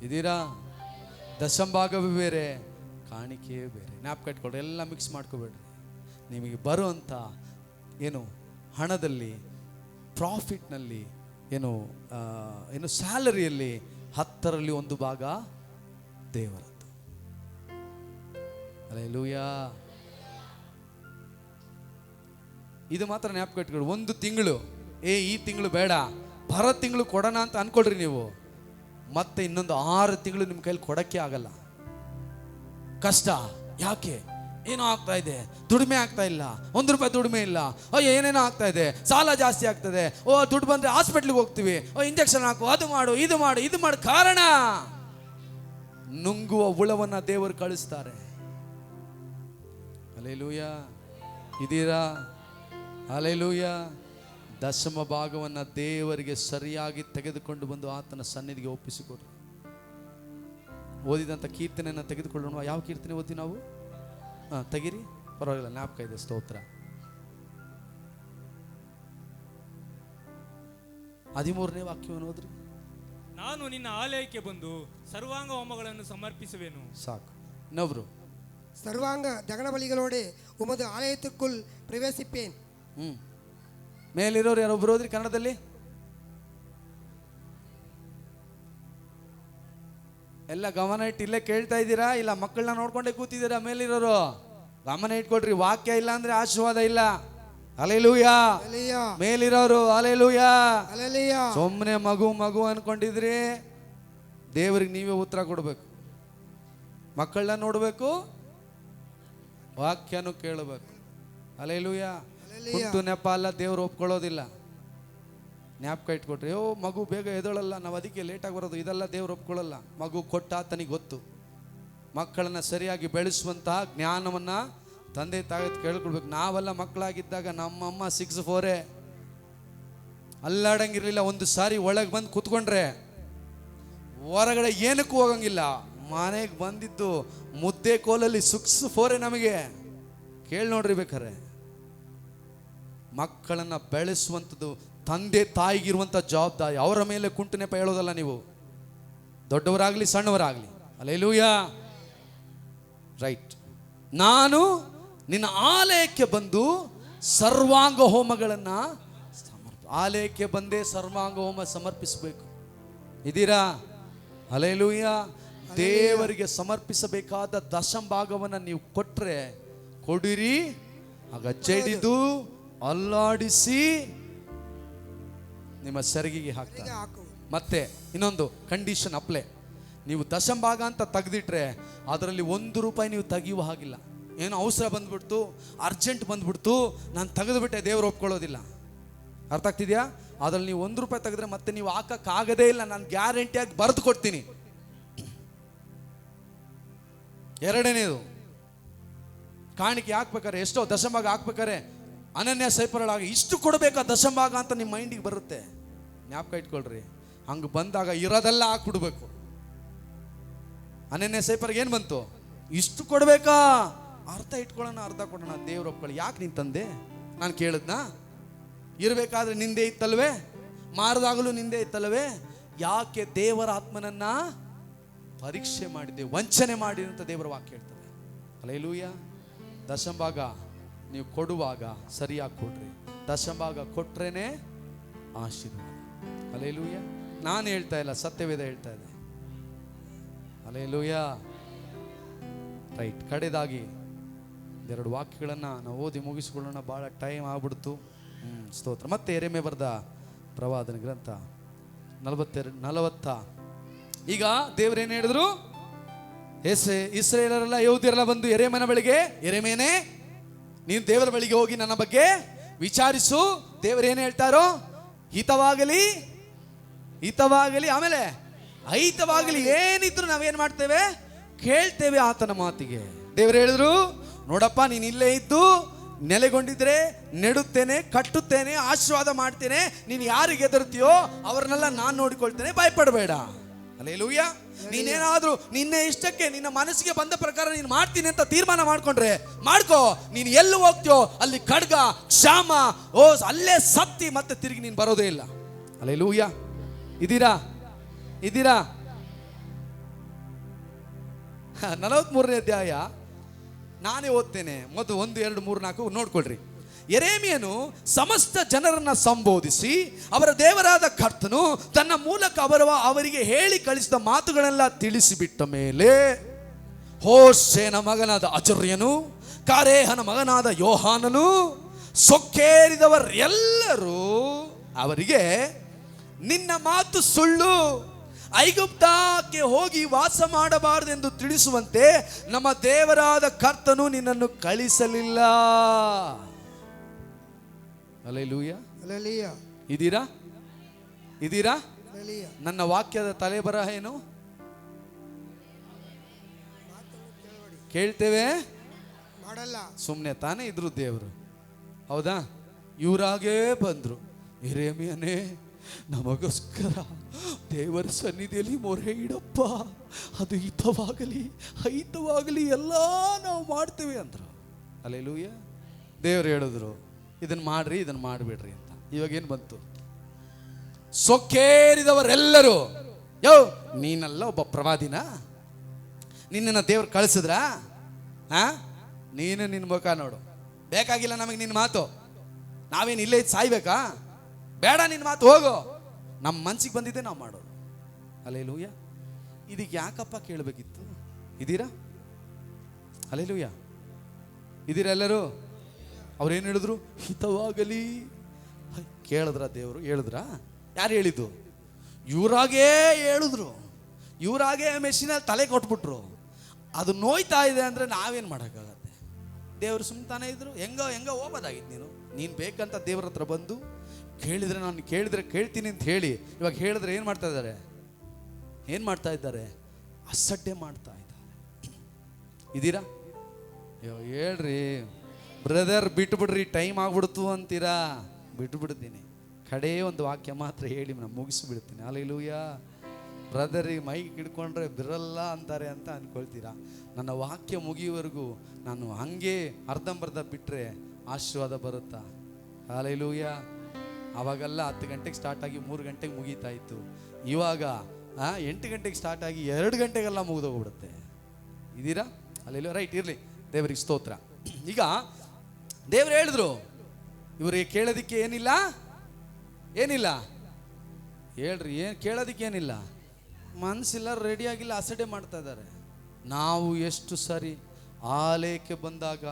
ಇದೀರಾ? ದಶಮ ಭಾಗವೇ ಬೇರೆ, ಕಾಣಿಕೆಯೇ ಬೇರೆ. ಜ್ಞಾಪಕ ಇಟ್ಕೊಳ್ರಿ, ಎಲ್ಲ ಮಿಕ್ಸ್ ಮಾಡ್ಕೋಬೇಡ್ರಿ. ನಿಮಗೆ ಬರುವಂಥ ಏನು ಹಣದಲ್ಲಿ, ಪ್ರಾಫಿಟ್ನಲ್ಲಿ, ಏನು ಸ್ಯಾಲರಿಯಲ್ಲಿ 10ರಲ್ಲಿ 1 ಭಾಗ ದೇವರದ್ದು. ಹಲ್ಲೆಲೂಯಾ. ಇದು ಮಾತ್ರ ಜ್ಞಾಪಕ ಇಟ್ಕೊಳ್ಳಿ. 1 ತಿಂಗಳು ಈ ತಿಂಗಳು ಬೇಡ, ಬರೋ ತಿಂಗಳು ಕೊಡೋಣ ಅಂತ ಅನ್ಕೊಳ್ರಿ ನೀವು. ಮತ್ತೆ ಇನ್ನೊಂದು 6 ತಿಂಗಳು ನಿಮ್ಮ ಕೈಲಿ ಕೊಡಕ್ಕೆ ಆಗಲ್ಲ. ಕಷ್ಟ. ಯಾಕೆ? ಏನೋ ಆಗ್ತಾ ಇದೆ, ದುಡಿಮೆ ಆಗ್ತಾ ಇಲ್ಲ, 1 ರೂಪಾಯಿ ದುಡಿಮೆ ಇಲ್ಲ, ಏನೇನೋ ಆಗ್ತಾ ಇದೆ, ಸಾಲ ಜಾಸ್ತಿ ಆಗ್ತದೆ, ದುಡ್ಡು ಬಂದ್ರೆ ಹಾಸ್ಪಿಟ್ಲಿಗೆ ಹೋಗ್ತೀವಿ, ಇಂಜೆಕ್ಷನ್ ಹಾಕು, ಅದು ಮಾಡು, ಇದು ಮಾಡು. ಕಾರಣ ನುಂಗುವ ಹುಳವನ್ನ ದೇವರು ಕಳಿಸ್ತಾರೆ. ಹಲ್ಲೆಲೂಯಾ. ಇದೀರಾ? ಹಲ್ಲೆಲೂಯಾ. ದಶಮ ಭಾಗವನ್ನು ದೇವರಿಗೆ ಸರಿಯಾಗಿ ತೆಗೆದುಕೊಂಡು ಬಂದು ಆತನ ಸನ್ನಿಧಿಗೆ ಒಪ್ಪಿಸಿಕೊಡ್ರಿ. ಓದಿದಂಥ ಕೀರ್ತನೆಯನ್ನು ತೆಗೆದುಕೊಳ್ಳೋಣ. ಯಾವ ಕೀರ್ತನೆ ಓದಿ ನಾವು? ತೆಗಿರಿ, ಪರವಾಗಿಲ್ಲ, ಜ್ಞಾಪಕ ಇದೆ. ಸ್ತೋತ್ರ. 13ನೇ ವಾಕ್ಯವನ್ನು ಓದ್ರಿ. ನಾನು ನಿನ್ನ ಆಲಯಕ್ಕೆ ಬಂದು ಸರ್ವಾಂಗ ಹೋಮಗಳನ್ನು ಸಮರ್ಪಿಸುವೆನು. ಸಾಕು. ಇನ್ನೊಬ್ರು, சர்வாங்க தகன பலிகளோடு உமது ஆலயத்திற்குள் பிரவேசிப்பேன். ಮೇಲಿರೋರು ಯಾರೊಬ್ರು ಓದ್ರಿ ಕನ್ನಡದಲ್ಲಿ. ಎಲ್ಲ ಗಮನ ಇಟ್ಟು ಇಲ್ಲೇ ಕೇಳ್ತಾ ಇದ್ದೀರಾ? ಇಲ್ಲ ಮಕ್ಕಳನ್ನ ನೋಡ್ಕೊಂಡೇ ಕೂತಿದ್ದೀರಾ? ಮೇಲಿರೋರು ಗಮನ ಇಟ್ಕೊಳ್ರಿ. ವಾಕ್ಯ ಇಲ್ಲ ಅಂದ್ರೆ ಆಶೀರ್ವಾದ ಇಲ್ಲ. ಹಲ್ಲೆಲೂಯಾ. ಮೇಲಿರೋರು ಹಲ್ಲೆಲೂಯಾ. ಸುಮ್ಮನೆ ಮಗು ಅನ್ಕೊಂಡಿದ್ರಿ, ದೇವರಿಗೆ ನೀವೇ ಉತ್ತರ ಕೊಡ್ಬೇಕು. ಮಕ್ಕಳನ್ನ ನೋಡ್ಬೇಕು, ವಾಕ್ಯನೂ ಕೇಳಬೇಕು. ಹಲ್ಲೆಲೂಯಾ. ಕುಂಟು ನೆಪ ಅಲ್ಲ, ದೇವ್ರು ಒಪ್ಕೊಳ್ಳೋದಿಲ್ಲ. ಜ್ಞಾಪಕ ಇಟ್ಕೊಟ್ರಿ. ಮಗು ಬೇಗ ಎದಳಲ್ಲ, ನಾವು ಅದಕ್ಕೆ ಲೇಟಾಗಿ ಬರೋದು, ಇದೆಲ್ಲ ದೇವ್ರು ಒಪ್ಕೊಳ್ಳಲ್ಲ. ಮಗು ಕೊಟ್ಟ ಆತನಿಗೆ ಗೊತ್ತು. ಮಕ್ಕಳನ್ನ ಸರಿಯಾಗಿ ಬೆಳೆಸುವಂತಹ ಜ್ಞಾನವನ್ನ ತಂದೆ ತಾಯಿ ಕೇಳ್ಕೊಳ್ಬೇಕು. ನಾವೆಲ್ಲ ಮಕ್ಕಳಾಗಿದ್ದಾಗ ನಮ್ಮಮ್ಮ 6'4" ಅಲ್ಲಾಡಂಗಿರ್ಲಿಲ್ಲ. ಒಂದು ಸಾರಿ ಒಳಗೆ ಬಂದು ಕೂತ್ಕೊಂಡ್ರೆ ಹೊರಗಡೆ ಏನಕ್ಕೂ ಹೋಗಂಗಿಲ್ಲ. ಮನೆಗೆ ಬಂದಿದ್ದು ಮುದ್ದೆ ಕೋಲಲ್ಲಿ 6'4" ನಮಗೆ. ಕೇಳಿ ನೋಡ್ರಿ ಬೇಕಾರೆ. ಮಕ್ಕಳನ್ನ ಬೆಳೆಸುವಂಥದ್ದು ತಂದೆ ತಾಯಿಗಿರುವಂಥ ಜವಾಬ್ದಾರಿ. ಅವರ ಮೇಲೆ ಕುಂಟು ನೆಪ ಹೇಳೋದಲ್ಲ ನೀವು, ದೊಡ್ಡವರಾಗ್ಲಿ ಸಣ್ಣವರಾಗ್ಲಿ. ಹಲ್ಲೆಲೂಯಾ. ರೈಟ್. ನಾನು ನಿನ್ನ ಆಲಯಕ್ಕೆ ಬಂದು ಸರ್ವಾಂಗ ಹೋಮಗಳನ್ನ ಆಲಯಕ್ಕೆ ಬಂದೇ ಸರ್ವಾಂಗ ಹೋಮ ಸಮರ್ಪಿಸಬೇಕು. ಇದೀರಾ? ಹಲ್ಲೆಲೂಯಾ. ದೇವರಿಗೆ ಸಮರ್ಪಿಸಬೇಕಾದ ದಶಮ ಭಾಗವನ್ನು ನೀವು ಕೊಡಿರಿ. ಆಗ ಜಡಿದು ಅಲ್ಲಾಡಿಸಿ ನಿಮ್ಮ ಸೆರಗಿಗೆ ಹಾಕ್ತಾರೆ. ಮತ್ತೆ ಇನ್ನೊಂದು ಕಂಡೀಷನ್ ಅಪ್ಲೈ. ನೀವು ದಶಮ ಭಾಗ ಅಂತ ತೆಗೆದಿಟ್ರೆ ಅದರಲ್ಲಿ 1 ರೂಪಾಯಿ ನೀವು ತೆಗೆಯುವ ಹಾಗಿಲ್ಲ. ಏನೋ ಅವಸರ ಬಂದ್ಬಿಡ್ತು, ಅರ್ಜೆಂಟ್ ಬಂದ್ಬಿಡ್ತು, ನಾನು ತೆಗೆದುಬಿಟ್ಟೆ, ದೇವರು ಒಪ್ಕೊಳ್ಳೋದಿಲ್ಲ. ಅರ್ಥ ಆಗ್ತಿದ್ಯಾ? ಅದ್ರಲ್ಲಿ ನೀವು 1 ರೂಪಾಯಿ ತೆಗೆದ್ರೆ ಮತ್ತೆ ನೀವು ಹಾಕಕ್ಕಾಗದೇ ಇಲ್ಲ, ನಾನು ಗ್ಯಾರಂಟಿಯಾಗಿ ಬರೆದು ಕೊಡ್ತೀನಿ. ಎರಡನೇದು, ಕಾಣಿಕೆ ಹಾಕ್ಬೇಕಾರೆ ಎಷ್ಟೋ ದಶಭಾಗ ಹಾಕ್ಬೇಕಾರೆ ಅನನ್ಯ ಸೈಪರಳಾಗಿ ಇಷ್ಟು ಕೊಡಬೇಕಾ ದಶಭಾಗ ಅಂತ ನಿಮ್ಮ ಮೈಂಡಿಗೆ ಬರುತ್ತೆ. ಜ್ಞಾಪಕ ಇಟ್ಕೊಳ್ರಿ, ಹಂಗೆ ಬಂದಾಗ ಇರೋದೆಲ್ಲ ಹಾಕ್ಬಿಡ್ಬೇಕು. ಅನನ್ಯ ಸೈಪರ್ಗೆ ಏನು ಬಂತು? ಇಷ್ಟು ಕೊಡಬೇಕಾ? ಅರ್ಧ ಇಟ್ಕೊಳ್ಳೋಣ, ಅರ್ಧ ಕೊಡೋಣ. ದೇವ್ರ ಒಪ್ಕೊಳ್ಳಿ. ಯಾಕೆ ನೀನು ತಂದೆ? ನಾನು ಕೇಳಿದ್ನಾ? ಇರಬೇಕಾದ್ರೆ ನಿಂದೆ ಇತ್ತಲ್ವೇ? ಮಾರದಾಗಲೂ ನಿಂದೆ ಇತ್ತಲ್ವೇ? ಯಾಕೆ ದೇವರ ಆತ್ಮನನ್ನ ಪರೀಕ್ಷೆ ಮಾಡಿದೆ, ವಂಚನೆ ಮಾಡಿ ಅಂತ ದೇವರ ವಾಕ್ಯ ಹೇಳ್ತದೆ. ಹಲ್ಲೆಲೂಯ. ದಶಭಾಗ ನೀವು ಕೊಡುವಾಗ ಸರಿಯಾಗಿ ಕೊಡ್ರಿ. ದಶಭಾಗ ಕೊಟ್ರೇನೆ ಆಶೀರ್ವಾದ. ಹಲ್ಲೆಲೂಯ. ನಾನು ಹೇಳ್ತಾ ಇಲ್ಲ, ಸತ್ಯವೇದ ಹೇಳ್ತಾ ಇದೆ. ಹಲ್ಲೆಲೂಯ. ರೈಟ್. ಕಡೆದಾಗಿ 2 ವಾಕ್ಯಗಳನ್ನು ನಾವು ಓದಿ ಮುಗಿಸ್ಕೊಳ್ಳೋಣ, ಭಾಳ ಟೈಮ್ ಆಗ್ಬಿಡ್ತು. ಸ್ತೋತ್ರ. ಮತ್ತೆ ಯೆರೆಮೀಯ ಬರೆದ ಪ್ರವಾದನ ಗ್ರಂಥ 40. ಈಗ ದೇವರೇನು ಹೇಳಿದ್ರು? ಇಸ್ರಾಯೇಲರೆಲ್ಲ ಯೆಹೂದ್ಯರೆಲ್ಲ ಬಂದು ಯೆರೆಮೀಯನ ಬಳಿಗೆ, ಯೆರೆಮೀಯನೇ ನೀನು ದೇವರ ಬಳಿಗೆ ಹೋಗಿ ನನ್ನ ಬಗ್ಗೆ ವಿಚಾರಿಸು. ದೇವರೇನು ಹೇಳ್ತಾರೋ? ಹಿತವಾಗಲಿ, ಆಮೇಲೆ ಅಹಿತವಾಗಲಿ, ಏನಿದ್ರು ನಾವೇನು ಮಾಡ್ತೇವೆ? ಕೇಳ್ತೇವೆ ಆತನ ಮಾತಿಗೆ. ದೇವರು ಹೇಳಿದ್ರು, ನೋಡಪ್ಪ, ನೀನು ಇಲ್ಲೇ ಇದ್ದು ನೆಲೆಗೊಂಡಿದ್ರೆ ನೆಡುತ್ತೇನೆ, ಕಟ್ಟುತ್ತೇನೆ, ಆಶೀರ್ವಾದ ಮಾಡ್ತೇನೆ. ನೀನು ಯಾರಿಗೆ ಎದುರ್ತೀಯೋ ಅವ್ರನ್ನೆಲ್ಲ ನಾನು ನೋಡಿಕೊಳ್ತೇನೆ, ಭಯಪಡಬೇಡ. ಹಲ್ಲೆಲೂಯ. ನೀನೇನಾದ್ರೂ ನಿನ್ನೆ ಇಷ್ಟಕ್ಕೆ ನಿನ್ನ ಮನಸ್ಸಿಗೆ ಬಂದ ಪ್ರಕಾರ ನೀನು ಮಾಡ್ತೀನಿ ಅಂತ ತೀರ್ಮಾನ ಮಾಡ್ಕೊಂಡ್ರೆ ಮಾಡ್ಕೋ. ನೀನು ಎಲ್ಲಿ ಹೋಗ್ತೀಯೋ ಅಲ್ಲಿ ಖಡ್ಗ, ಕ್ಷಾಮ, ಅಲ್ಲೇ ಸತ್ತಿ ಮತ್ತೆ ತಿರುಗಿ ನೀನು ಬರೋದೇ ಇಲ್ಲ. ಹಲ್ಲೆಲೂಯ. ಇದ್ದೀರಾ? 43ನೇ ಅಧ್ಯಾಯ ನಾನೇ ಓದ್ತೇನೆ. ಮೊದಲು 1, 2, 3, 4 ನೋಡ್ಕೊಳ್ರಿ. ಯೆರೆಮೀಯನು ಸಮಸ್ತ ಜನರನ್ನ ಸಂಬೋಧಿಸಿ ಅವರ ದೇವರಾದ ಕರ್ತನು ತನ್ನ ಮೂಲಕ ಅವರಿಗೆ ಹೇಳಿ ಕಳಿಸಿದ ಮಾತುಗಳೆಲ್ಲ ತಿಳಿಸಿಬಿಟ್ಟ ಮೇಲೆ, ಹೋಶೇನ ಮಗನಾದ ಅಜರ್ಯನು, ಕಾರೇಹನ ಮಗನಾದ ಯೋಹಾನನು, ಸೊಕ್ಕೇರಿದವರೆಲ್ಲರೂ ಅವರಿಗೆ, ನಿನ್ನ ಮಾತು ಸುಳ್ಳು, ಐಗುಪ್ತಕ್ಕೆ ಹೋಗಿ ವಾಸ ಮಾಡಬಾರದೆಂದು ತಿಳಿಸುವಂತೆ ನಮ್ಮ ದೇವರಾದ ಕರ್ತನು ನಿನ್ನನ್ನು ಕಳಿಸಲಿಲ್ಲ. ಹಲ್ಲೆಲೂಯ. ಇದ್ದೀರಾ? ನನ್ನ ವಾಕ್ಯದ ತಲೆಬರಹ ಏನು? ಕೇಳ್ತೇವೆ, ಮಾಡಲ್ಲ. ಸುಮ್ಮನೆ ತಾನೇ ಇದ್ರು ದೇವರು, ಹೌದಾ? ಇವರಾಗೇ ಬಂದ್ರು, ಯೆರೆಮೀಯನೇ ನಮಗೋಸ್ಕರ ದೇವರ ಸನ್ನಿಧಿಯಲ್ಲಿ ಮೊರೆ ಇಡಪ್ಪ, ಅದು ಹಿತವಾಗಲಿ ಎಲ್ಲ ನಾವು ಮಾಡ್ತೇವೆ ಅಂದ್ರು. ಹಲ್ಲೆಲೂಯ. ದೇವರು ಹೇಳಿದ್ರು, ಇದನ್ನ ಮಾಡ್ರಿ, ಇದನ್ನ ಮಾಡಿಬಿಡ್ರಿ ಅಂತ. ಇವಾಗೇನು ಬಂತು? ಸೊಕ್ಕೇರಿದವರೆಲ್ಲರೂ, ನೀನಲ್ಲ ಒಬ್ಬ ಪ್ರವಾದಿನ? ನಿನ್ನನ್ನು ದೇವ್ರು ಕಳಿಸಿದ್ರ? ನೀನು ನಿನ್ನ ಮುಖ ನೋಡು. ಬೇಕಾಗಿಲ್ಲ ನಮಗೆ ನಿನ್ನ ಮಾತು. ನಾವೇನು ಇಲ್ಲೇ ಸಾಯ್ಬೇಕಾ? ಬೇಡ ನಿನ್ನ ಮಾತು, ಹೋಗು. ನಮ್ಮ ಮನ್ಸಿಗೆ ಬಂದಿದ್ದೆ ನಾವು ಮಾಡೋದು. ಹಲ್ಲೆಲೂಯ. ಇದಕ್ಕೆ ಯಾಕಪ್ಪ ಕೇಳಬೇಕಿತ್ತು? ಇದ್ದೀರಾ? ಹಲ್ಲೆಲೂಯ. ಇದ್ದೀರಾ ಎಲ್ಲರೂ? ಅವ್ರೇನು ಹೇಳಿದ್ರು? ಹಿತವಾಗಲಿ. ಕೇಳಿದ್ರ ದೇವರು? ಹೇಳಿದ್ರ? ಯಾರು ಹೇಳಿದ್ದು? ಇವರಾಗೇ ಹೇಳಿದ್ರು. ಇವರಾಗೇ ಮೆಷಿನಲ್ಲಿ ತಲೆ ಕೊಟ್ಬಿಟ್ರು. ಅದು ನೋಯ್ತಾ ಇದೆ ಅಂದರೆ ನಾವೇನು ಮಾಡೋಕ್ಕಾಗತ್ತೆ? ದೇವರು ಸುಮ್ತಾನೆ ಇದ್ರು. ಹೆಂಗ ಹೋಗೋದಾಗಿತ್ತು? ನೀನು ಬೇಕಂತ ದೇವ್ರ ಹತ್ರ ಬಂದು ಕೇಳಿದ್ರೆ, ನಾನು ಕೇಳ್ತೀನಿ ಅಂತ ಹೇಳಿ ಇವಾಗ ಹೇಳಿದ್ರೆ ಏನು ಮಾಡ್ತಾ ಇದ್ದಾರೆ? ಅಸಡ್ಡೆ ಮಾಡ್ತಾ ಇದ್ದಾರೆ. ಇದ್ದೀರಾ? ಹೇಳ್ರಿ ಬ್ರದರ್, ಬಿಟ್ಬಿಡ್ರಿ, ಟೈಮ್ ಆಗ್ಬಿಡ್ತು ಅಂತೀರಾ? ಬಿಟ್ಬಿಡ್ತೀನಿ. ಕಡೇ ಒಂದು ವಾಕ್ಯ ಮಾತ್ರ ಹೇಳಿ ನಾನು ಮುಗಿಸ್ಬಿಡ್ತೀನಿ. ಹಲ್ಲೆಲೂಯ. ಬ್ರದರಿಗೆ ಮೈಕ್ ಹಿಡ್ಕೊಂಡ್ರೆ ಬಿರಲ್ಲ ಅಂತಾರೆ ಅಂತ ಅನ್ಕೊಳ್ತೀರಾ? ನನ್ನ ವಾಕ್ಯ ಮುಗಿಯುವವರೆಗೂ ನಾನು ಹಂಗೆ ಅರ್ಧಂಬರ್ಧ ಬಿಟ್ಟರೆ ಆಶೀರ್ವಾದ ಬರುತ್ತಾ? ಹಲ್ಲೆಲೂಯ. ಅವಾಗೆಲ್ಲ 10 ಗಂಟೆಗೆ ಸ್ಟಾರ್ಟ್ ಆಗಿ 3 ಗಂಟೆಗೆ ಮುಗೀತಾ ಇತ್ತು. ಇವಾಗ 8 ಗಂಟೆಗೆ ಸ್ಟಾರ್ಟ್ ಆಗಿ 2 ಗಂಟೆಗೆಲ್ಲ ಮುಗಿದೋಗ್ಬಿಡುತ್ತೆ. ಇದ್ದೀರಾ? ಹಲ್ಲೆಲೂಯ. ರೈಟ್, ಇರಲಿ. ದೇವರಿಗೆ ಸ್ತೋತ್ರ. ಈಗ ದೇವರು ಹೇಳಿದ್ರು, ಇವರಿಗೆ ಕೇಳೋದಿಕ್ಕೆ ಏನಿಲ್ಲ ಹೇಳ್ರಿ. ಏನು ಕೇಳೋದಿಕ್ಕೆ ಏನಿಲ್ಲ, ಮನಸ್ಸಿಲ್ಲ, ರೆಡಿಯಾಗಿಲ್ಲ, ಅಸಡ್ಡೆ ಮಾಡ್ತಾ ಇದ್ದಾರೆ. ನಾವು ಎಷ್ಟು ಸರಿ ಆಲಯಕ್ಕೆ ಬಂದಾಗ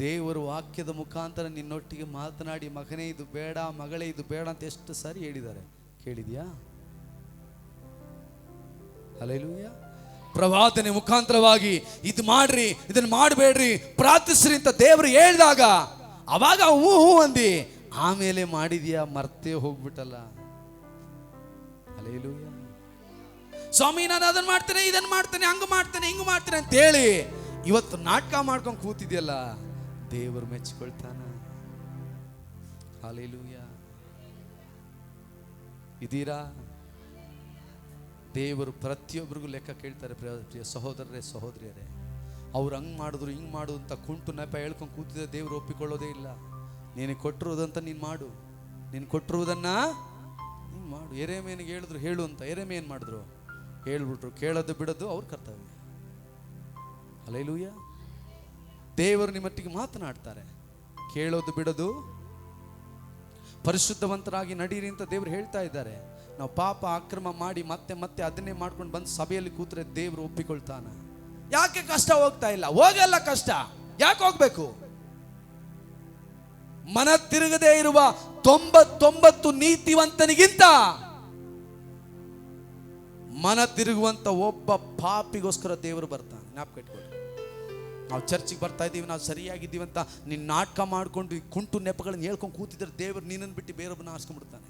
ದೇವರು ವಾಕ್ಯದ ಮುಖಾಂತರ ನಿನ್ನೊಟ್ಟಿಗೆ ಮಾತನಾಡಿ, ಮಗನೇ ಇದು ಬೇಡ, ಮಗಳೇ ಇದು ಬೇಡ ಅಂತ ಎಷ್ಟು ಸಾರಿ ಹೇಳಿದ್ದಾರೆ. ಕೇಳಿದ್ಯಾ? ಹಲ್ಲೆಲೂಯ. ಪ್ರವಾದನೆ ಮುಖಾಂತರವಾಗಿ ಇದು ಮಾಡ್ರಿ, ಇದನ್ನ ಮಾಡಬೇಡ್ರಿ, ಪ್ರಾರ್ಥಿಸ್ರಿ ಅಂತ ದೇವರು ಹೇಳಿದಾಗ ಅವಾಗ ಹೂ ಅಂದಿ. ಆಮೇಲೆ ಮಾಡಿದ್ಯಾ ಮರ್ತೇ ಹೋಗ್ಬಿಟ್ಟಲ್ಲ. ಹಲ್ಲೆಲೂಯಾ. ಸ್ವಾಮಿ ನಾನು ಅದನ್ನ ಮಾಡ್ತೇನೆ, ಇದನ್ನ ಮಾಡ್ತೇನೆ, ಹಂಗ ಮಾಡ್ತೇನೆ, ಹಿಂಗ ಮಾಡ್ತೇನೆ ಅಂತ ಹೇಳಿ ಇವತ್ತು ನಾಟಕ ಮಾಡ್ಕೊಂಡು ಕೂತಿದ್ಯಲ್ಲ, ದೇವರು ಮೆಚ್ಚಿಕೊಳ್ತಾನ. ಹಲ್ಲೆಲೂಯಾ. ಇದೀರಾ? ದೇವರು ಪ್ರತಿಯೊಬ್ಬರಿಗೂ ಲೆಕ್ಕ ಕೇಳ್ತಾರೆ. ಪ್ರಿಯ ಸಹೋದರರೇ, ಸಹೋದರಿಯರೇ, ಅವ್ರು ಹಂಗೆ ಮಾಡಿದ್ರು ಹಿಂಗೆ ಮಾಡು ಅಂತ ಕುಂಟು ನೆಪ ಹೇಳ್ಕೊಂಡು ಕೂತಿದ್ರೆ ದೇವರು ಒಪ್ಪಿಕೊಳ್ಳೋದೇ ಇಲ್ಲ. ನೀನು ಕೊಟ್ಟಿರೋದಂತ ನೀನು ಮಾಡು, ನೀನು ಕೊಟ್ಟಿರುವುದನ್ನ ನೀನು ಮಾಡು. ಎರೆಮೇನಿಗೆ ಹೇಳಿದ್ರು ಹೇಳು ಅಂತ, ಎರೆಮೆ ಏನು ಮಾಡಿದ್ರು? ಹೇಳ್ಬಿಟ್ರು. ಕೇಳೋದು ಬಿಡೋದು ಅವ್ರ ಕರ್ತವ್ಯ. ಹಲ್ಲೆಲೂಯಾ. ದೇವರು ನಿಮ್ಮೊಟ್ಟಿಗೆ ಮಾತನಾಡ್ತಾರೆ. ಕೇಳೋದು ಬಿಡೋದು, ಪರಿಶುದ್ಧವಂತರಾಗಿ ನಡೀರಿ ಅಂತ ದೇವರು ಹೇಳ್ತಾ ಇದ್ದಾರೆ. ನಾವು ಪಾಪ ಅಕ್ರಮ ಮಾಡಿ ಮತ್ತೆ ಮತ್ತೆ ಅದನ್ನೇ ಮಾಡ್ಕೊಂಡು ಬಂದು ಸಭೆಯಲ್ಲಿ ಕೂತ್ರೆ ದೇವರು ಒಪ್ಪಿಕೊಳ್ತಾನ? ಯಾಕೆ ಕಷ್ಟ ಹೋಗ್ತಾ ಇಲ್ಲ? ಹೋಗಲ್ಲ ಕಷ್ಟ, ಯಾಕೆ ಹೋಗ್ಬೇಕು? ಮನ ತಿರುಗದೆ ಇರುವ 99 ನೀತಿವಂತನಿಗಿಂತ ಮನ ತಿರುಗುವಂತ ಒಬ್ಬ ಪಾಪಿಗೋಸ್ಕರ ದೇವರು ಬರ್ತಾನೆ. ಜ್ಞಾಪಕ ಇಟ್ಕೊಳ್ಳಿ. ನಾವು ಚರ್ಚಿಗೆ ಬರ್ತಾ ಇದ್ದೀವಿ, ನಾವು ಸರಿಯಾಗಿದ್ದೀವಿ ಅಂತ ನೀನು ನಾಟಕ ಮಾಡ್ಕೊಂಡು ಕುಂಟು ನೆಪಗಳನ್ನ ಹೇಳ್ಕೊಂಡು ಕೂತಿದ್ರೆ ದೇವರು ನಿನ್ನನ್ನು ಬಿಟ್ಟು ಬೇರೊಬ್ಬನ ಆರಿಸ್ಕೊಂಡ್ಬಿಡ್ತಾನೆ,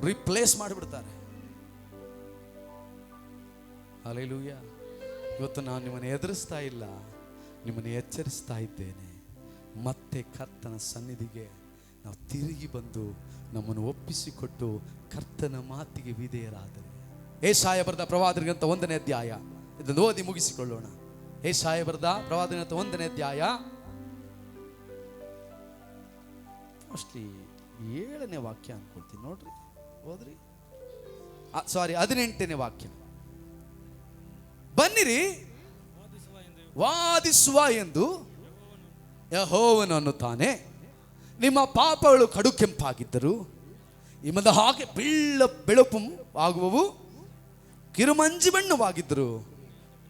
ರಿಪ್ಲೇಸ್ ಮಾಡಿಬಿಡ್ತಾರೆ. ಹಲ್ಲೆಲೂಯಾ. ಇವತ್ತು ನಾನು ನಿಮ್ಮನ್ನು ಎದುರಿಸ್ತಾ ಇಲ್ಲ, ನಿಮ್ಮನ್ನು ಎಚ್ಚರಿಸ್ತಾ ಇದ್ದೇನೆ. ಮತ್ತೆ ಕರ್ತನ ಸನ್ನಿಧಿಗೆ ನಾವು ತಿರುಗಿ ಬಂದು ನಮ್ಮನ್ನು ಒಪ್ಪಿಸಿಕೊಟ್ಟು ಕರ್ತನ ಮಾತಿಗೆ ವಿಧೇಯರಾದರೆ. ಯೆಶಾಯ ಬರೆದ ಪ್ರವಾದನೆಗ್ರಂಥ 1ನೇ ಅಧ್ಯಾಯ, ಇದನ್ನು ಓದಿ ಮುಗಿಸಿಕೊಳ್ಳೋಣ. ಯೆಶಾಯ ಬರೆದ ಪ್ರವಾದನೆಗ್ರಂಥ 1ನೇ ಅಧ್ಯಾಯ, ಮೋಸ್ಟ್ಲಿ 7ನೇ ವಾಕ್ಯ ಅನ್ಕೊಳ್ತೀನಿ. ನೋಡ್ರಿ, ಹೋದ್ರಿ, ಸಾರಿ 18ನೇ ವಾಕ್ಯ. ಬನ್ನಿರಿ ವಾದಿಸುವ ಎಂದು ಯೆಹೋವನು ಅನ್ನುತ್ತಾನೆ. ನಿಮ್ಮ ಪಾಪಗಳು ಕಡು ಕೆಂಪಾಗಿದ್ದರು ಹಿಮದ ಹಾಗೆ ಬೆಳಪು ಆಗುವವು, ಕಿರುಮಂಜಿ ಬಣ್ಣವಾಗಿದ್ದರು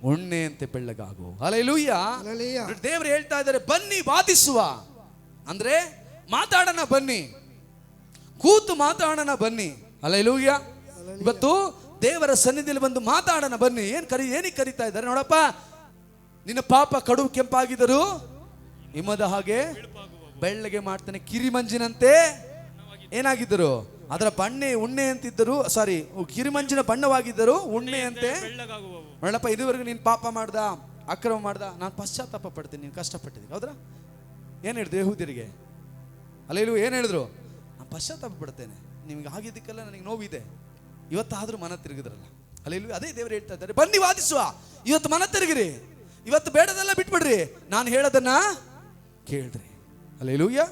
ಉಣ್ಣೆಯಂತೆ ಬೆಳ್ಳಗಾಗುವು. ಹಲ್ಲೆಲೂಯಾ. ದೇವರು ಹೇಳ್ತಾ ಇದ್ದಾರೆ, ಬನ್ನಿ ವಾದಿಸುವ ಅಂದ್ರೆ ಮಾತಾಡೋಣ, ಬನ್ನಿ ಕೂತು ಮಾತಾಡೋಣ, ಬನ್ನಿ. ಹಲ್ಲೆಲೂಯಾ. ಇವತ್ತು ದೇವರ ಸನ್ನಿಧಿಯಲ್ಲಿ ಬಂದು ಮಾತಾಡೋಣ, ಬನ್ನಿ. ಏನಕ್ಕೆ ಕರೀತಾ ಇದ್ದಾರೆ ನೋಡಪ್ಪ? ನಿನ್ನ ಪಾಪ ಕಡು ಕೆಂಪಾಗಿದ್ದರು ಹಿಮದ ಹಾಗೆ ಬೆಳ್ಳಗೆ ಮಾಡ್ತಾನೆ, ಕಿರಿಮಂಜಿನಂತೆ ಏನಾಗಿದ್ದರು? ಅದರ ಬಣ್ಣೆ ಉಣ್ಣೆ ಅಂತಿದ್ದರು, ಸಾರಿ ಕಿರಿಮಂಜಿನ ಬಣ್ಣವಾಗಿದ್ದರು ಉಣ್ಣೆಯಂತೆ ನೋಡಪ್ಪ. ಇದುವರೆಗೂ ನೀನು ಪಾಪ ಮಾಡ್ದ, ಅಕ್ರಮ ಮಾಡ್ದ, ನಾನು ಪಶ್ಚಾತ್ತಾಪ ಪಡ್ತೀನಿ, ನೀನು ಕಷ್ಟಪಟ್ಟಿದ್ದೀನಿ, ಹೌದ್ರಾ? ಏನು ಹೇಳಿದ್ರು ಯೆಹೂದ್ಯರಿಗೆ? ಹಲ್ಲೆಲೂಯಾ. ಏನು ಹೇಳಿದ್ರು? ನಾನು ಪಶ್ಚಾತ್ತಾಪ ಪಡ್ತೇನೆ, ನಿಮ್ಗೆ ಆಗಿದ್ದಕ್ಕೆಲ್ಲ ನನಗೆ ನೋವಿದೆ, ಇವತ್ತಾದ್ರೂ ಮನ ತಿರುಗಿದ್ರಲ್ಲ. ಹಲ್ಲೆಲೂಯಾ. ಅದೇ ದೇವರು ಹೇಳ್ತಾ ಇದ್ದಾರೆ, ಬನ್ನಿ ವಾದಿಸುವ. ಇವತ್ತು ಮನ ತಿರುಗಿರಿ, ಇವತ್ತು ಬೇಡದೆಲ್ಲ ಬಿಟ್ಬಿಡ್ರಿ, ನಾನು ಹೇಳೋದನ್ನ ಕೇಳ್ರಿ. ಹಲ್ಲೆಲೂಯಾ.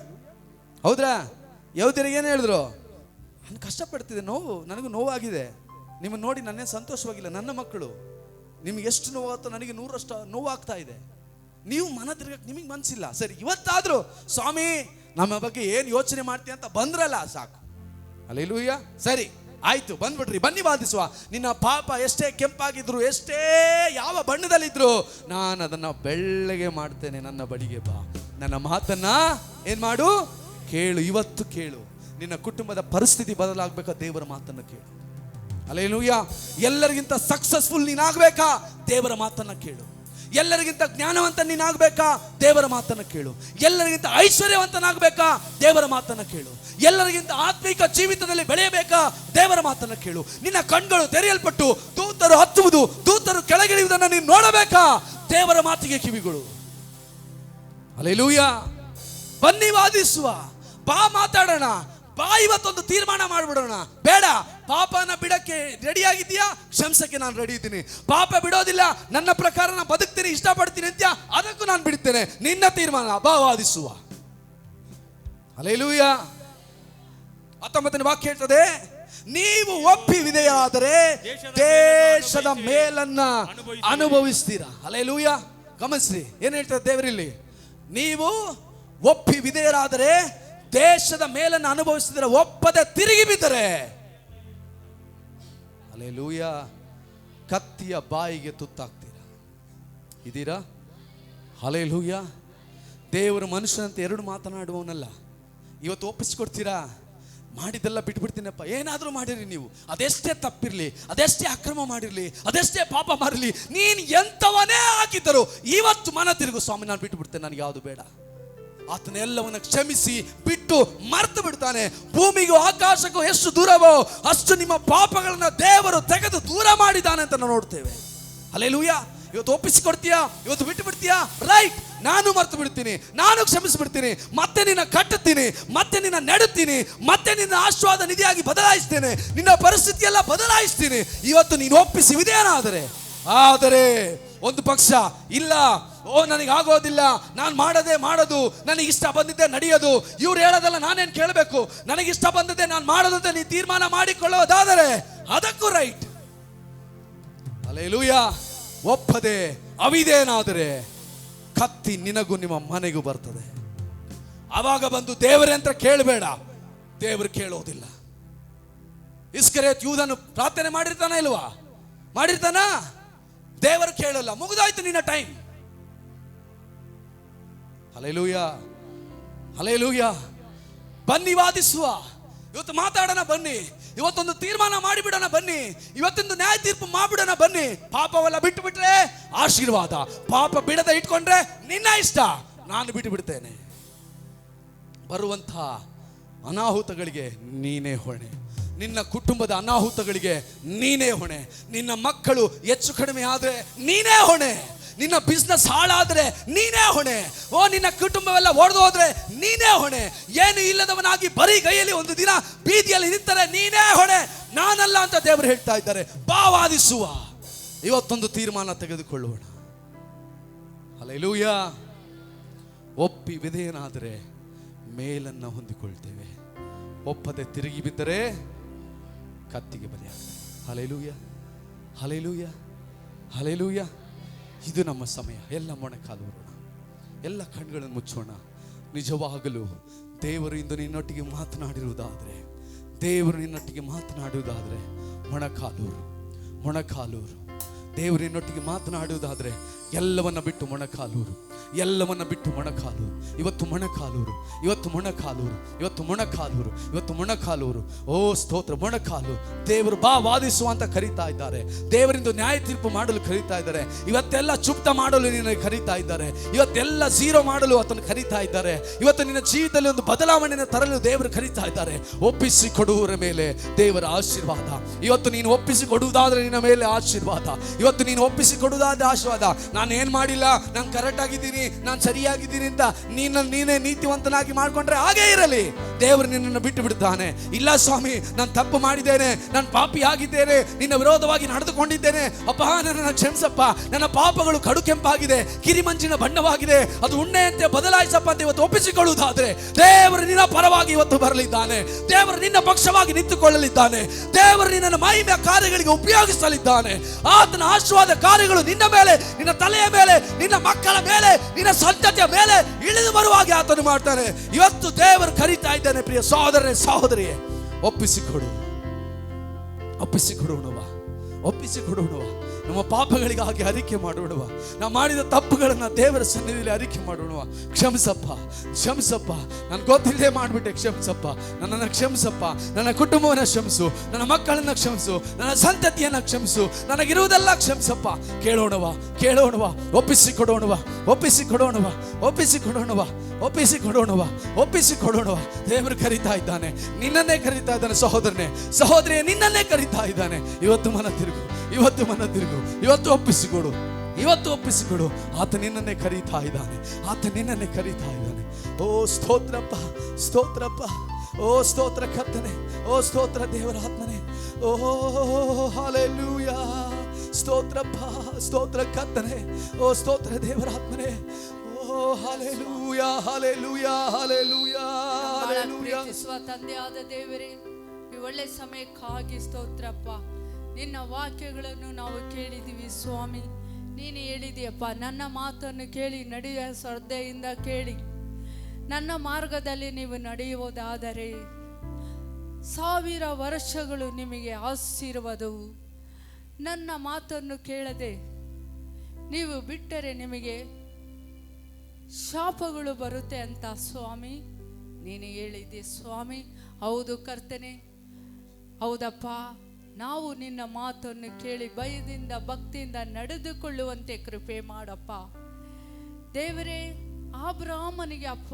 ಹೌದ್ರಾ? ಯೆಹೂದ್ಯರಿಗೆ ಏನು ಹೇಳಿದ್ರು? ನಾನು ಕಷ್ಟಪಡ್ತಿದ್ದೆ, ನನಗೂ ನೋವಾಗಿದೆ, ನಿಮ್ಮನ್ನು ನೋಡಿ ನನ್ನೇ ಸಂತೋಷವಾಗಿಲ್ಲ, ನನ್ನ ಮಕ್ಕಳು ನಿಮ್ಗೆ ಎಷ್ಟು ನೋವಾಗ್ತೋ ನನಗೆ 100ರಷ್ಟು ನೋವಾಗ್ತಾ ಇದೆ, ನೀವು ಮನ ತಿರುಗಕ್ಕೆ ನಿಮಗೆ ಮನಸ್ಸಿಲ್ಲ. ಸರಿ, ಇವತ್ತಾದ್ರೂ ಸ್ವಾಮಿ ನಮ್ಮ ಬಗ್ಗೆ ಏನು ಯೋಚನೆ ಮಾಡ್ತೀಯ ಅಂತ ಬಂದ್ರಲ್ಲ, ಸಾಕು. ಹಲ್ಲೆಲೂಯಾ. ಸರಿ ಆಯ್ತು, ಬಂದ್ಬಿಟ್ರಿ, ಬನ್ನಿ ವಾದಿಸುವ. ನಿನ್ನ ಪಾಪ ಎಷ್ಟೇ ಕೆಂಪಾಗಿದ್ರು, ಎಷ್ಟೇ ಯಾವ ಬಣ್ಣದಲ್ಲಿದ್ರು, ನಾನು ಅದನ್ನ ಬೆಳ್ಳಗೆ ಮಾಡ್ತೇನೆ. ನನ್ನ ಬಳಿಗೆ ಬಾ, ನನ್ನ ಮಾತನ್ನ ಏನ್ ಮಾಡು, ಕೇಳು. ಇವತ್ತು ಕೇಳು. ನಿನ್ನ ಕುಟುಂಬದ ಪರಿಸ್ಥಿತಿ ಬದಲಾಗಬೇಕಾ? ದೇವರ ಮಾತನ್ನ ಕೇಳು. ಹಲ್ಲೆಲೂಯಾ. ಎಲ್ಲರಿಗಿಂತ ಸಕ್ಸಸ್ಫುಲ್ ನೀನಾಗಬೇಕಾ? ದೇವರ ಮಾತನ್ನ ಕೇಳು. ಎಲ್ಲರಿಗಿಂತ ಜ್ಞಾನವಂತ ನೀನಾಗಬೇಕಾ? ದೇವರ ಮಾತನ್ನ ಕೇಳು. ಎಲ್ಲರಿಗಿಂತ ಐಶ್ವರ್ಯವಂತನಾಗಬೇಕಾ? ದೇವರ ಮಾತನ್ನ ಕೇಳು. ಎಲ್ಲರಿಗಿಂತ ಆತ್ಮಿಕ ಜೀವಿತದಲ್ಲಿ ಬೆಳೆಯಬೇಕಾ? ದೇವರ ಮಾತನ್ನ ಕೇಳು. ನಿನ್ನ ಕಣ್ಗಳು ತೆರೆಯಲ್ಪಟ್ಟು ದೂತರು ಹತ್ತುವುದು, ದೂತರು ಕೆಳಗಿಳಿಯುವುದನ್ನು ನೀನು ನೋಡಬೇಕಾ? ದೇವರ ಮಾತಿಗೆ ಕಿವಿಗಳು. ಹಲ್ಲೆಲೂಯಾ. ಬನ್ನಿ ವಾದಿಸುವ, ಬಾ ಮಾತಾಡೋಣ, ಬಾ ಇವತ್ತೊಂದು ತೀರ್ಮಾನ ಮಾಡಿಬಿಡೋಣ. ಬೇಡ, ಪಾಪನ ಬಿಡಕ್ಕೆ ರೆಡಿ ಆಗಿದ್ದೀಯಾ? ಕ್ಷಮಿಸಕ್ಕೆ ನಾನು ರೆಡಿ ಇದ್ದೀನಿ. ಪಾಪ ಬಿಡೋದಿಲ್ಲ, ನನ್ನ ಪ್ರಕಾರ ನಾನು ಬದುಕ್ತೀನಿ, ಇಷ್ಟಪಡ್ತೀನಿ ಅಂತ, ಅದಕ್ಕೂ ನಾನು ಬಿಡ್ತೇನೆ. ನಿನ್ನ ತೀರ್ಮಾನ, ಬಾ ವಾದಿಸುವ. ಹಲ್ಲೆಲೂಯಾ. 19ನೇ ವಾಕ್ಯ ಹೇಳ್ತದೆ, ನೀವು ಒಪ್ಪಿ ವಿಧೇಯರಾದರೆ ದೇಶದ ಮೇಲನ್ನ ಅನುಭವಿಸ್ತೀರಾ. ಹಲ್ಲೆಲೂಯಾ. ಗಮನಿಸ್ರಿ, ಏನ್ ಹೇಳ್ತಾರೆ ದೇವರಲ್ಲಿ? ನೀವು ಒಪ್ಪಿ ವಿಧೇಯರಾದರೆ ದೇಶದ ಮೇಲನ್ನು ಅನುಭವಿಸಿದರೆ, ಒಪ್ಪದೆ ತಿರುಗಿ ಬಿದ್ದರೆ ಹಲ್ಲೆಲೂಯಾ ಕತ್ತಿಯ ಬಾಯಿಗೆ ತುತ್ತಾಗ್ತೀರಾ. ಇದೀರಾ? ಹಲ್ಲೆಲೂಯಾ. ದೇವರು ಮನುಷ್ಯನಂತೆ ಎರಡು ಮಾತನಾಡುವವನಲ್ಲ. ಇವತ್ತು ಒಪ್ಪಿಸ್ಕೊಡ್ತೀರಾ? ಮಾಡಿದ್ದೆಲ್ಲ ಬಿಟ್ಬಿಡ್ತೀನಪ್ಪ. ಏನಾದರೂ ಮಾಡಿರಿ ನೀವು, ಅದೆಷ್ಟೇ ತಪ್ಪಿರಲಿ, ಅದೆಷ್ಟೇ ಅಕ್ರಮ ಮಾಡಿರಲಿ, ಅದೆಷ್ಟೇ ಪಾಪ ಮಾಡಿರಲಿ, ನೀನು ಎಂಥವನೇ ಆಗಿದ್ದರು ಇವತ್ತು ಮನ ತಿರುಗು, ಸ್ವಾಮಿ ನಾನು ಬಿಟ್ಟು ಬಿಡ್ತೇನೆ, ನನಗೆ ಯಾವುದು ಬೇಡ. ಆತನೆಲ್ಲವನ್ನ ಕ್ಷಮಿಸಿ ಬಿಟ್ಟು ಮರೆತು ಬಿಡ್ತಾನೆ. ಭೂಮಿಗೂ ಆಕಾಶಕ್ಕೂ ಎಷ್ಟು ದೂರವೋ ಅಷ್ಟು ನಿಮ್ಮ ಪಾಪಗಳನ್ನ ದೇವರು ತೆಗೆದು ದೂರ ಮಾಡಿದ್ದಾನೆ ಅಂತ ನಾವು ನೋಡ್ತೇವೆ. ಹಲ್ಲೆಲೂಯಾ. ಇವತ್ತು ಒಪ್ಪಿಸಿಕೊಡ್ತೀಯಾ? ಇವತ್ತು ಬಿಟ್ಟು ಬಿಡ್ತೀಯಾ? ರೈಟ್, ನಾನು ಮರೆತು ಬಿಡ್ತೀನಿ, ನಾನು ಕ್ಷಮಿಸಿಬಿಡ್ತೀನಿ, ಮತ್ತೆ ನಿನ್ನ ಕಟ್ಟುತ್ತೀನಿ, ಮತ್ತೆ ನಿನ್ನ ನೆಡುತ್ತೀನಿ, ಮತ್ತೆ ನಿನ್ನ ಆಶೀರ್ವಾದ ನಿಧಿಯಾಗಿ ಬದಲಾಯಿಸ್ತೇನೆ, ನಿನ್ನ ಪರಿಸ್ಥಿತಿಯೆಲ್ಲ ಬದಲಾಯಿಸ್ತೀನಿ. ಇವತ್ತು ನೀನು ಒಪ್ಪಿಸಿ ವಿಧೇಯನಾದರೆ. ಆದರೆ ಒಂದು ಪಕ್ಷ ಇಲ್ಲ, ನನಗೆ ಆಗೋದಿಲ್ಲ, ನಾನು ಮಾಡೋದು, ನನಗೆ ಇಷ್ಟ ಬಂದಿದ್ದೆ ನಡೆಯೋದು, ಇವ್ರು ಹೇಳೋದಲ್ಲ ನಾನೇನು ಕೇಳಬೇಕು, ನನಗೆ ಇಷ್ಟ ಬಂದಿದ್ದೆ ನಾನು ಮಾಡೋದು ಅಂತ ನೀನು ತೀರ್ಮಾನ ಮಾಡಿಕೊಳ್ಳೋದಾದರೆ ಅದಕ್ಕೂ ರೈಟ್. ಹಲ್ಲೆಲೂಯಾ. ಒಪ್ಪದೆ ಅವಿದೇನಾದರೆ ಕತ್ತಿ ನಿನಗೂ ನಿಮ್ಮ ಮನೆಗೂ ಬರ್ತದೆ. ಆವಾಗ ಬಂದು ದೇವರೇ ಅಂತ ಕೇಳಬೇಡ, ದೇವರು ಕೇಳೋದಿಲ್ಲ. ಇಸ್ಕರಿಯೋತ ಯೂದನು ಪ್ರಾರ್ಥನೆ ಮಾಡಿರ್ತಾನ ಇಲ್ವಾ? ಮಾಡಿರ್ತಾನ? ದೇವರು ಕೇಳಲ್ಲ. ಮುಗಿದಾಯ್ತು ನಿನ್ನ ಟೈಮ್. Hallelujah, hallelujah. ಬನ್ನಿ ವಾದಿಸುವ, ಇವತ್ತು ಮಾತಾಡೋಣ ಬನ್ನಿ, ಇವತ್ತೊಂದು ತೀರ್ಮಾನ ಮಾಡಿಬಿಡೋಣ ಬನ್ನಿ, ಇವತ್ತೊಂದು ನ್ಯಾಯ ತೀರ್ಪು ಮಾಡಿಬಿಡೋಣ ಬನ್ನಿ. ಪಾಪವೆಲ್ಲ ಬಿಟ್ಟು ಬಿಟ್ರೆ ಆಶೀರ್ವಾದ, ಪಾಪ ಬಿಡದೆ ಇಟ್ಕೊಂಡ್ರೆ ನಿನ್ನ ಇಷ್ಟ, ನಾನು ಬಿಟ್ಟು ಬಿಡ್ತೇನೆ. ಬರುವಂಥ ಅನಾಹುತಗಳಿಗೆ ನೀನೇ ಹೊಣೆ, ನಿನ್ನ ಕುಟುಂಬದ ಅನಾಹುತಗಳಿಗೆ ನೀನೇ ಹೊಣೆ, ನಿನ್ನ ಮಕ್ಕಳು ಹೆಚ್ಚು ಕಡಿಮೆ ಆದರೆ ನೀನೇ ಹೊಣೆ, ನಿನ್ನ ಬಿಸ್ನೆಸ್ ಹಾಳಾದ್ರೆ ನೀನೇ ಹೊಣೆ, ನಿನ್ನ ಕುಟುಂಬವೆಲ್ಲ ಒಡೆದು ಹೋದ್ರೆ ನೀನೇ ಹೊಣೆ, ಏನು ಇಲ್ಲದವನಾಗಿ ಬರೀ ಕೈಯಲ್ಲಿ ಒಂದು ದಿನ ಬೀದಿಯಲ್ಲಿ ನಿಂತರೆ ನೀನೇ ಹೊಣೆ, ನಾನಲ್ಲ ಅಂತ ದೇವರು ಹೇಳ್ತಾ ಇದ್ದಾರೆ. ವಾದಿಸುವ, ಇವತ್ತೊಂದು ತೀರ್ಮಾನ ತೆಗೆದುಕೊಳ್ಳೋಣ. ಹಲ್ಲೆಲೂಯಾ. ಒಪ್ಪಿ ವಿಧೇಯನಾದರೆ ಮೇಲನ್ನ ಹೊಂದಿಕೊಳ್ತೇವೆ, ಒಪ್ಪದೆ ತಿರುಗಿ ಬಿದ್ದರೆ ಕತ್ತಿಗೆ ಬಲಿಯಾಗ್ತದೆ. Hallelujah, hallelujah, hallelujah. ಇದು ನಮ್ಮ ಸಮಯ. ಎಲ್ಲ ಮೊಣಕಾಲು ಬರೋಣ, ಎಲ್ಲ ಕಣ್ಗಳನ್ನು ಮುಚ್ಚೋಣ. ನಿಜವಾಗಲೂ ದೇವರು ಇಂದು ನಿನ್ನೊಟ್ಟಿಗೆ ಮಾತನಾಡಿರುವುದಾದರೆ, ದೇವರು ನಿನ್ನೊಟ್ಟಿಗೆ ಮಾತನಾಡುವುದಾದರೆ ಮೊಣಕಾಲೂರು, ಮೊಣಕಾಲೂರು. ದೇವರು ನಿನ್ನೊಟ್ಟಿಗೆ ಮಾತನಾಡುವುದಾದರೆ ಎಲ್ಲವನ್ನ ಬಿಟ್ಟು ಮೊಣಕಾಲೂರು, ಎಲ್ಲವನ್ನ ಬಿಟ್ಟು ಮೊಣಕಾಲೂರು. ಇವತ್ತು ಮೊಣಕಾಲೂರು, ಇವತ್ತು ಮೊಣಕಾಲೂರು, ಇವತ್ತು ಮೊಣಕಾಲೂರು, ಇವತ್ತು ಮೊಣಕಾಲೂರು. ಓ ಸ್ತೋತ್ರ. ಮೊಣಕಾಲು. ದೇವರು ಬಾ ವಾದಿಸುವ ಅಂತ ಕರೀತಾ ಇದ್ದಾರೆ, ದೇವರಿಂದ ನ್ಯಾಯ ತೀರ್ಪು ಮಾಡಲು ಕರೀತಾ ಇದ್ದಾರೆ, ಇವತ್ತೆಲ್ಲ ಚುಪ್ತ ಮಾಡಲು ನಿನಗೆ ಕರೀತಾ ಇದ್ದಾರೆ, ಇವತ್ತೆಲ್ಲ ಝೀರೋ ಮಾಡಲು ಆತನು ಕರೀತಾ ಇದ್ದಾರೆ, ಇವತ್ತು ನಿನ್ನ ಜೀವಿತದಲ್ಲಿ ಒಂದು ಬದಲಾವಣೆಯನ್ನು ತರಲು ದೇವರು ಕರೀತಾ ಇದ್ದಾರೆ. ಒಪ್ಪಿಸಿ ಕೊಡುವರ ಮೇಲೆ ದೇವರ ಆಶೀರ್ವಾದ. ಇವತ್ತು ನೀನು ಒಪ್ಪಿಸಿ ಕೊಡುವುದಾದ್ರೆ ನಿನ್ನ ಮೇಲೆ ಆಶೀರ್ವಾದ. ಇವತ್ತು ನೀನು ಒಪ್ಪಿಸಿ ಕೊಡುವುದಾದ್ರೆ ಆಶೀರ್ವಾದ. ನಾನು ಏನ್ ಮಾಡಿಲ್ಲ, ನಾನು ಕರೆಕ್ಟ್ ಆಗಿದ್ದೀನಿ, ನಾನು ಸರಿಯಾಗಿದ್ದೀನಿ ಅಂತ ನೀನೇ ನೀತಿವಂತನಾಗಿ ಮಾಡ್ಕೊಂಡ್ರೆ ಹಾಗೇ ಇರಲಿ, ದೇವರು ನಿನ್ನನ್ನು ಬಿಟ್ಟು ಬಿಡುತ್ತಾನೆ. ಇಲ್ಲ ಸ್ವಾಮಿ, ನಾನು ತಪ್ಪು ಮಾಡಿದ್ದೇನೆ, ನಾನು ಪಾಪಿ ಆಗಿದ್ದೇನೆ, ನಿನ್ನ ವಿರೋಧವಾಗಿ ನಡೆದುಕೊಂಡಿದ್ದೇನೆ, ಅಪ್ಪ ನನ್ನನ್ನು ಕ್ಷಮಿಸಪ್ಪ, ನನ್ನ ಪಾಪಗಳು ಕಡು ಕೆಂಪಾಗಿದೆ, ಕಿರಿಮಂಜಿನ ಬಣ್ಣವಾಗಿದೆ, ಅದು ಉಣ್ಣೆಯಂತೆ ಬದಲಾಯಿಸಪ್ಪ ಅಂತ ಇವತ್ತು ಒಪ್ಪಿಸಿಕೊಳ್ಳುವುದಾದ್ರೆ ದೇವರು ನಿನ್ನ ಪರವಾಗಿ ಇವತ್ತು ಬರಲಿದ್ದಾನೆ, ದೇವರು ನಿನ್ನ ಪಕ್ಷವಾಗಿ ನಿಂತುಕೊಳ್ಳಲಿದ್ದಾನೆ, ದೇವರು ನಿನ್ನನ್ನು ಮಹಿಮೆಯ ಕಾರ್ಯಗಳಿಗೆ ಉಪಯೋಗಿಸಲಿದ್ದಾನೆ. ಆತನ ಆಶೀರ್ವಾದ ಕಾರ್ಯಗಳು ನಿನ್ನ ಮೇಲೆ, ನಿನ್ನ ತಲೆಯ ಮೇಲೆ, ನಿನ್ನ ಮಕ್ಕಳ ಮೇಲೆ, ನಿನ್ನ ಸಂತತಿಯ ಮೇಲೆ ಇಳಿದು ಬರುವಾಗ ಆತನು ಮಾಡ್ತಾನೆ. ಇವತ್ತು ದೇವರು ಕರೀತಾ ಇದ್ದಾನೆ. ಪ್ರಿಯ ಸಹೋದರನೇ, ಸಹೋದರಿಯೇ, ಒಪ್ಪಿಸಿಕೊಡು, ಒಪ್ಪಿಸಿಕೊಡೋಣವ, ಒಪ್ಪಿಸಿಕೊಡೋಣವ. ನಮ್ಮ ಪಾಪಗಳಿಗಾಗಿ ಅರಿಕೆ ಮಾಡೋಣವ, ನಾವು ಮಾಡಿದ ತಪ್ಪುಗಳನ್ನು ದೇವರ ಸನ್ನಿಧಿಯಲ್ಲಿ ಅರಿಕೆ ಮಾಡೋಣವ. ಕ್ಷಮಿಸಪ್ಪ, ಕ್ಷಮಿಸಪ್ಪ, ನಾನು ಗೊತ್ತಿಲ್ಲದೆ ಮಾಡಿಬಿಟ್ಟೆ, ಕ್ಷಮಿಸಪ್ಪ, ನನ್ನನ್ನು ಕ್ಷಮಿಸಪ್ಪ, ನನ್ನ ಕುಟುಂಬವನ್ನು ಕ್ಷಮಿಸು, ನನ್ನ ಮಕ್ಕಳನ್ನು ಕ್ಷಮಿಸು, ನನ್ನ ಸಂತತಿಯನ್ನು ಕ್ಷಮಿಸು, ನನಗಿರುವುದೆಲ್ಲ ಕ್ಷಮಿಸಪ್ಪ. ಕೇಳೋಣವ, ಕೇಳೋಣವ, ಒಪ್ಪಿಸಿಕೊಡೋಣವ, ಒಪ್ಪಿಸಿಕೊಡೋಣವ, ಒಪ್ಪಿಸಿಕೊಡೋಣವ, ಒಪ್ಪಿಸಿಕೊಡೋಣವ, ಒಪ್ಪಿಸಿಕೊಡೋಣವ. ದೇವರು ಕರೀತಾ ಇದ್ದಾನೆ, ನಿನ್ನನ್ನೇ ಕರೀತಾ ಇದ್ದಾನೆ. ಸಹೋದರನೇ, ಸಹೋದರಿಯೇ, ನಿನ್ನನ್ನೇ ಕರೀತಾ ಇದ್ದಾನೆ. ಇವತ್ತು ಮನ ತಿರುಗು, ಇವತ್ತು ಮನ ತಿರುಗು, ಇವತ್ತು ಒಪ್ಪಿಸಿಕೊಡು, ಇವತ್ತು ಒಪ್ಪಿಸಿಕೊಡು. ಆತ ನಿನ್ನನ್ನೇ ಕರೀತಾ ಇದ್ದಾನೆ, ಆತ ನಿನ್ನನ್ನೇ ಕರೀತಾ ಇದ್ದಾನೆ. ಓ ಸ್ತೋತ್ರಪ್ಪ, ಸ್ತೋತ್ರಪ್ಪ, ಓ ಸ್ತೋತ್ರ ಕರ್ತನೆ, ಓ ಸ್ತೋತ್ರ ದೇವರ ಆತ್ಮನೆ. ಓ ಹಲ್ಲೆಲೂಯಾ. ಸ್ತೋತ್ರಪ್ಪ, ಸ್ತೋತ್ರ ಕರ್ತನೆ, ಓ ಸ್ತೋತ್ರ ದೇವರ ಆತ್ಮನೆ. ಓ ಹಲ್ಲೆಲೂಯಾ, ಹಲ್ಲೆಲೂಯಾ, ಹಲ್ಲೆಲೂಯಾ, ಹಲ್ಲೆಲೂಯಾ. ತಂದೆಯಾದ ದೇವರೇ, ಈ ಒಳ್ಳೆ ಸಮಯಕ್ಕಾಗಿ ಸ್ತೋತ್ರಪ್ಪ. ನಿನ್ನ ವಾಕ್ಯಗಳನ್ನು ನಾವು ಕೇಳಿದ್ದೀವಿ ಸ್ವಾಮಿ. ನೀನು ಹೇಳಿದೆಯಪ್ಪ, ನನ್ನ ಮಾತನ್ನು ಕೇಳಿ ನಡೆಯುವ ಶ್ರದ್ಧೆಯಿಂದ ಕೇಳಿ ನನ್ನ ಮಾರ್ಗದಲ್ಲಿ ನೀವು ನಡೆಯುವುದಾದರೆ 1000 ವರ್ಷಗಳು ನಿಮಗೆ ಆಶೀರ್ವಾದವು. ನನ್ನ ಮಾತನ್ನು ಕೇಳದೆ ನೀವು ಬಿಟ್ಟರೆ ನಿಮಗೆ ಶಾಪಗಳು ಬರುತ್ತೆ ಅಂತ ಸ್ವಾಮಿ ನೀನು ಹೇಳಿದೆ ಸ್ವಾಮಿ. ಹೌದು ಕರ್ತನೆ, ಹೌದಪ್ಪ. ನಾವು ನಿನ್ನ ಮಾತನ್ನು ಕೇಳಿ ಭಯದಿಂದ ಭಕ್ತಿಯಿಂದ ನಡೆದುಕೊಳ್ಳುವಂತೆ ಕೃಪೆ ಮಾಡಪ್ಪ ದೇವರೇ. ಅಬ್ರಹಾಮನಿಗೆ ಅಪ್ಪ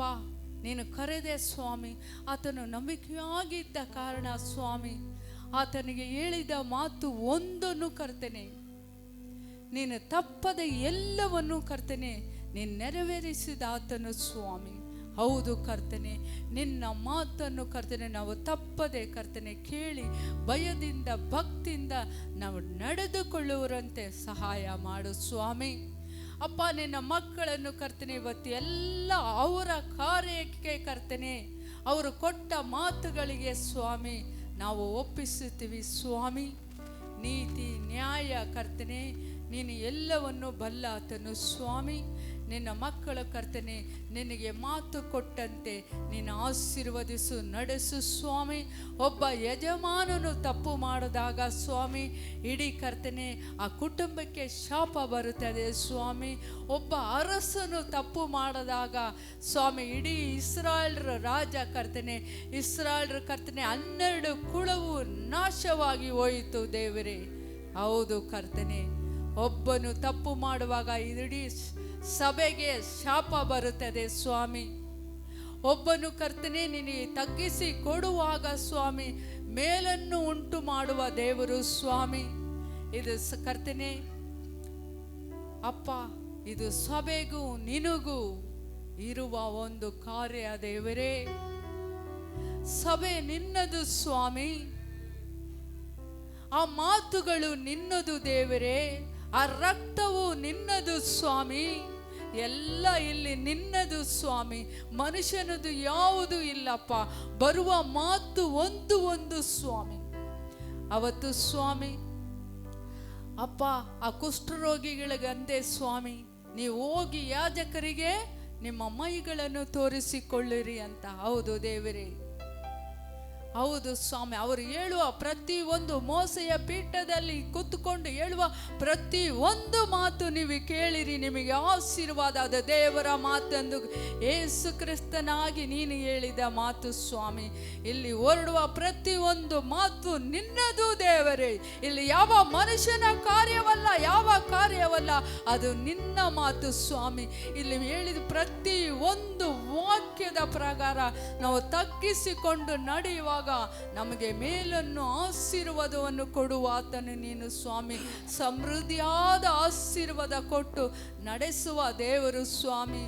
ನೀನು ಕರೆದೆ ಸ್ವಾಮಿ. ಆತನು ನಂಬಿಕೆಯಾಗಿದ್ದ ಕಾರಣ ಸ್ವಾಮಿ ಆತನಿಗೆ ಹೇಳಿದ ಮಾತು ಒಂದನ್ನು ಕರ್ತನೆ, ನೀನು ತಪ್ಪದೆ ಎಲ್ಲವನ್ನೂ ಕರ್ತನೆ ನೀನು ನೆರವೇರಿಸಿದ ಆತನು ಸ್ವಾಮಿ. ಹೌದು ಕರ್ತನೆ, ನಿನ್ನ ಮಾತನ್ನು ಕರ್ತನೆ ನಾವು ತಪ್ಪದೆ ಕರ್ತನೆ ಕೇಳಿ ಭಯದಿಂದ ಭಕ್ತಿಯಿಂದ ನಾವು ನಡೆದುಕೊಳ್ಳುವರಂತೆ ಸಹಾಯ ಮಾಡು ಸ್ವಾಮಿ. ಅಪ್ಪ ನಿನ್ನ ಮಕ್ಕಳನ್ನು ಕರ್ತನೆ ಇವತ್ತು ಎಲ್ಲ ಅವರ ಕಾರ್ಯಕ್ಕೆ ಕರ್ತನೆ ಅವರು ಕೊಟ್ಟ ಮಾತುಗಳಿಗೆ ಸ್ವಾಮಿ ನಾವು ಒಪ್ಪಿಸುತ್ತೀವಿ ಸ್ವಾಮಿ. ನೀತಿ ನ್ಯಾಯ ಕರ್ತನೆ ನೀನು ಎಲ್ಲವನ್ನು ಬಲ್ಲ ಆತನು ಸ್ವಾಮಿ. ನಿನ್ನ ಮಕ್ಕಳ ಕರ್ತನೆ ನಿನಗೆ ಮಾತು ಕೊಟ್ಟಂತೆ ನೀನು ಆಶೀರ್ವದಿಸು ನಡೆಸು ಸ್ವಾಮಿ. ಒಬ್ಬ ಯಜಮಾನನು ತಪ್ಪು ಮಾಡಿದಾಗ ಸ್ವಾಮಿ ಇಡೀ ಕರ್ತನೆ ಆ ಕುಟುಂಬಕ್ಕೆ ಶಾಪ ಬರುತ್ತದೆ ಸ್ವಾಮಿ. ಒಬ್ಬ ಅರಸನು ತಪ್ಪು ಮಾಡಿದಾಗ ಸ್ವಾಮಿ ಇಡೀ ಇಸ್ರಾಯೇಲ್ರ ರಾಜ ಕರ್ತನೆ ಇಸ್ರಾಯೇಲ್ರ ಕರ್ತನೆ 12 ಕುಲವು ನಾಶವಾಗಿ ಹೋಯಿತು ದೇವರೇ. ಹೌದು ಕರ್ತನೆ, ಒಬ್ಬನು ತಪ್ಪು ಮಾಡುವಾಗ ಇಡೀ ಸಭೆಗೆ ಶಾಪ ಬರುತ್ತದೆ ಸ್ವಾಮಿ. ಒಬ್ಬನು ಕರ್ತನೆ ನಿನಗೆ ತಗ್ಗಿಸಿ ಕೊಡುವಾಗ ಸ್ವಾಮಿ ಮೇಲನ್ನು ಉಂಟು ಮಾಡುವ ದೇವರು ಸ್ವಾಮಿ. ಇದು ಕರ್ತನೆ ಅಪ್ಪ ಇದು ಸಭೆಗೂ ನಿನಗೂ ಇರುವ ಒಂದು ಕಾರ್ಯ ದೇವರೇ. ಸಭೆ ನಿನ್ನದು ಸ್ವಾಮಿ, ಆ ಮಾತುಗಳು ನಿನ್ನದು ದೇವರೇ, ಆ ರಕ್ತವು ನಿನ್ನದು ಸ್ವಾಮಿ. ಎಲ್ಲ ಇಲ್ಲಿ ನಿನ್ನದು ಸ್ವಾಮಿ, ಮನುಷ್ಯನದು ಯಾವುದು ಇಲ್ಲಪ್ಪ. ಬರುವ ಮಾತು ಒಂದು ಸ್ವಾಮಿ. ಅವತ್ತು ಸ್ವಾಮಿ ಅಪ್ಪ ಆ ಕುಷ್ಠರೋಗಿಗಳಿಗಂದೆ ಸ್ವಾಮಿ ನೀವು ಹೋಗಿ ಯಾಜಕರಿಗೆ ನಿಮ್ಮ ಮೈಗಳನ್ನು ತೋರಿಸಿಕೊಳ್ಳಿರಿ ಅಂತ. ಹೌದು ದೇವರೇ, ಹೌದು ಸ್ವಾಮಿ. ಅವರು ಹೇಳುವ ಪ್ರತಿ ಒಂದು ಮೋಸೆಯ ಪೀಠದಲ್ಲಿ ಕೂತ್ಕೊಂಡು ಹೇಳುವ ಪ್ರತಿ ಒಂದು ಮಾತು ನೀವು ಕೇಳಿರಿ, ನಿಮಗೆ ಆಶೀರ್ವಾದ. ಅದು ದೇವರ ಮಾತೆಂದು ಯೇಸು ಕ್ರಿಸ್ತನಾಗಿ ನೀನು ಹೇಳಿದ ಮಾತು ಸ್ವಾಮಿ. ಇಲ್ಲಿ ಹೊರಡುವ ಪ್ರತಿ ಒಂದು ಮಾತು ನಿನ್ನದು ದೇವರೇ. ಇಲ್ಲಿ ಯಾವ ಮನುಷ್ಯನ ಕಾರ್ಯವಲ್ಲ, ಯಾವ ಕಾರ್ಯವಲ್ಲ, ಅದು ನಿನ್ನ ಮಾತು ಸ್ವಾಮಿ. ಇಲ್ಲಿ ಹೇಳಿದ ಪ್ರತಿ ಒಂದು ವಾಕ್ಯದ ಪ್ರಕಾರ ನಾವು ತಗ್ಗಿಸಿಕೊಂಡು ನಡೆಯುವಾಗ ನಮಗೆ ಮೇಲನ್ನು ಆಶೀರ್ವಾದವನ್ನು ಕೊಡುವ ಆತನು ನೀನು ಸ್ವಾಮಿ. ಸಮೃದ್ಧಿಯಾದ ಆಶೀರ್ವಾದ ಕೊಟ್ಟು ನಡೆಸುವ ದೇವರು ಸ್ವಾಮಿ.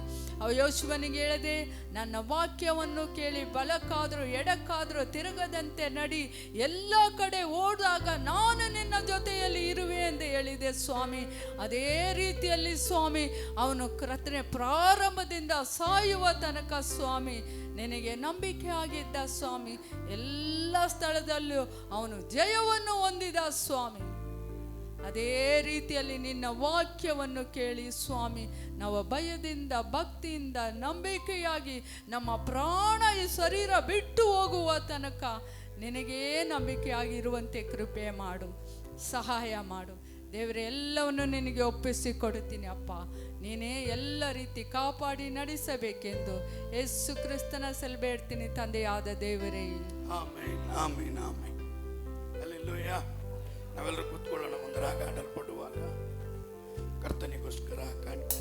ಯೋಶುವನಿಗೆ ಹೇಳದೆ ನನ್ನ ವಾಕ್ಯವನ್ನು ಕೇಳಿ ಬಲಕ್ಕಾದರೂ ಎಡಕ್ಕಾದರೂ ತಿರುಗದಂತೆ ನಡಿ, ಎಲ್ಲ ಕಡೆ ಓಡಿದಾಗ ನಾನು ನಿನ್ನ ಜೊತೆಯಲ್ಲಿ ಇರುವೆ ಎಂದು ಹೇಳಿದೆ ಸ್ವಾಮಿ. ಅದೇ ರೀತಿಯಲ್ಲಿ ಸ್ವಾಮಿ ಅವನು ಕರ್ತನೆ ಪ್ರಾರಂಭದಿಂದ ಸಾಯುವ ತನಕ ಸ್ವಾಮಿ ನಿನಗೆ ನಂಬಿಕೆ ಆಗಿದ್ದ ಸ್ವಾಮಿ. ಎಲ್ಲ ಸ್ಥಳದಲ್ಲೂ ಅವನು ಜಯವನ್ನು ಹೊಂದಿದ ಸ್ವಾಮಿ. ಅದೇ ರೀತಿಯಲ್ಲಿ ನಿನ್ನ ವಾಕ್ಯವನ್ನು ಕೇಳಿ ಸ್ವಾಮಿ ನಾವು ಭಯದಿಂದ ಭಕ್ತಿಯಿಂದ ನಂಬಿಕೆಯಾಗಿ ನಮ್ಮ ಪ್ರಾಣ ಈ ಶರೀರ ಬಿಟ್ಟು ಹೋಗುವ ತನಕ ನಿನಗೇ ನಂಬಿಕೆಯಾಗಿರುವಂತೆ ಕೃಪೆ ಮಾಡು, ಸಹಾಯ ಮಾಡು ದೇವರೇ. ಎಲ್ಲವನ್ನು ನಿನಗೆ ಒಪ್ಪಿಸಿ ಕೊಡುತ್ತೀನಿ ಅಪ್ಪ. ನೀನೇ ಎಲ್ಲ ರೀತಿ ಕಾಪಾಡಿ ನಡೆಸಬೇಕೆಂದು ಯೇಸು ಕ್ರಿಸ್ತನ ಸೆಲ್ಬೇಡ್ತೀನಿ ತಂದೆಯಾದ ದೇವರೇ. Amen, amen, amen. ಹಲ್ಲೆಲೂಯಾ. ನಾವೆಲ್ಲರೂ ಕೂತ್ಕೊಳ್ಳೋಣ. ಮುಂದೆ ರಾಗ ಆಡಲ್ಪಡುವಾಗ ಕರ್ತನಿಗೋಸ್ಕರ ಕಾಣಿಕೆ